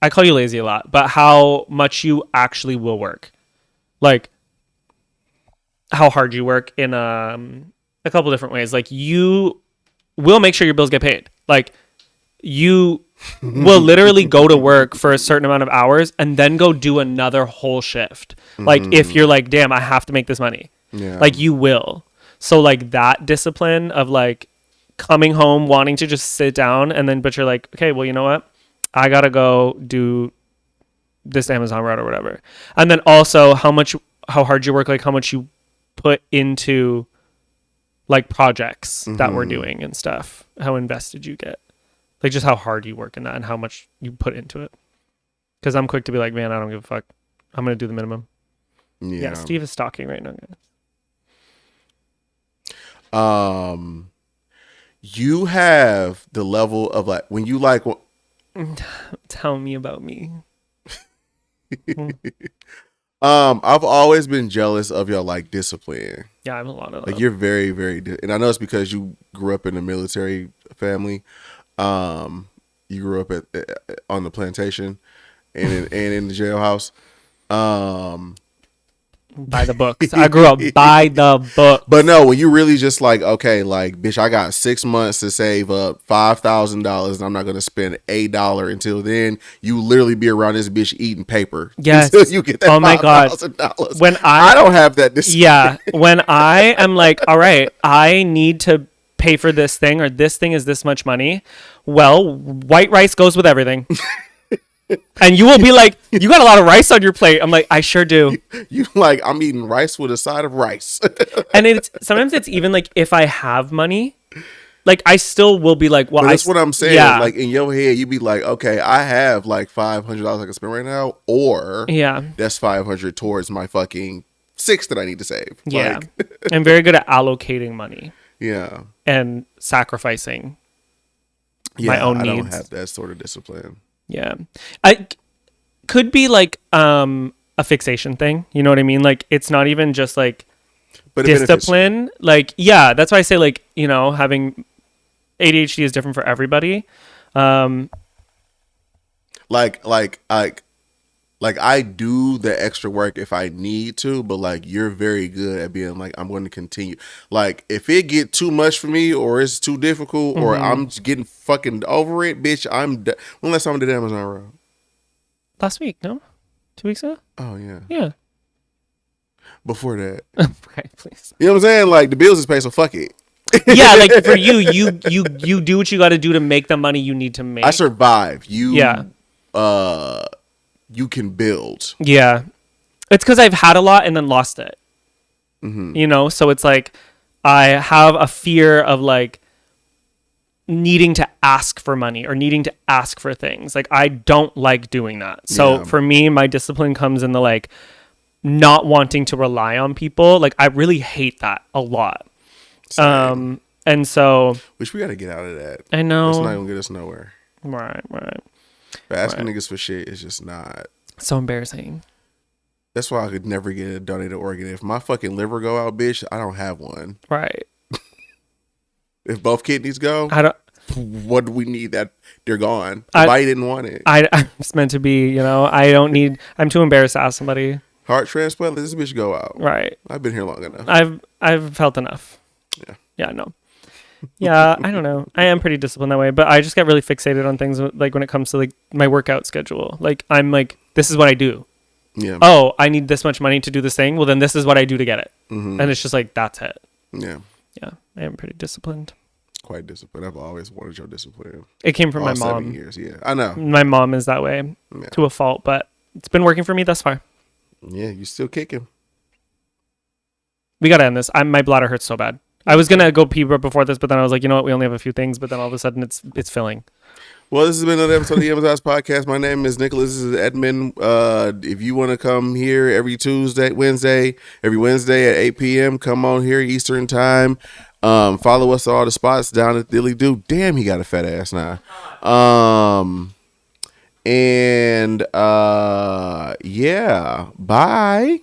I call you lazy a lot, but how much you actually will work. Like how hard you work in a couple different ways. Like you will make sure your bills get paid. Like you will literally go to work for a certain amount of hours and then go do another whole shift. Like if you're like, damn, I have to make this money. Yeah. Like you will. So like that discipline of like coming home, wanting to just sit down and then, but you're like, okay, well, you know what? I gotta go do this Amazon route or whatever. And then also how hard you work, like how much you put into like projects that we're doing and stuff, how invested you get, like just how hard you work in that and how much you put into it. Because I'm quick to be like, man, I don't give a fuck. I'm going to do the minimum. Yeah. Steve is stalking right now, guys. You have the level of like, when you like... Tell me about me. I've always been jealous of your like discipline. Yeah, I have a lot of like you're very, very, and I know it's because you grew up in a military family. You grew up on the plantation and in the jailhouse. By the books. I grew up by the book. But no, when you really just like, okay, like, bitch, I got 6 months to save up $5,000 and I'm not going to spend $1 until then. You literally be around this bitch eating paper. Yes. Until you get that $5,000. When I don't have that. Yeah. When I am like, all right, I need to pay for this thing or this thing is this much money. Well, white rice goes with everything. And you will be like, you got a lot of rice on your plate. I'm like, I sure do. You like, I'm eating rice with a side of rice. And sometimes it's even like if I have money, like I still will be like, well, that's what I'm saying. Yeah. Like in your head, you be like, okay, I have like $500 I can spend right now, or that's $500 towards my fucking $6 that I need to save. Yeah, like, I'm very good at allocating money. Yeah, and sacrificing my own needs. I don't have that sort of discipline. Yeah. I could be like a fixation thing. You know what I mean? Like it's not even just like discipline. Like, yeah, that's why I say like, you know, having ADHD is different for everybody. Like I do the extra work if I need to, but like you're very good at being like, I'm going to continue. Like if it get too much for me or it's too difficult or I'm just getting fucking over it, bitch, when last time I did Amazon route? Last week, no? 2 weeks ago? Oh yeah. Yeah. Before that. Okay, please. You know what I'm saying? Like the bills is paid, so fuck it. Yeah, like for you do what you got to do to make the money you need to make. I survive. Yeah. You can build. Yeah. It's because I've had a lot and then lost it. You know? So it's like, I have a fear of like needing to ask for money or needing to ask for things. Like I don't like doing that. So Yeah. for me, my discipline comes in the like not wanting to rely on people. Like I really hate that a lot. Same. And so Which we got to get out of that. I know. It's not going to get us nowhere. Right. But asking niggas for shit is just not. So embarrassing. That's why I could never get a donated organ. If my fucking liver go out, bitch, I don't have one. Right. If both kidneys go, I don't. what do we need that they're gone? I- The body didn't want it. It's meant to be, you know, I don't need, I'm too embarrassed to ask somebody. Heart transplant, let this bitch go out. Right. I've been here long enough. I've felt enough. Yeah. Yeah, no. Yeah, I don't know. I am pretty disciplined that way, but I just get really fixated on things like when it comes to like my workout schedule. Like I'm like, this is what I do. Yeah. Oh, I need this much money to do this thing. Well, then this is what I do to get it. Mm-hmm. And it's just like, that's it. Yeah. Yeah, I am pretty disciplined. Quite disciplined. I've always wanted your discipline. It came from All my 7 mom. years. Yeah, I know. My mom is that way Yeah. to a fault, but it's been working for me thus far. Yeah, you still kicking. We got to end this. My bladder hurts so bad. I was going to go pee right before this, but then I was like, you know what? We only have a few things, but then all of a sudden it's filling. Well, this has been another episode of the Emmizzie Podcast. My name is Nicholas. This is Edmund. If you want to come here every Wednesday at 8 p.m., come on here Eastern time. Follow us all the spots down at Dilly Doo. Damn, he got a fat ass now. Yeah, bye.